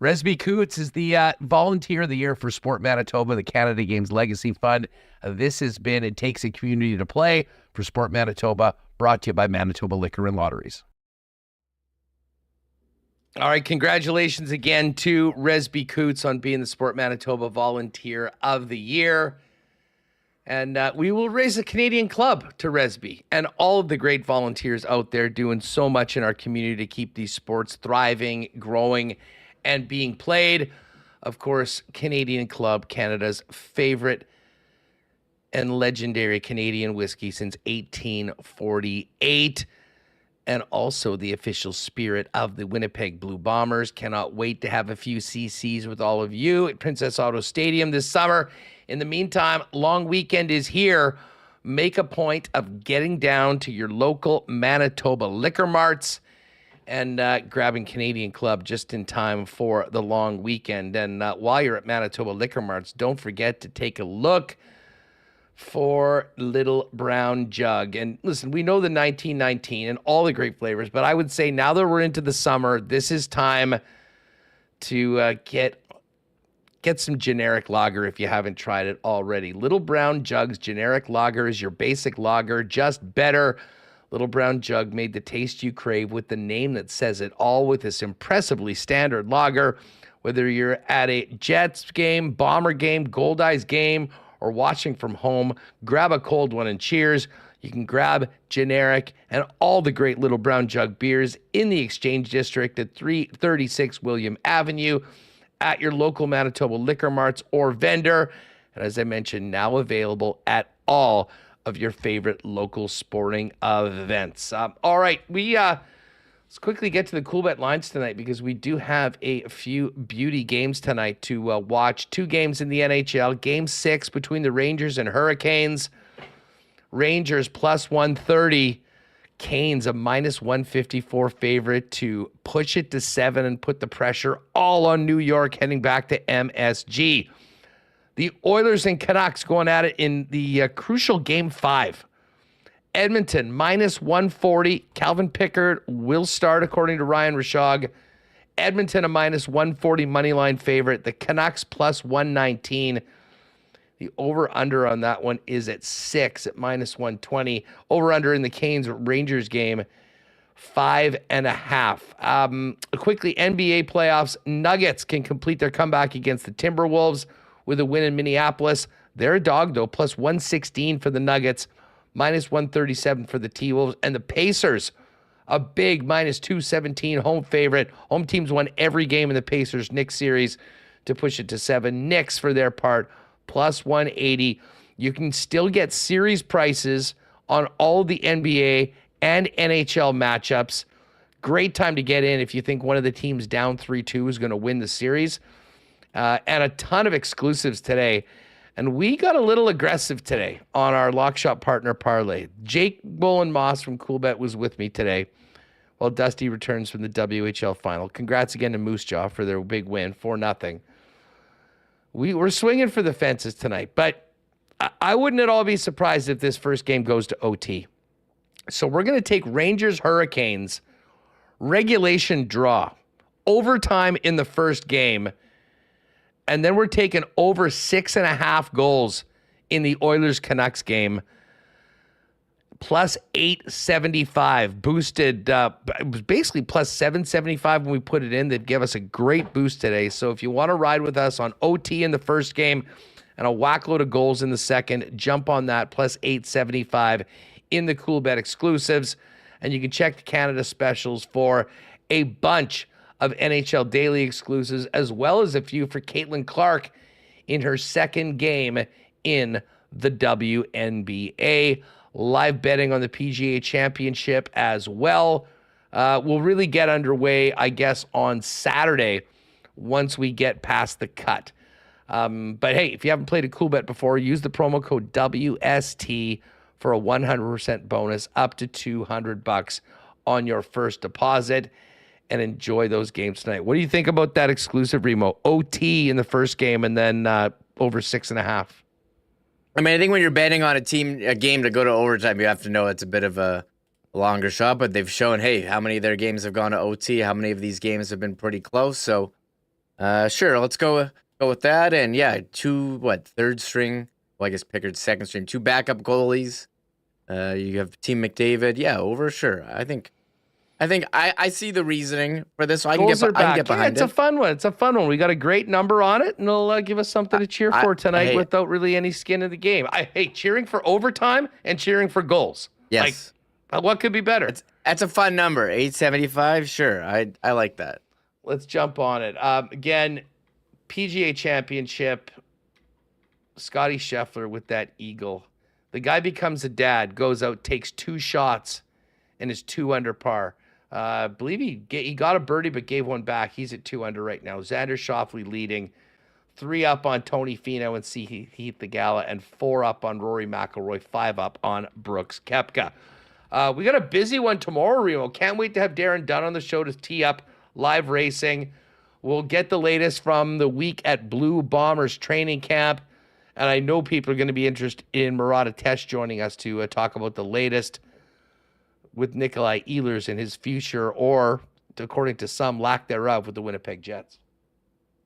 Resby Coutts is the Volunteer of the Year for Sport Manitoba, the Canada Games Legacy Fund. This has been It Takes a Community to Play for Sport Manitoba, brought to you by Manitoba Liquor and Lotteries. All right, congratulations again to Resby Coutts on being the Sport Manitoba Volunteer of the Year. And we will raise a Canadian club to Resby and all of the great volunteers out there doing so much in our community to keep these sports thriving, growing, and being played. Of course, Canadian Club, Canada's favorite and legendary Canadian whiskey since 1848, and also the official spirit of the Winnipeg Blue Bombers. Cannot wait to have a few CCs with all of you at Princess Auto Stadium this summer. In the meantime, long weekend is here. Make a point of getting down to your local Manitoba liquor marts and grabbing Canadian Club just in time for the long weekend. And while you're at Manitoba liquor marts, don't forget to take a look for Little Brown Jug. And listen, we know the 1919 and all the great flavors, but I would say now that we're into the summer, this is time to get some generic lager if you haven't tried it already. Little Brown Jug's generic lager is your basic lager, just better. Little Brown Jug made the taste you crave with the name that says it all, with this impressively standard lager. Whether you're at a Jets game, Bomber game, Goldeyes game, or watching from home, grab a cold one and cheers. You can grab generic and all the great Little Brown Jug beers in the Exchange District at 336 William Avenue at your local Manitoba liquor marts or vendor. And as I mentioned, now available at all of your favorite local sporting events. All right, let's quickly get to the Coolbet lines tonight, because we do have a few beauty games tonight to watch. Two games in the NHL. Game 6 between the Rangers and Hurricanes. Rangers plus 130. Canes a minus 154 favorite to push it to 7 and put the pressure all on New York heading back to MSG. The Oilers and Canucks going at it in the crucial Game 5. Edmonton minus 140. Calvin Pickard will start according to Ryan Rishaug. Edmonton a minus 140 moneyline favorite. The Canucks plus 119. The over-under on that one is at 6 at minus 120. Over-under in the Canes-Rangers game, 5.5. Quickly, NBA playoffs. Nuggets can complete their comeback against the Timberwolves with a win in Minneapolis. They're a dog, though, plus 116 for the Nuggets, minus 137 for the T-Wolves. And the Pacers, a big minus 217 home favorite. Home teams won every game in the Pacers-Knicks series to push it to 7. Knicks, for their part, plus 180. You can still get series prices on all the NBA and NHL matchups. Great time to get in if you think one of the teams down 3-2 is going to win the series. And a ton of exclusives today. And we got a little aggressive today on our Lock Shop Partner Parlay. Jake Bowen-Moss from Coolbet was with me today while Dusty returns from the WHL final. Congrats again to Moose Jaw for their big win, 4-0. We were swinging for the fences tonight, but I wouldn't at all be surprised if this first game goes to OT. So we're going to take Rangers Hurricanes regulation draw, overtime in the first game, and then we're taking over 6.5 goals in the Oilers Canucks game, plus 875 boosted. It was basically plus 775 when we put it in. They'd give us a great boost today. So if you want to ride with us on OT in the first game and a whackload of goals in the second, jump on that, plus 875 in the Coolbet exclusives. And you can check the Canada specials for a bunch of NHL daily exclusives, as well as a few for Caitlin Clark in her second game in the WNBA. Live betting on the PGA Championship as well. We'll really get underway, I guess, on Saturday once we get past the cut. But hey, if you haven't played a Coolbet before, use the promo code WST for a 100% bonus up to $200 on your first deposit, and enjoy those games tonight. What do you think about that exclusive, Remo? OT in the first game and then over 6.5. I mean, I think when you're betting on a game to go to overtime, you have to know it's a bit of a longer shot, but they've shown, hey, how many of their games have gone to OT, how many of these games have been pretty close. So sure, let's go with that. And yeah, third string, well, I guess Pickard's second string, 2 backup goalies. You have Team McDavid. Yeah, over, sure. I think I see the reasoning for this. So I can get behind it. It's a fun one. It's a fun one. We got a great number on it, and it'll give us something to cheer for tonight without really any skin in the game. Cheering for overtime and cheering for goals. Yes. What could be better? That's a fun number. 875. Sure. I like that. Let's jump on it. Again, PGA Championship, Scotty Scheffler with that eagle. The guy becomes a dad, goes out, takes 2 shots, and is 2 under par. I believe he got a birdie but gave one back. He's at 2 under right now. Xander Schauffele leading, 3 up on Tony Finau and Heath Thegala, and 4 up on Rory McIlroy, 5 up on Brooks Koepka. We got a busy one tomorrow, Remo. Can't wait to have Darren Dunn on the show to tee up live racing. We'll get the latest from the week at Blue Bombers training camp. And I know people are going to be interested in Murata Tesh joining us to talk about the latest with Nikolai Ehlers and his future, or, according to some, lack thereof with the Winnipeg Jets.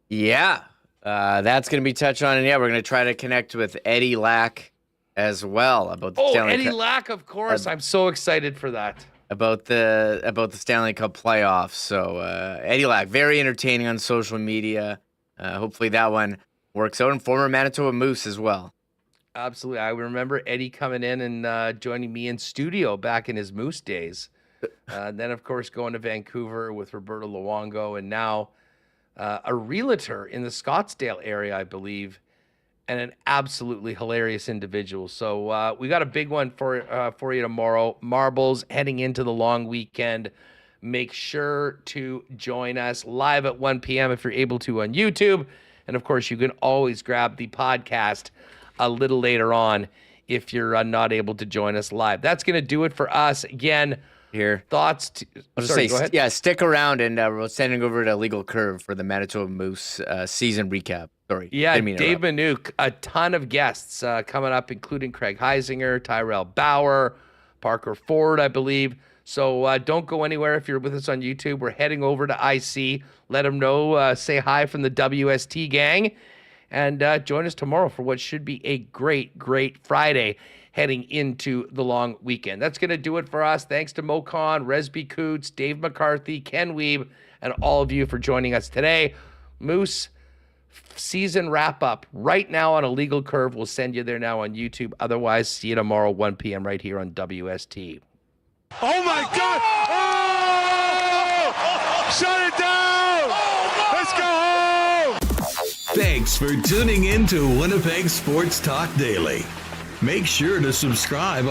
Yeah, that's going to be touched on. And yeah, we're going to try to connect with Eddie Lack as well about the Eddie Lack, of course. I'm so excited for that. About the Stanley Cup playoffs. So Eddie Lack, very entertaining on social media. Hopefully that one works out. And former Manitoba Moose as well. Absolutely. I remember Eddie coming in and joining me in studio back in his Moose days. Then, of course, going to Vancouver with Roberto Luongo, and now a realtor in the Scottsdale area, I believe, and an absolutely hilarious individual. So we got a big one for you tomorrow. Marbles heading into the long weekend. Make sure to join us live at 1 p.m. if you're able to on YouTube. And, of course, you can always grab the podcast a little later on if you're not able to join us live. That's going to do it for us. Again, thoughts? I'll just say, go ahead. Yeah, stick around, and we're sending over to Legal Curve for the Manitoba Moose season recap. Sorry. Yeah, Dave Manouk, a ton of guests coming up, including Craig Heisinger, Tyrell Bauer, Parker Ford, I believe. So don't go anywhere if you're with us on YouTube. We're heading over to IC. Let them know. Say hi from the WST gang. And join us tomorrow for what should be a great, great Friday heading into the long weekend. That's going to do it for us. Thanks to Moe Khan, Resby Coutts, Dave McCarthy, Ken Wiebe, and all of you for joining us today. Moose season wrap-up right now on a Legal Curve. We'll send you there now on YouTube. Otherwise, see you tomorrow, 1 p.m. right here on WST. Oh, my God! Oh! Shut it down! Let's go home! Thanks for tuning in to Winnipeg Sports Talk Daily. Make sure to subscribe